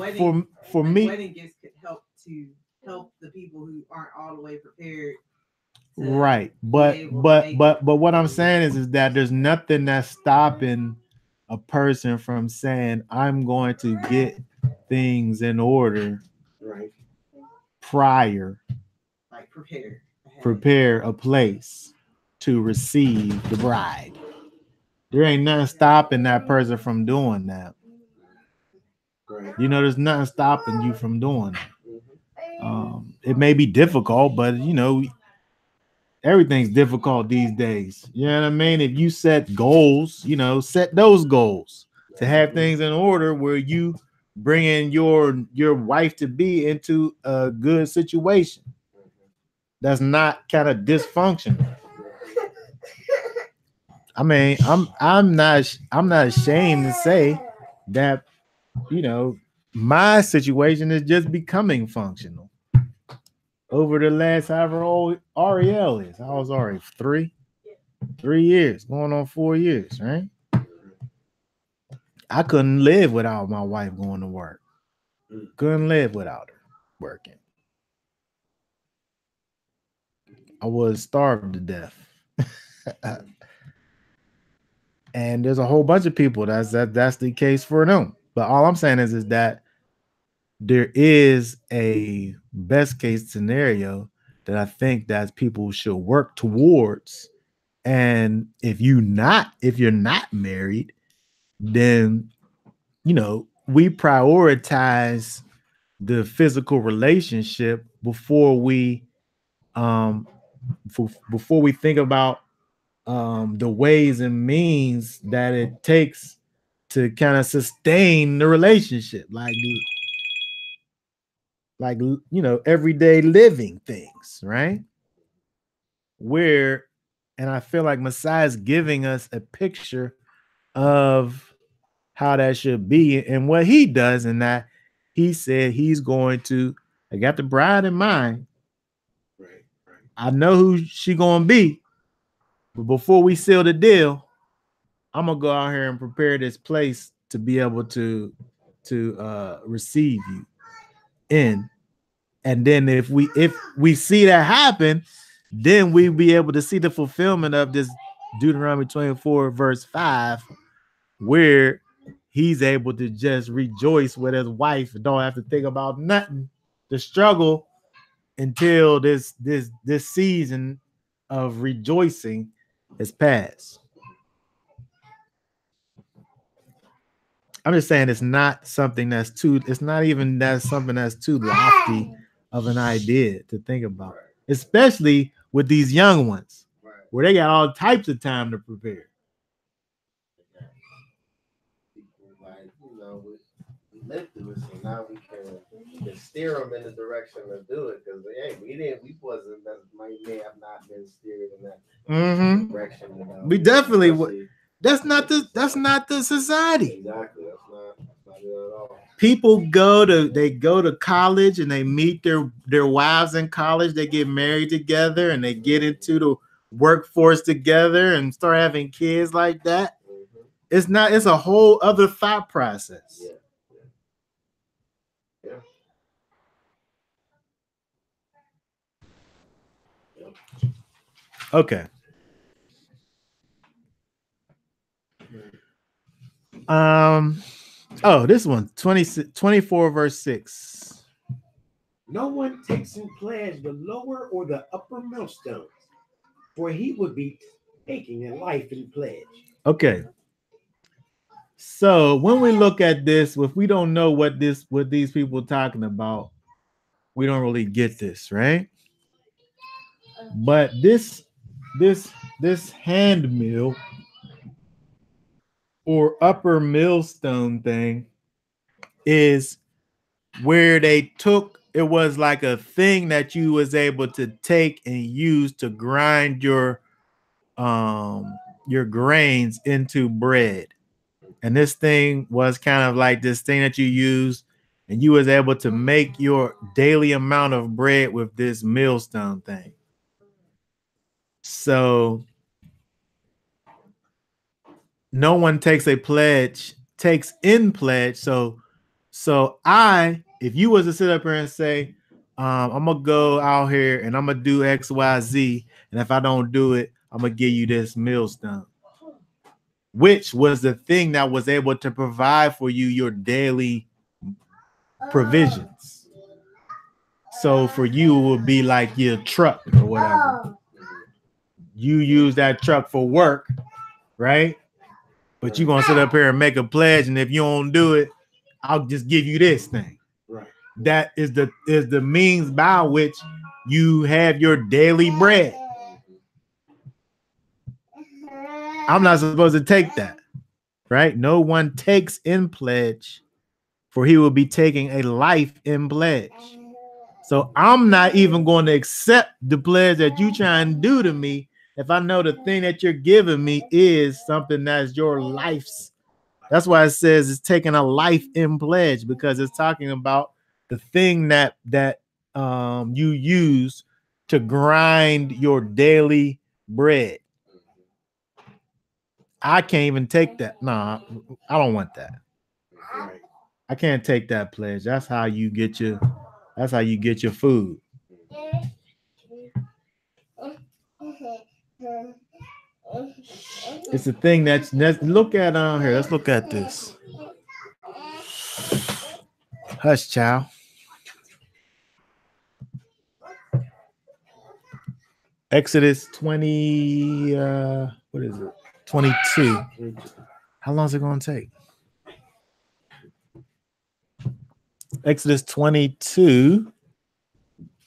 for me, wedding gifts could help the people who aren't all the way prepared. Right, but what I'm saying is that there's nothing that's stopping a person from saying, I'm going to get things in order, right, prior, like prepare a place to receive the bride. There ain't nothing stopping that person from doing that. Right. You know, there's nothing stopping you from doing that. It may be difficult, but everything's difficult these days. You know what I mean? If you set goals, set those goals to have things in order where you bringing your wife to be into a good situation that's not kind of dysfunctional. I mean, I'm not ashamed to say that my situation is just becoming functional over the last however old Ariel is. I was already 3 years, going on 4 years, right? I couldn't live without my wife going to work. Couldn't live without her working. I was starved to death. And there's a whole bunch of people that's the case for them. But all I'm saying is that there is a best case scenario that I think that people should work towards. And if you're not married, then we prioritize the physical relationship before we think about the ways and means that it takes to kind of sustain the relationship, like everyday living things, right? And I feel like Messiah is giving us a picture of how that should be and what he does, and that he said he's going to. I got the bride in mind. Right. I know who she gonna be. But before we seal the deal, I'm gonna go out here and prepare this place to be able to receive you in. And then if we see that happen, then we'll be able to see the fulfillment of this Deuteronomy 24 verse 5, where he's able to just rejoice with his wife and don't have to think about nothing, the struggle until this season of rejoicing is past. I'm just saying it's not something that's too lofty of an idea to think about, especially with these young ones, where they got all types of time to prepare. Like, we lived through it, so now we can steer them in the direction to do it. Because we wasn't, may have not been steered in that direction. We definitely would. That's not the society. Exactly. That's not it at all. People go to college and they meet their wives in college. They get married together and they get into the workforce together and start having kids like that. It's a whole other thought process. Yeah. Okay. This one 24 verse 6. No one takes in pledge the lower or the upper millstones, for he would be taking a life in pledge. Okay. So when we look at this, if we don't know what these people are talking about, we don't really get this, right? But this hand mill or upper millstone thing is where they took, it was like a thing that you was able to take and use to grind your grains into bread. And this thing was kind of like this thing that you use, and you was able to make your daily amount of bread with this millstone thing. So no one takes in pledge. So if you was to sit up here and say, I'm gonna go out here and I'm gonna do X, Y, Z, and if I don't do it, I'm gonna give you this millstone, which was the thing that was able to provide for you your daily provisions. So for you, it would be like your truck or whatever. You use that truck for work, right? But you're gonna sit up here and make a pledge, and if you don't do it, I'll just give you this thing. Right. That is the means by which you have your daily bread. I'm not supposed to take that, right? No one takes in pledge, for he will be taking a life in pledge. So I'm not even going to accept the pledge that you try and do to me if I know the thing that you're giving me is something that's your life's. That's why it says it's taking a life in pledge, because it's talking about the thing that you use to grind your daily bread. I can't even take that. Nah, I don't want that. Right. I can't take that pledge. That's how you get your food. It's a thing that's look at here. Let's look at this. Hush, child. Exodus 20. What is it? 22. How long is it going to take? Exodus 22.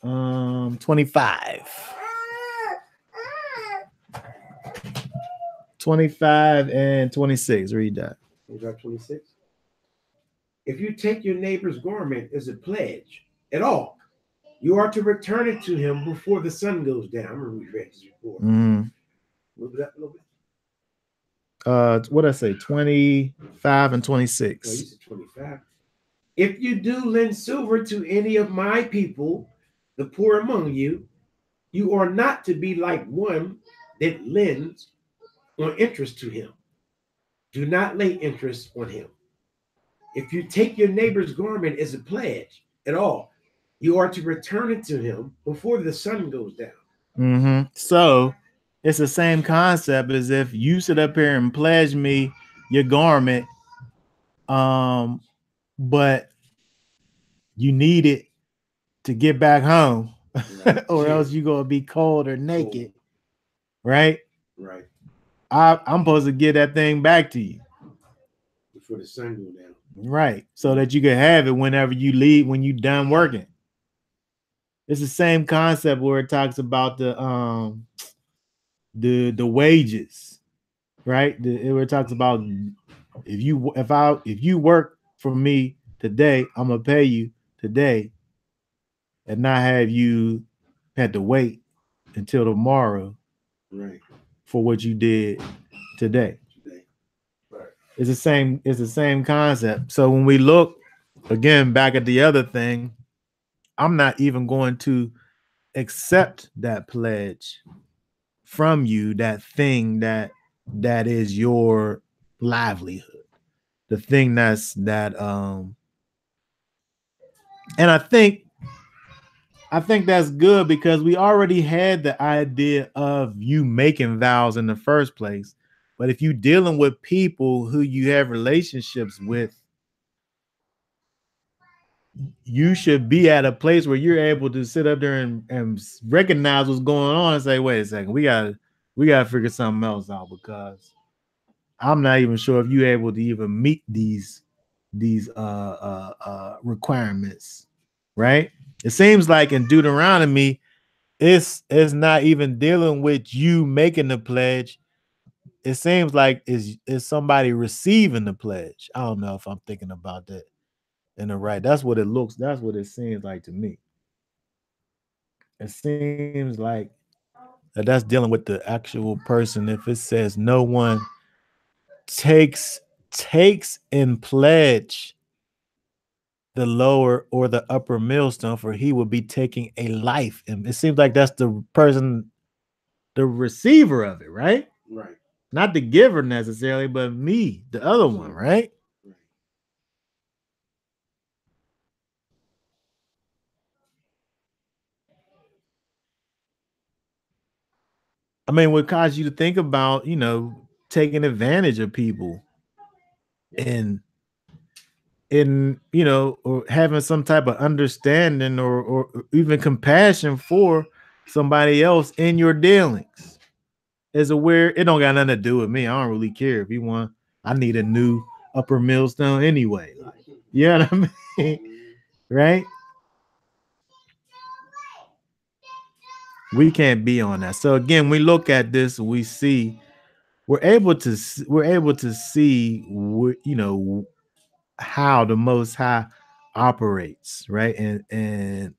25. 25 and 26. Read that. 26. If you take your neighbor's garment as a pledge at all, you are to return it to him before the sun goes down. I remember we read this before. Move it up a little bit. What did I say? 25 and 26. No, you said 25. If you do lend silver to any of my people, the poor among you, you are not to be like one that lends on interest to him. Do not lay interest on him. If you take your neighbor's garment as a pledge at all, you are to return it to him before the sun goes down. So it's the same concept as if you sit up here and pledge me your garment, but you need it to get back home, or else you're gonna be cold or naked, right? Right. I'm supposed to get that thing back to you before the sun goes down. Right. So that you can have it whenever you leave, when you're done working. It's the same concept where it talks about the the wages, right? It talks about if you work for me today, I'm gonna pay you today, and not have you had to wait until tomorrow, Right. for what you did today. Right. It's the same concept. So when we look again back at the other thing, I'm not even going to accept that pledge from you, that thing that is your livelihood, the thing that and I think that's good because we already had the idea of you making vows in the first place. But if you're dealing with people who you have relationships with, you should be at a place where you're able to sit up there and recognize what's going on and say, wait a second, we gotta figure something else out, because I'm not even sure if you're able to even meet these requirements, right? It seems like in Deuteronomy, it's not even dealing with you making the pledge. It seems like is somebody receiving the pledge. I don't know if I'm thinking about that in the right. That's what it seems like to me. It seems like that's dealing with the actual person. If it says no one takes takes in pledge the lower or the upper millstone, for he will be taking a life. And it seems like that's the person, the receiver of it, right? Right. Not the giver necessarily, but me, the other one, right? Right. I mean, what caused you to think about, taking advantage of people and or having some type of understanding or even compassion for somebody else in your dealings. Is aware it don't got nothing to do with me. I don't really care if you want. I need a new upper millstone anyway. Like, you know what I mean? Right? We can't be on that. So again, we look at this, we see we're able to see how the Most High operates, right? And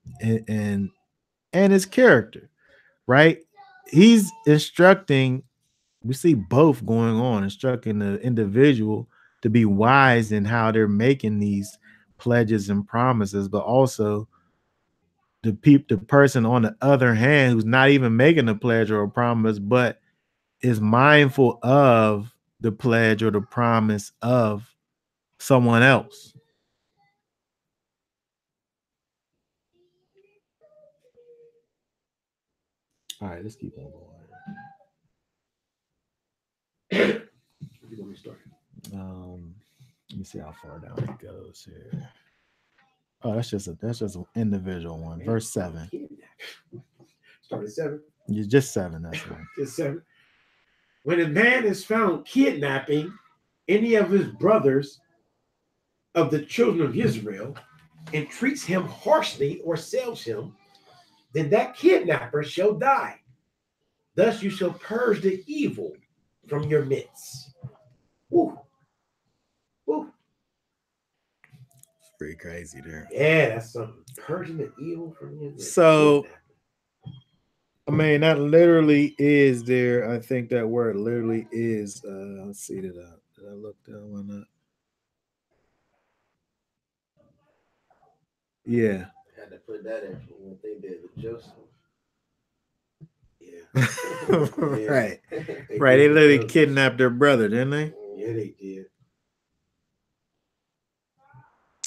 his character, right? He's instructing. We see both going on, instructing the individual to be wise in how they're making these pledges and promises, but also the person on the other hand who's not even making a pledge or a promise, but is mindful of the pledge or the promise of someone else. All right, let's keep on going. You're gonna start. Let me see how far down it goes here. Oh, that's just an individual one. Verse 7. Start at 7. You're just 7. That's right. Just 7. When a man is found kidnapping any of his brothers of the children of Israel and treats him harshly or sells him, then that kidnapper shall die. Thus you shall purge the evil from your midst. Woo. Woo. Pretty crazy there. Yeah, that's something. Purging the evil from your midst. So, I mean, that literally is there. I think that word literally is. Let's see, did I look that one up? Yeah. Had to put that in for what they did with Joseph. Yeah. Right. Right. They literally kidnapped their brother, didn't they? Yeah, they did.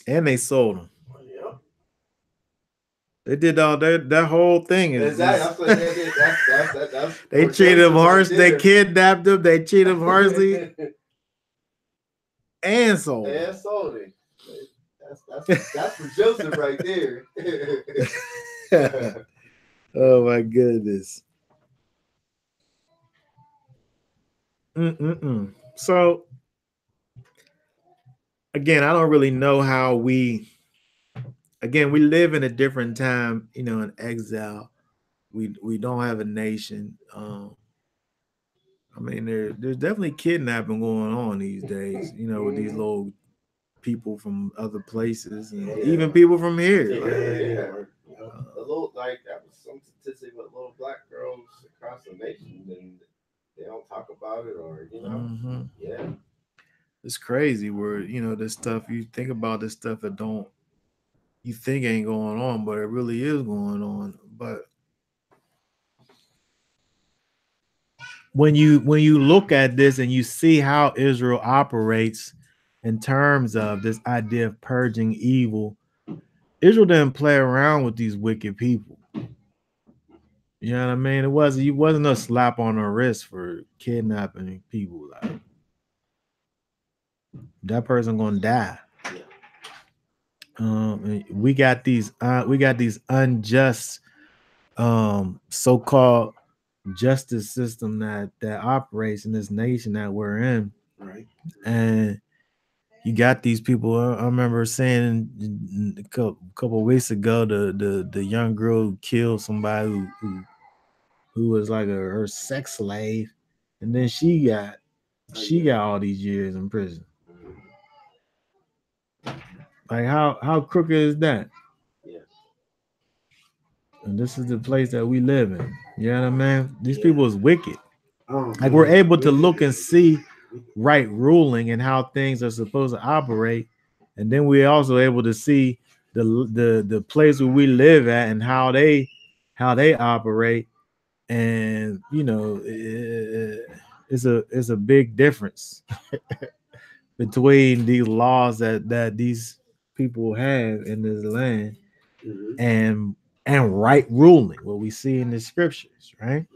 And they sold him. Yep. They did all that whole thing. Is Exactly. That's they treated him harsh. They kidnapped him. They treated him harshly and sold him. And sold him. That's for Joseph right there. Oh my goodness. So again, I don't really know how we live in a different time, in exile. We don't have a nation. I mean, there's definitely kidnapping going on these days. You know, with these little people from other places, and even people from here. The little like that was some statistic with little black girls across the nation, and they don't talk about it, or yeah. It's crazy where this stuff you think about this stuff that don't you think ain't going on, but it really is going on. But when you look at this and you see how Israel operates in terms of this idea of purging evil, Israel didn't play around with these wicked people. You know what I mean? It wasn't a slap on the wrist for kidnapping people. Like, that person gonna die. We got these unjust so-called justice system that operates in this nation that we're in, Right. and you got these people. I remember saying a couple of weeks ago, the young girl who killed somebody who was like her sex slave, and then she got all these years in prison. Like how crooked is that? Yeah. And this is the place that we live in. You know what I mean? These people is wicked. Like, we're able to look and see right ruling and how things are supposed to operate, and then we're also able to see the place where we live at and how they operate, and it's a big difference between these laws that these people have in this land and right ruling, what we see in the scriptures, right?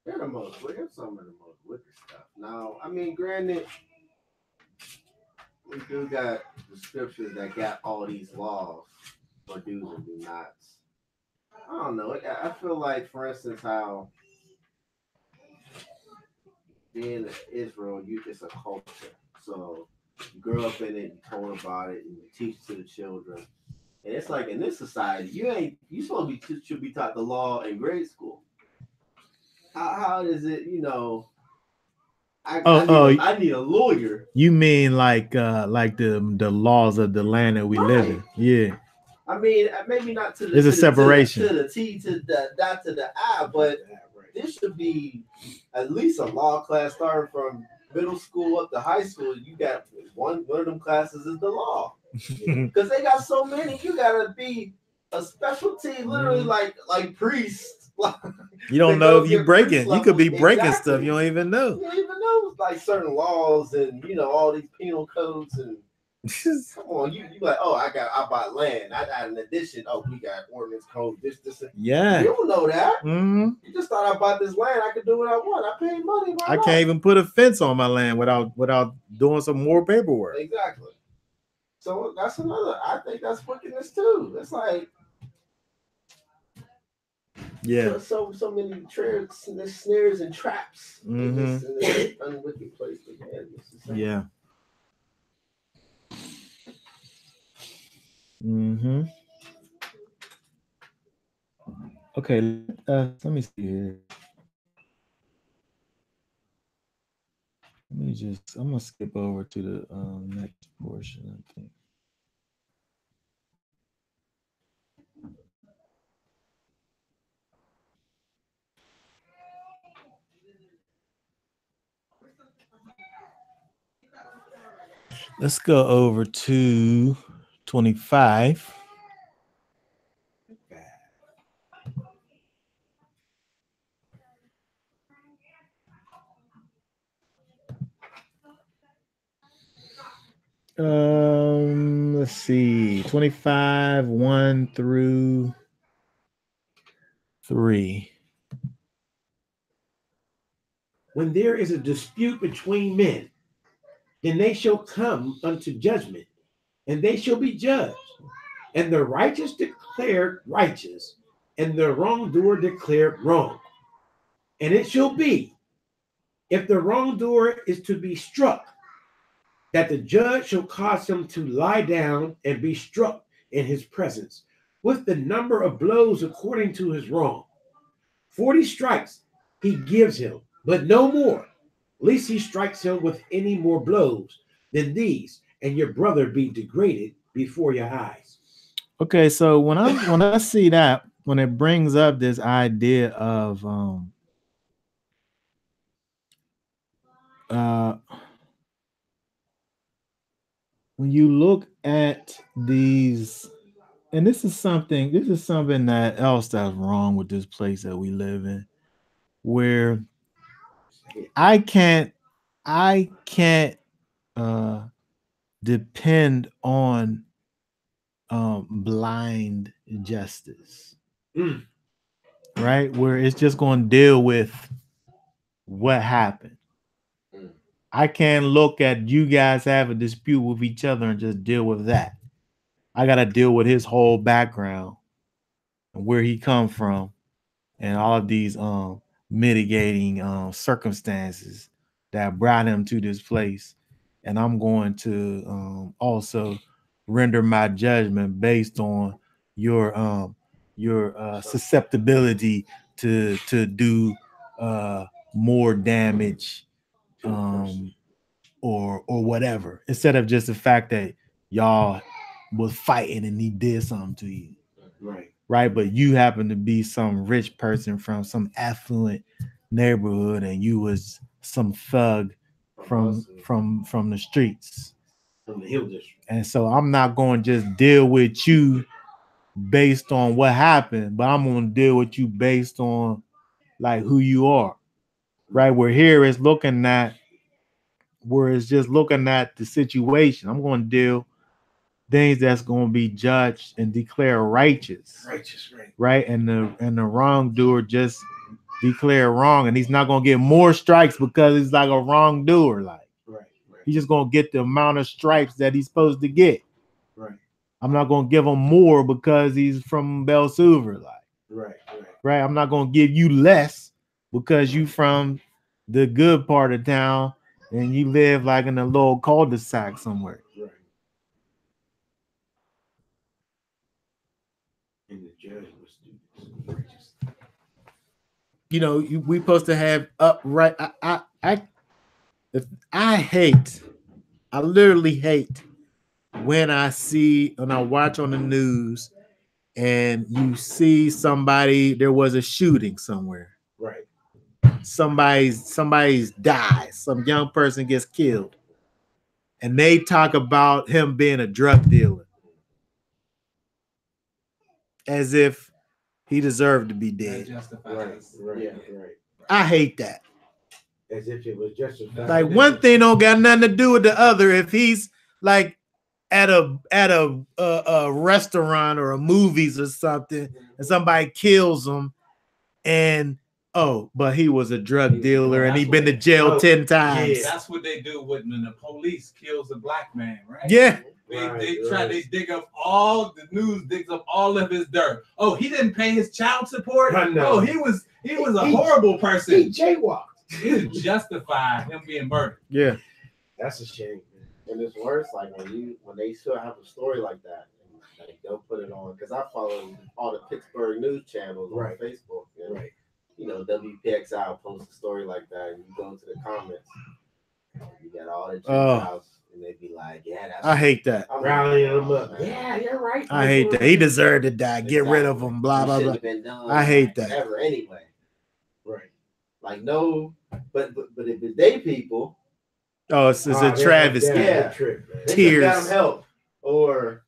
They're some of the most wicked stuff. Now, I mean, granted, we do got the scriptures that got all these laws for do's and do nots. I don't know. I feel like, for instance, how being Israel, it's a culture. So you grow up in it, you told about it, and you teach to the children. And it's like, in this society, you supposed to should be taught the law in grade school. How is it, I need a lawyer. You mean like the laws of the land that we live in? Yeah. I mean, maybe not to the There's a separation to the T to the dot to the I, but this should be at least a law class starting from middle school up to high school. You got one of them classes is the law, because they got so many. You gotta be a specialty, literally like priest. You don't know if you're breaking. You could be breaking stuff you don't even know. You don't even know like certain laws and all these penal codes and. Come on, you like, oh, I bought land. I got an addition. Oh, we got ordinance code. This. Yeah. You don't know that. Mm-hmm. You just thought I bought this land. I could do what I want. I paid money. I can't even put a fence on my land without doing some more paperwork. Exactly. So that's another. I think that's wickedness too. It's like, yeah. So many snares and traps in this unwicked place. Yeah. Mm-hmm. Okay, let me see here. I'm gonna skip over to the next portion, I think. Let's go over to 25. Let's see, 25, 1 through 3. When there is a dispute between men, then they shall come unto judgment, and they shall be judged. And the righteous declared righteous, and the wrongdoer declared wrong. And it shall be, if the wrongdoer is to be struck, that the judge shall cause him to lie down and be struck in his presence, with the number of blows according to his wrong. 40 stripes he gives him, but no more, lest he strikes him with any more blows than these, and your brother be degraded before your eyes. Okay, so when I see that, when it brings up this idea of uh when you look at these, and this is something that else that's wrong with this place that we live in, where I can't uh depend on blind justice, Mm. right? Where it's just going to deal with what happened. Mm. I can't look at you guys have a dispute with each other and just deal with that. I got to deal with his whole background and where he come from and all of these mitigating circumstances that brought him to this place. And I'm going to also render my judgment based on your susceptibility to do more damage or whatever, instead of just the fact that y'all was fighting and he did something to you. Right, but you happen to be some rich person from some affluent neighborhood and you was some thug from the streets, From the Hill District. and so I'm not going to just deal with you based on what happened, but I'm going to deal with you based on like who you are. Right, where here is looking at where it's just looking at the situation. I'm going to deal things that's going to be judged and declared righteous. Righteous, right. Right, and the wrongdoer just declared wrong, and he's not going to get more strikes because he's like a wrongdoer. Like, Right. he's just going to get the amount of stripes that he's supposed to get. Right. I'm not going to give him more because he's from Belsuver. Like, right. I'm not going to give you less because you from the good part of town and you live like in a little cul-de-sac somewhere. Right. And the judge was righteous. You know, we supposed to have upright. I literally hate when I watch on the news and you see there was a shooting somewhere. Right. Somebody's died. Some young person gets killed. And they talk about him being a drug dealer. As if he deserved to be dead. Right. I hate that. As if it was justified. Like one thing don't got nothing to do with the other. If he's like at a restaurant or a movies or something, and somebody kills him, and but he was a drug dealer and he been to jail 10 times. Yeah. That's what they do when the police kills a black man, right? Yeah. They dig up all the news, digs up all of his dirt. Oh, he didn't pay his child support. Oh, he was a horrible person. He jaywalked. To justify him being murdered. Yeah. That's a shame. And it's worse, like when they still have a story like that, and like, they'll put it on, because I follow all the Pittsburgh news channels on Facebook. And, right. You know, WPXI posts a story like that, and you go to the comments, you got all the Gentiles, and they be like, "Yeah, that's." I hate that. I'm rallying them up. Yeah, you're right. I hate that. He deserved to die. Get rid of him. Blah blah blah. Been done, I hate that. Ever anyway. Right. Like no, but if it's they people. Oh, it's a travesty. Yeah. Tears. Got him help or.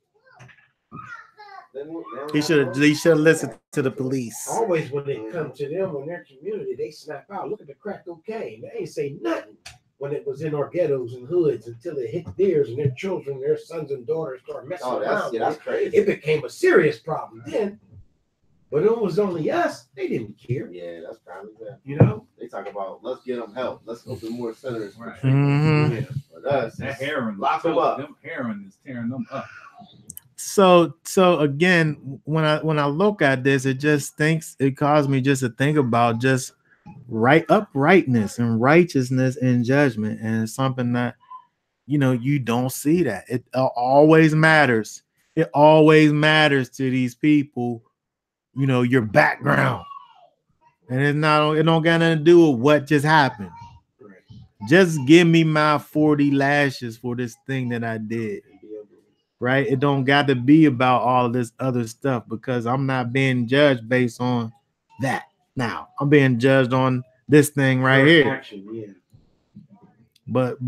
He should have listened to the police. Always when they come to them in their community, they snap out. Look at the crack cocaine. They ain't say nothing when it was in our ghettos and hoods until it hit theirs and their children, their sons and daughters start messing around. That's crazy. It became a serious problem then. But it was only us. They didn't care. Yeah, that's probably that. You know? They talk about, let's get them help. Let's open more centers. Right. Mm-hmm. Yeah. But us, that heroin, lock them up. Them heroin is tearing them up. So again, when I look at this, it caused me just to think about just uprightness and righteousness and judgment, and it's something that you don't see that. It always matters. It always matters to these people, your background And it don't got nothing to do with what just happened. Right. Just give me my 40 lashes for this thing that I did. Right? It don't got to be about all this other stuff because I'm not being judged based on that. Now I'm being judged on this thing right here. Action, yeah. But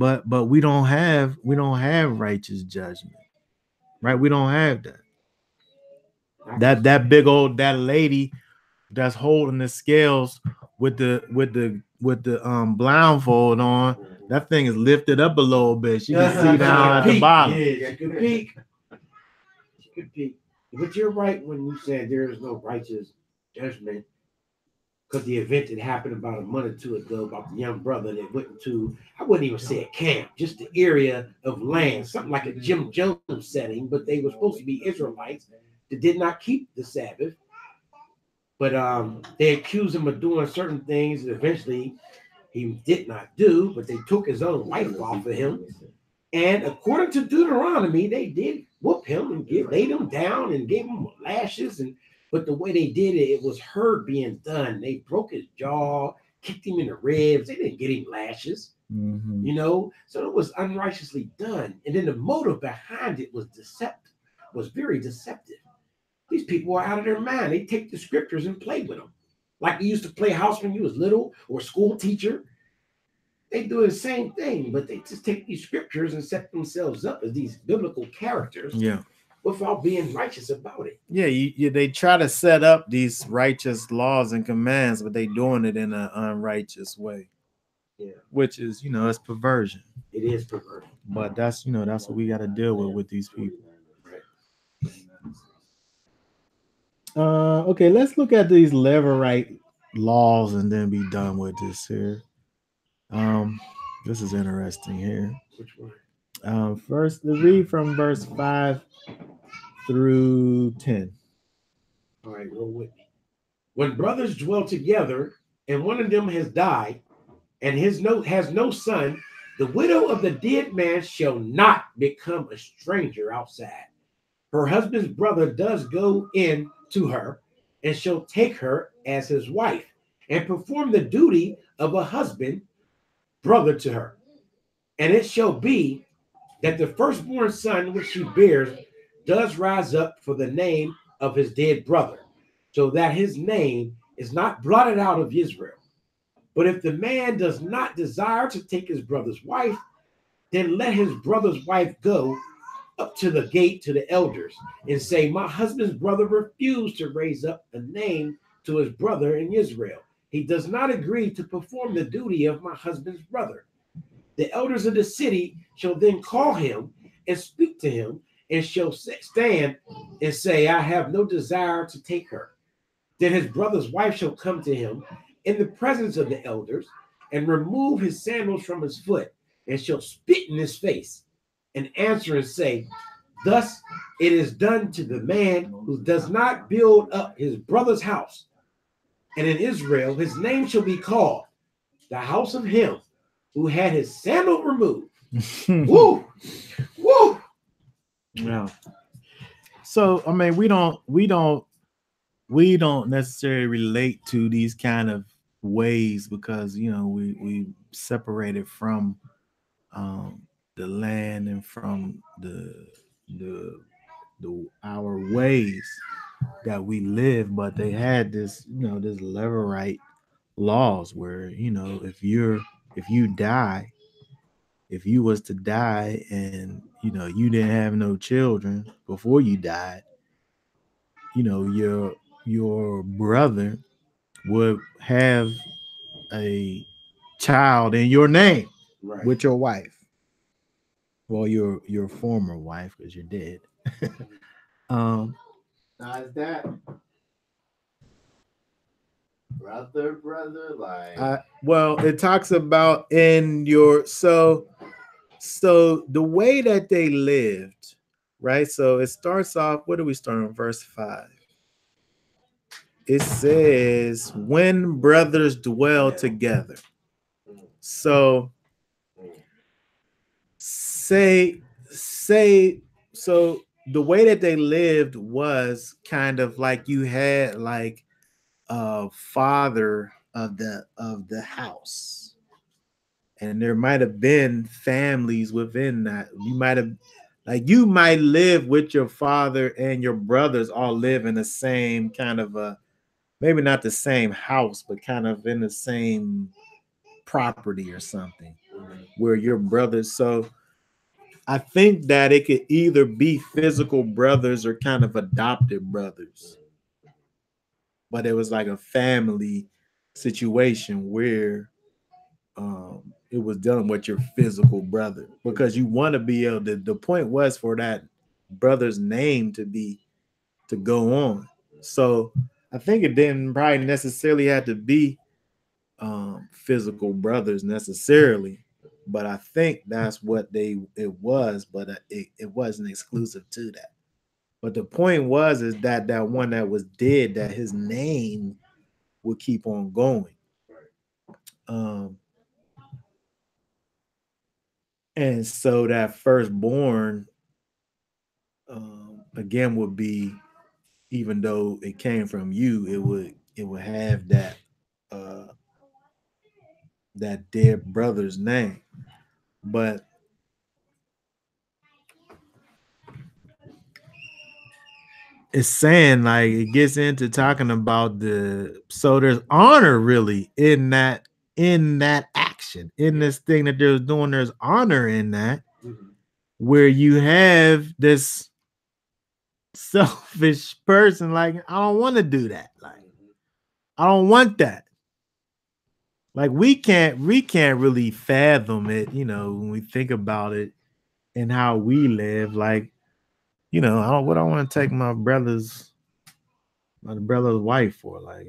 we don't have righteous judgment, right? We don't have that. That big old that lady that's holding the scales with the blindfold on. That thing is lifted up a little bit. She can see down at the bottom. Yeah, she could peek. She could peek. But you're right when you said there is no righteous judgment. Because the event that happened about a month or two ago about the young brother that went into, I wouldn't even say a camp, just the area of land, something like a Jim Jones setting, but they were supposed to be Israelites that did not keep the Sabbath. But they accused him of doing certain things that eventually he did not do, but they took his own wife off of him. And according to Deuteronomy, they did whoop him and laid him down and gave him lashes. But the way they did it, it was heard being done. They broke his jaw, kicked him in the ribs. They didn't get him lashes, you know. So it was unrighteously done. And then the motive behind it was very deceptive. These people are out of their mind. They take the scriptures and play with them. Like you used to play house when you was little or school teacher. They do the same thing, but they just take these scriptures and set themselves up as these biblical characters. Yeah. Without being righteous about it. Yeah, they try to set up these righteous laws and commands, but they doing it in an unrighteous way. Yeah. Which is, it's perversion. It is perversion. But that's what we got to deal with these people. Okay, let's look at these Levirate laws and then be done with this here. This is interesting here. Which one? First, let's read from verse 5 through 10. All right, roll with me. When brothers dwell together and one of them has died and has no son, the widow of the dead man shall not become a stranger outside. Her husband's brother does go in to her and shall take her as his wife and perform the duty of a husband, brother to her. And it shall be that the firstborn son which she bears does rise up for the name of his dead brother, so that his name is not blotted out of Israel. But if the man does not desire to take his brother's wife, then let his brother's wife go up to the gate to the elders and say, my husband's brother refused to raise up a name to his brother in Israel. He does not agree to perform the duty of my husband's brother. The elders of the city shall then call him and speak to him, and shall stand and say, I have no desire to take her. Then his brother's wife shall come to him in the presence of the elders and remove his sandals from his foot and shall spit in his face and answer and say, thus it is done to the man who does not build up his brother's house. And in Israel, his name shall be called the house of him who had his sandal removed. Woo! Woo! Yeah. So I mean, we don't necessarily relate to these kind of ways because we separated from the land and from the our ways that we live, but they had this this Levirate laws where if you was to die and you didn't have no children before you died, your brother would have a child in your name, right, with your wife. Well, your former wife, because you're dead. Now is that brother, like well, it talks about in your so the way that they lived, right? So it starts off, what do we start on? Verse 5. It says, when brothers dwell together. So say so the way that they lived was kind of like you had like father of the house. And there might have been families within that. You might live with your father and your brothers all live in the same kind of maybe not the same house, but kind of in the same property or something where your brothers. So I think that it could either be physical brothers or kind of adopted brothers. But it was like a family situation where it was done with your physical brother because you want to be able to. The point was for that brother's name to go on. So I think it didn't probably necessarily have to be physical brothers necessarily, but I think that's what it was. But it wasn't exclusive to that. But the point was is that one that was dead, that his name would keep on going. And so that firstborn again would be, even though it came from you, it would have uh that dead brother's name. But it's saying like it gets into talking about so there's honor really in that action, in this thing that they're doing. There's honor in that, where you have this selfish person like, I don't want to do that. Like, I don't want that. Like we can't really fathom it, when we think about it and how we live. Like, I don't want to take my brother's wife for. Like,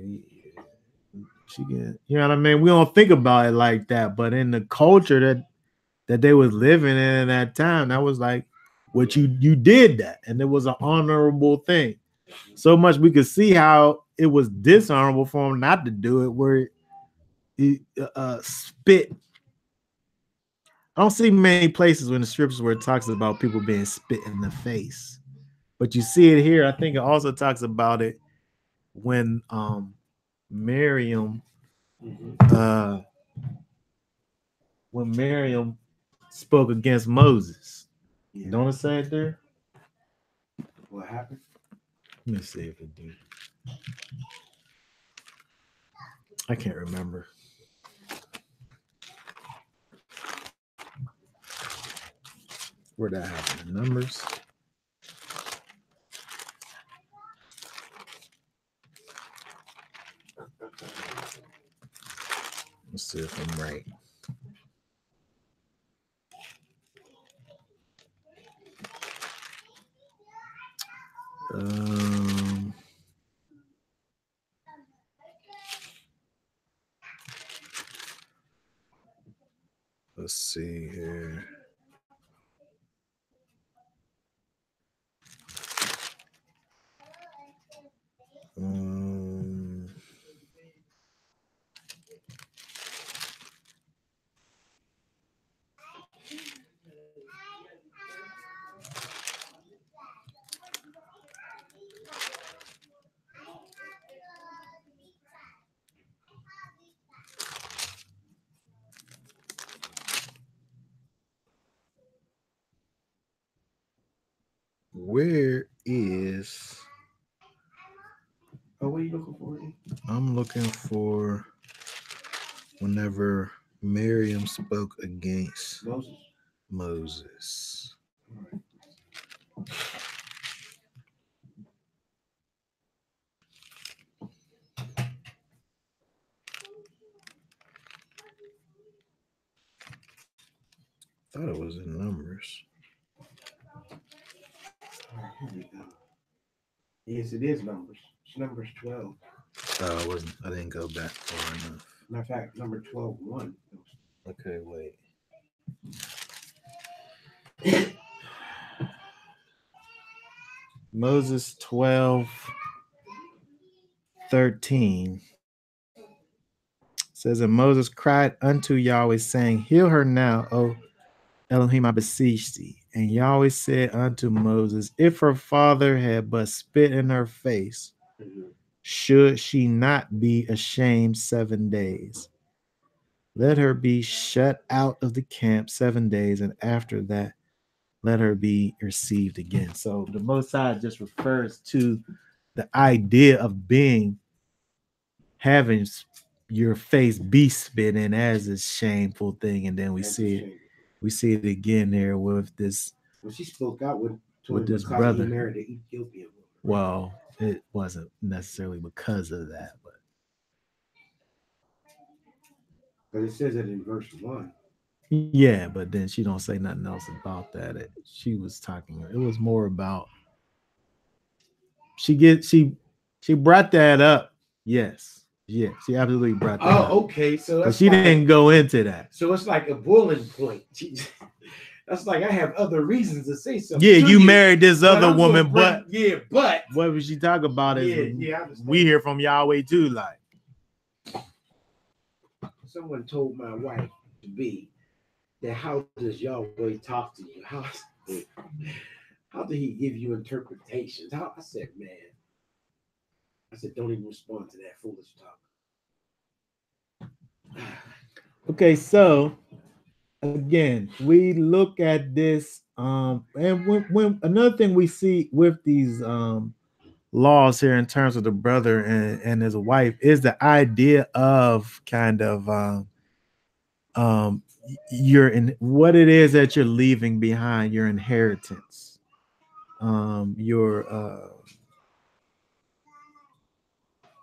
she get, what I mean? We don't think about it like that, but in the culture that they was living in at that time, that was like what you did that, and it was an honorable thing. So much we could see how it was dishonorable for him not to do it, where he spit. I don't see many places in the scriptures where it talks about people being spit in the face, but you see it here. I think it also talks about it when Miriam spoke against Moses. Yeah. Don't it say it there? What happened? Let me see if it did. I can't remember. Where that happened? Numbers. Let's see if I'm right. Let's see here. Where is? Oh, what are you looking for? I'm looking for whenever Miriam spoke against Moses. Thought it was in Numbers. Here we go. Yes, it is Numbers. It's Numbers 12. I didn't go back far enough. Matter of fact, number 12:1. Okay, wait. Moses 12:13 says, and Moses cried unto Yahweh, saying, heal her now, O Elohim, I beseech thee. And Yahweh said unto Moses, if her father had but spit in her face, should she not be ashamed 7 days? Let her be shut out of the camp 7 days, and after that, let her be received again. So the Most High just refers to the idea of being having your face be spit in as a shameful thing, and then we see it again there with this. When she spoke out with this because brother. he married an Ethiopian woman. Well, it wasn't necessarily because of that, but Because it says it in verse 1. yeah, but then she don't say nothing else about that. She was talking. It was more about she brought that up. Yes, yeah, she absolutely brought that up. Oh, okay. So But that's she didn't go into that. So it's like a boiling point. That's like I have other reasons to say something. Yeah, you married this other woman, but but what was she talking about? Is yeah, we hear from Yahweh too. Like someone told my wife to be that how does Yahweh talk to you? How did he give you interpretations? I said, man. I said, don't even respond to that foolish talk. Okay, so again, we look at this, and when another thing we see with these laws here in terms of the brother and his wife is the idea of kind of you're in what it is that you're leaving behind, your inheritance, your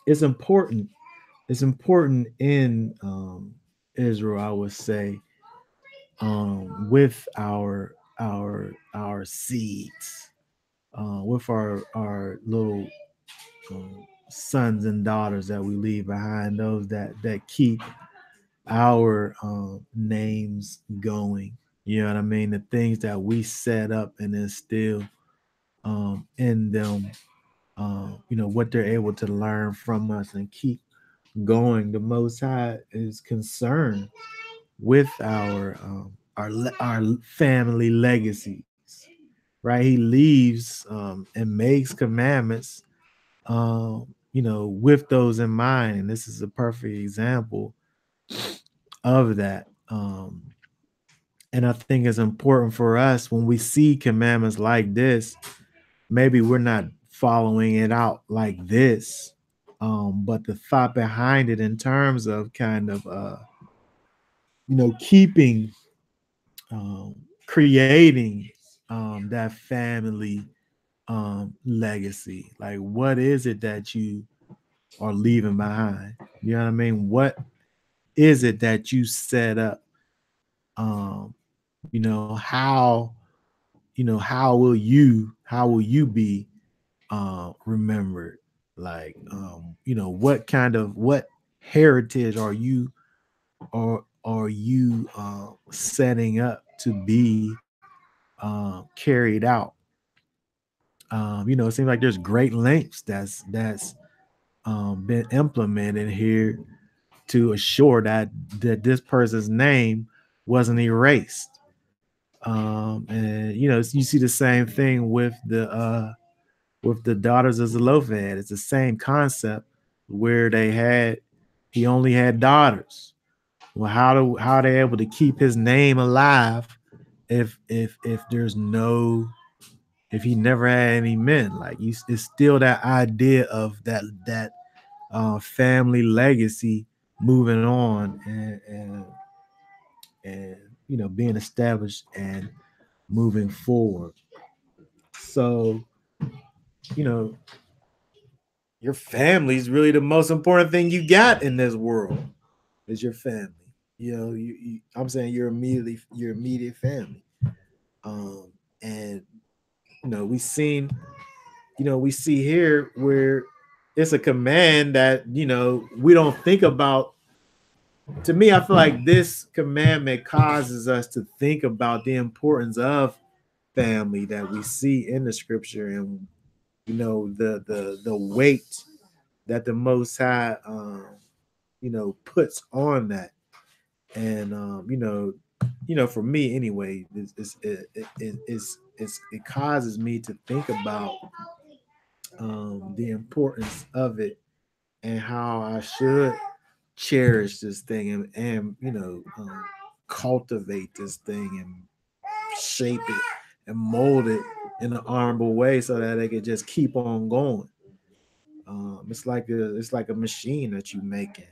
it's important in Israel, I would say, with our seeds, with our little sons and daughters that we leave behind, those that keep our names going. You know what I mean? The things that we set up and instill in them, what they're able to learn from us and keep going. The Most High is concerned with our family legacies, right? He leaves and makes commandments, with those in mind, and this is a perfect example of that. And I think it's important for us when we see commandments like this, maybe we're not following it out like this, but the thought behind it in terms of kind of keeping, creating that family legacy. Like, what is it that you are leaving behind? You know what I mean? What is it that you set up? How will you be remembered? Like, what heritage are you setting up to be carried out? It seems like there's great lengths that's been implemented here to assure that this person's name wasn't erased. And you see the same thing with the daughters of Zelophehad. It's the same concept where he only had daughters. Well, how are they able to keep his name alive if there's no, if he never had any men? Like, it's still that idea of that family legacy moving on and being established and moving forward. So, your family is really the most important thing you got in this world. Is your family. I'm saying your immediate family. And we see here where it's a command that we don't think about. To me, I feel like this commandment causes us to think about the importance of family that we see in the scripture, and the weight that the Most High puts on that. And for me anyway, it causes me to think about the importance of it and how I should cherish this thing and cultivate this thing and shape it and mold it in an honorable way so that they can just keep on going. It's like a machine that you making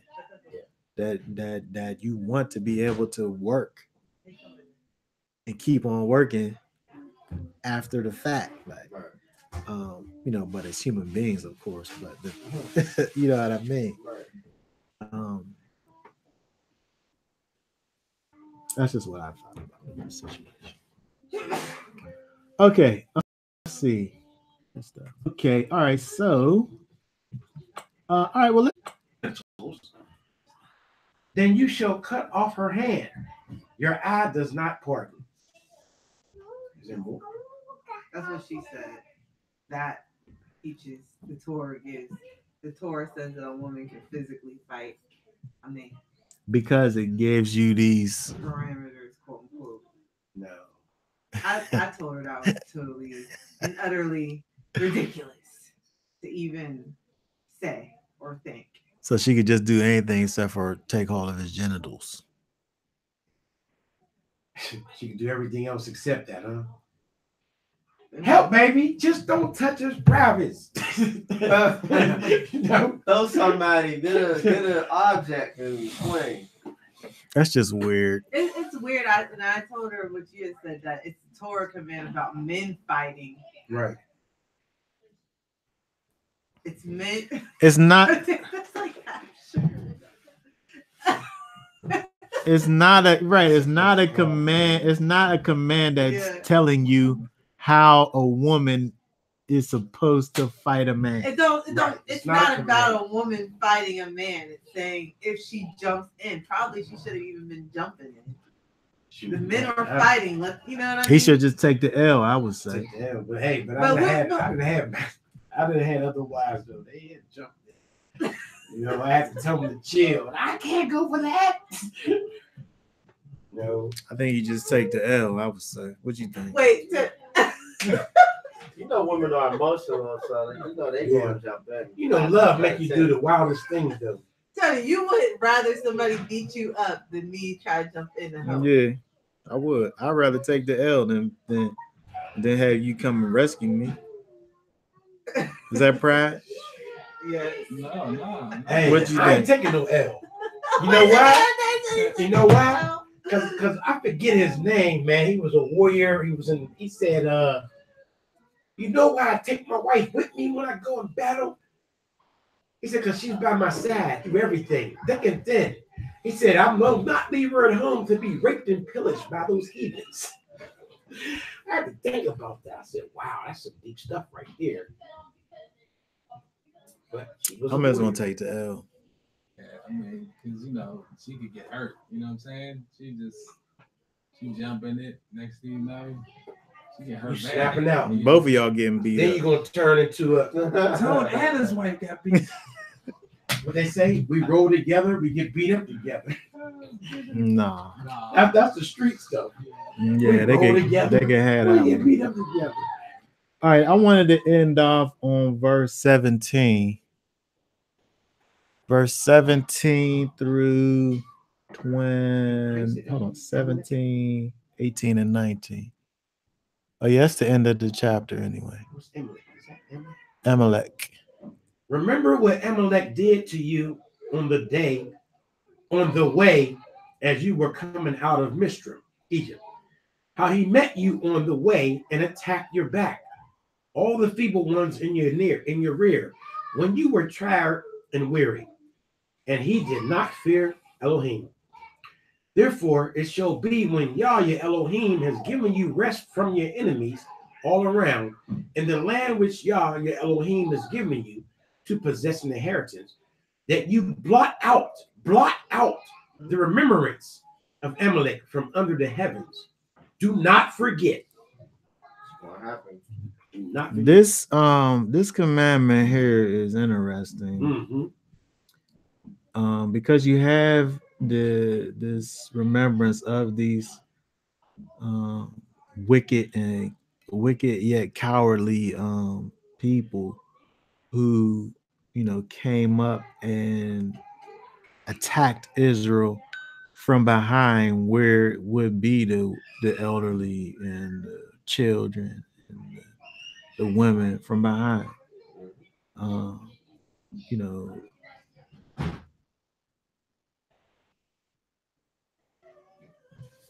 that you want to be able to work and keep on working after the fact, like but as human beings, of course, but you know what I mean. Um, that's just what I thought about the situation. Okay, let's see. Okay, all right. So, all right. Well, then you shall cut off her hand. Your eye does not pardon. Is there more? That's what she said. That teaches the Torah gives. The Torah says that a woman can physically fight a man. Because it gives you these parameters, quote unquote. No. I told her that was totally and utterly ridiculous to even say or think. So she could just do anything except for take hold of his genitals. She can do everything else except that, huh? Help, baby. Just don't touch his privates. Throw somebody, get an object and swing. That's just weird. It's weird. I told her what you had said, that it's a Torah command about men fighting. Right. It's men. It's not. That's like It's not a right. It's not a command. It's not a command that's telling you how a woman is supposed to fight a man. It's not about a woman fighting a man. It's saying if she jumps in, probably she should have even been jumping in. The men are fighting. You know what I mean? He should just take the L, I would say. Take the L, but hey, I didn't have other wives though. They had jumped in. You know, I had to tell them to chill. I can't go for that. No. I think you just take the L, I would say. What you think? Wait. You know, women are emotional, so you know they going to jump in. You know, love make you do the wildest things, though. Tony, you would rather somebody beat you up than me try to jump in and help. Yeah, I would. I'd rather take the L than have you come and rescue me. Is that pride? Yes. No. Hey, what you I ain't think? taking no L. You know why? You know why? Because I forget his name, man. He was a warrior. He said, you know why I take my wife with me when I go in battle? He said, because she's by my side through everything, thick and thin. He said, I will not leave her at home to be raped and pillaged by those heathens. I had to think about that. I said, wow, that's some deep stuff right there. But I'm just going to take the L. Yeah, I mean, because, she could get hurt. You know what I'm saying? She jump in it. Next thing you know, she get hurt. You snapping out. Both of y'all getting beat then up. You're going to turn into a... Told Anna's wife got beat. What they say? We roll together, we get beat up together. Nah. That's the street stuff. Yeah, they can have that. We get beat up together. All right, I wanted to end off on verse 17. Verse 17 through 17, 18, and 19. Oh, yeah, that's the end of the chapter anyway. What's Amalek? Is that Amalek? Amalek. Remember what Amalek did to you on the way as you were coming out of Mistrim, Egypt. How he met you on the way and attacked your back. All the feeble ones in your rear, when you were tired and weary. And he did not fear Elohim. Therefore, it shall be when Yah, your Elohim, has given you rest from your enemies all around, in the land which Yah, your Elohim, has given you to possess an inheritance, that you blot out the remembrance of Amalek from under the heavens. Do not forget. What happened? Do not forget. This commandment here is interesting. Mm-hmm. Because you have this remembrance of these wicked yet cowardly people who came up and attacked Israel from behind, where it would be the elderly and the children and the women from behind. Um, you know,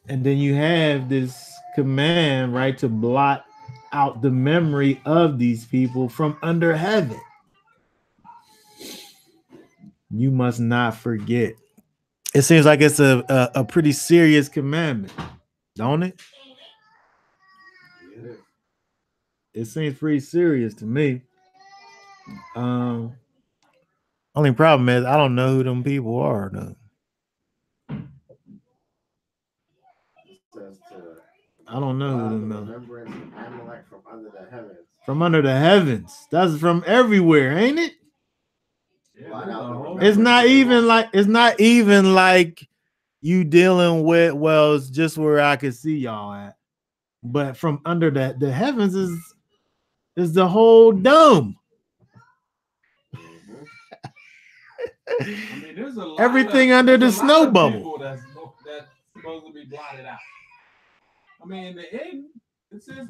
and then you have this command, right, to blot out the memory of these people from under heaven. You must not forget. It seems like it's a pretty serious commandment, don't it? Yeah. It seems pretty serious to me. Only problem is I don't know who them people are though. It says to I don't know who blot the them are. remembrance of Amalek from under the heavens. From under the heavens. That's from everywhere, ain't it? Blot out the It's remembrance not of even Amalek. like you dealing with, well, it's just where I could see y'all at. But from under the heavens is the whole dome. Mhm. I mean, there's a lot Everything of, under there's the a lot snow of bubble. people that's supposed to be blotted out. I mean, in the end, it says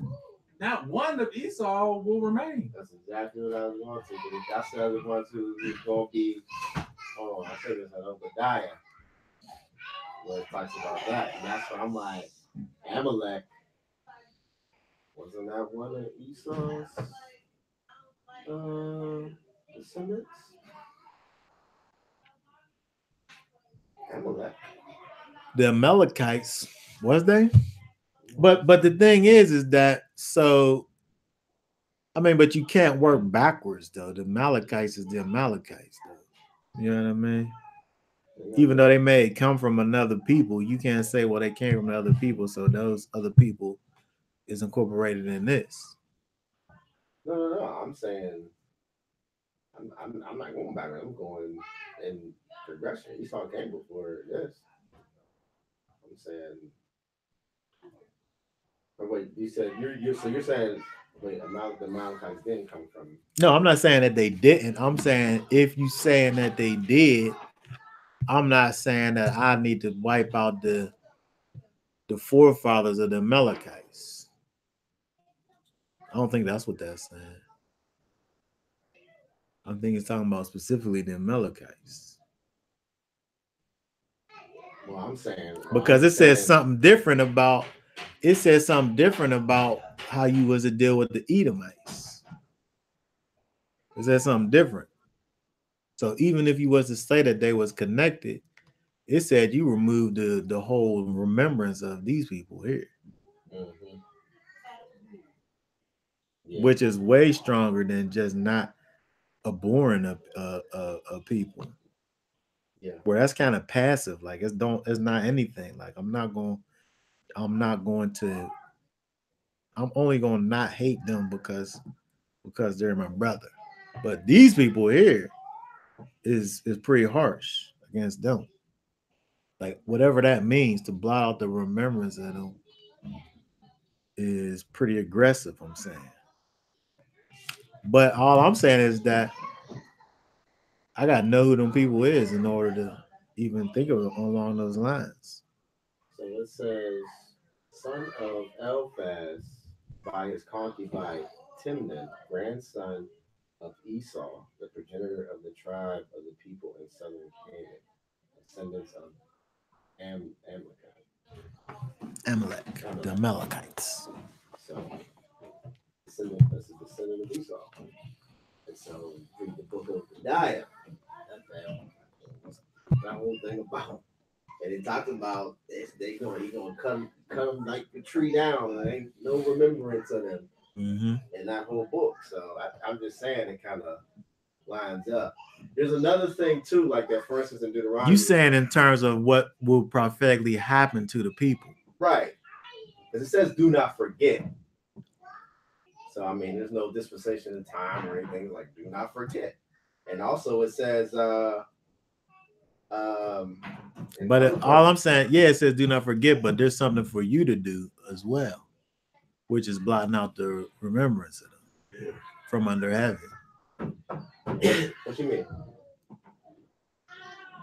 not one of Esau will remain. That's exactly what I was going to. But that's the other one who's going to be. Oh, I said this at Obadiah, where it talks about that, and that's why I'm like, Amalek wasn't that one of Esau's descendants? Amalek. The Amalekites, was they? But the thing is that, so I mean, but you can't work backwards though. The Amalekites is the Amalekites though. You know what I mean? Even though they may come from another people, you can't say, well, they came from other people, so those other people is incorporated in this. No. I'm saying I'm not going back. I'm going in progression. Esau came before this. I'm saying. But wait, you said you're saying wait, the Amalekites didn't come from. No, I'm not saying that they didn't. I'm saying if you saying that they did, I'm not saying that I need to wipe out the forefathers of the Amalekites. I don't think that's what that's saying. I think it's talking about specifically the Amalekites. Well, I'm saying Because it says something different about how you was to deal with the Edomites. It says something different. So even if you was to say that they was connected, it said you removed the whole remembrance of these people here. Mm-hmm. Yeah. Which is way stronger than just not abhorring a people. Yeah. Where that's kind of passive. Like it's not anything. Like I'm only going to not hate them because they're my brother. But these people here is pretty harsh against them. Like whatever that means, to blot out the remembrance of them is pretty aggressive, I'm saying. But all I'm saying is that I got to know who them people is in order to even think of it along those lines. So it says, son of Eliphaz by his concubine Timnan, grandson of Esau, the progenitor of the tribe of the people in southern Canaan, descendants of Amalek, the Amalekites. So, this is a descendant of Esau. And so, read the book of Obadiah. What's that whole thing about? And it talks about this, he gonna cut them like the tree down. There ain't no remembrance of them in that whole book. So I'm just saying it kind of lines up. There's another thing too, like that, for instance, in Deuteronomy. You saying in terms of what will prophetically happen to the people, right? Because it says, "Do not forget." So I mean, there's no dispensation of time or anything like "Do not forget." And also, it says. But all I'm saying, yeah, it says do not forget, but there's something for you to do as well, which is blotting out the remembrance of them from under heaven. What you mean?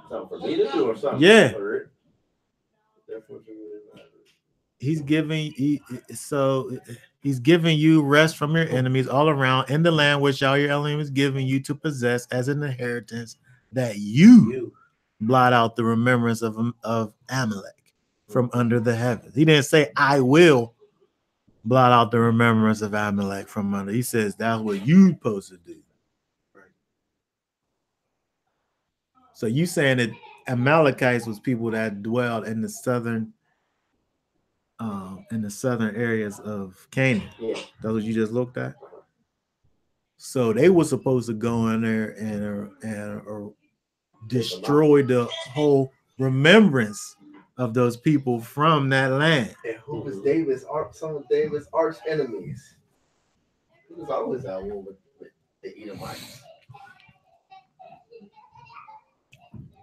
Something for me to do or something? Yeah. Or therefore, it really matters. He's giving you rest from your enemies all around in the land which Yahweh Elohim is giving you to possess as an inheritance, that you blot out the remembrance of Amalek from under the heavens. He didn't say, I will blot out the remembrance of Amalek from under. He says that's what you supposed to do. Right. So you saying that Amalekites was people that dwelled in the southern areas of Canaan. Yeah. That's what you just looked at. So they were supposed to go in there and destroy the whole remembrance of those people from that land. And who was some of David's arch enemies? He was always at war with the Edomites.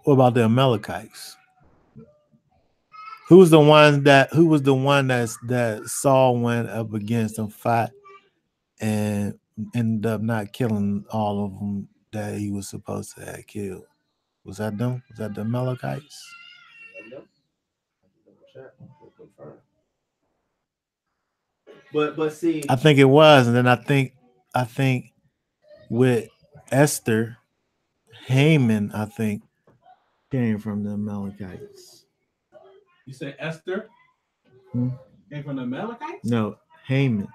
What about the Amalekites? Who was the one that Saul went up against and fought and ended up not killing all of them that he was supposed to have killed? Was that them? Was that the Amalekites? But see, I think it was, and then I think with Esther, Haman, I think came from the Amalekites. You say Esther came from the Amalekites? No, Haman,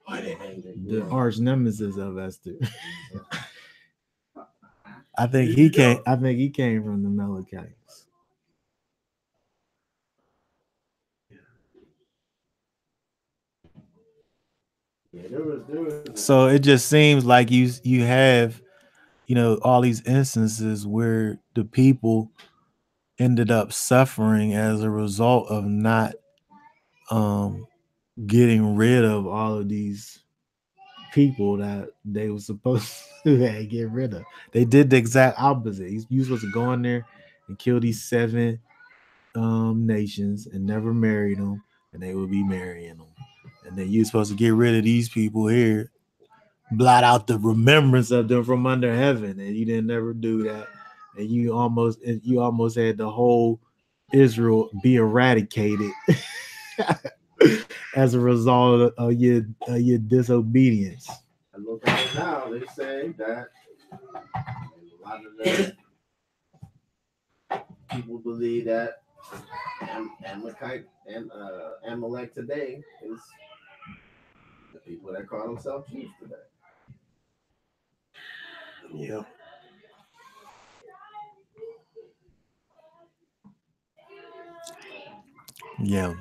Oh, the arch nemesis of Esther. I think he came from the Amalekites. yeah, there was. So it just seems like you have, all these instances where the people ended up suffering as a result of not getting rid of all of these people that they were supposed to get rid of. They did the exact opposite. You supposed to go in there and kill these 7 nations and never marry them, and they would be marrying them. And then you're supposed to get rid of these people here, blot out the remembrance of them from under heaven, and you didn't never do that. And you almost had the whole Israel be eradicated as a result of your disobedience. And look at it now. They say that a lot of the people believe that Amalek today is the people that call themselves Jews today. Yeah. Yeah.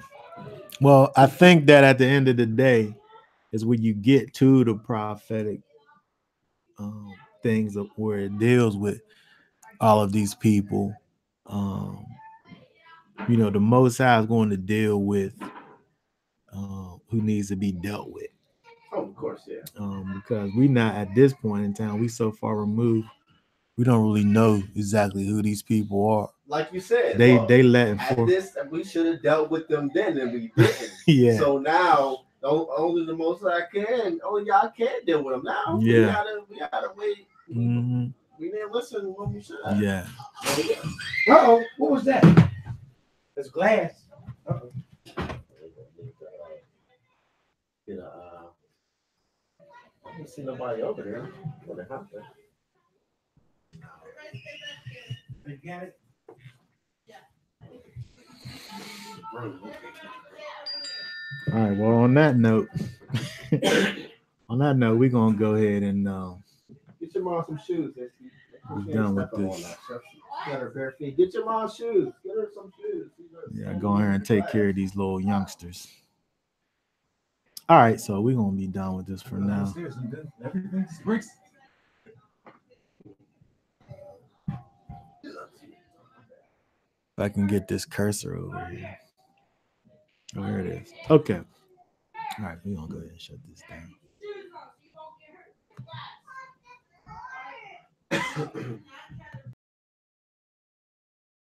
Well, I think that at the end of the day is when you get to the prophetic things of where it deals with all of these people. The Most High is going to deal with who needs to be dealt with. Oh, of course, yeah. Because we not at this point in time, we so far removed, we don't really know exactly who these people are. Like you said, they let this, we should have dealt with them then, and we didn't. Yeah. So now, only the Most High only y'all can deal with them now. Yeah. We gotta wait. Mm-hmm. We didn't listen when we should have. Yeah. Uh-oh, what was that? It's glass. Uh-oh. I don't see nobody over there. What happened? You got it? All right. Well, on that note, we're gonna go ahead and get your mom some shoes. We're done with this. Get her bare feet. Get your mom shoes. Get her some shoes. Yeah, go ahead and take care of these little youngsters. All right, so we're gonna be done with this for now. If I can get this cursor over here. Oh, here it is. Okay. All right, we're gonna go ahead and shut this down.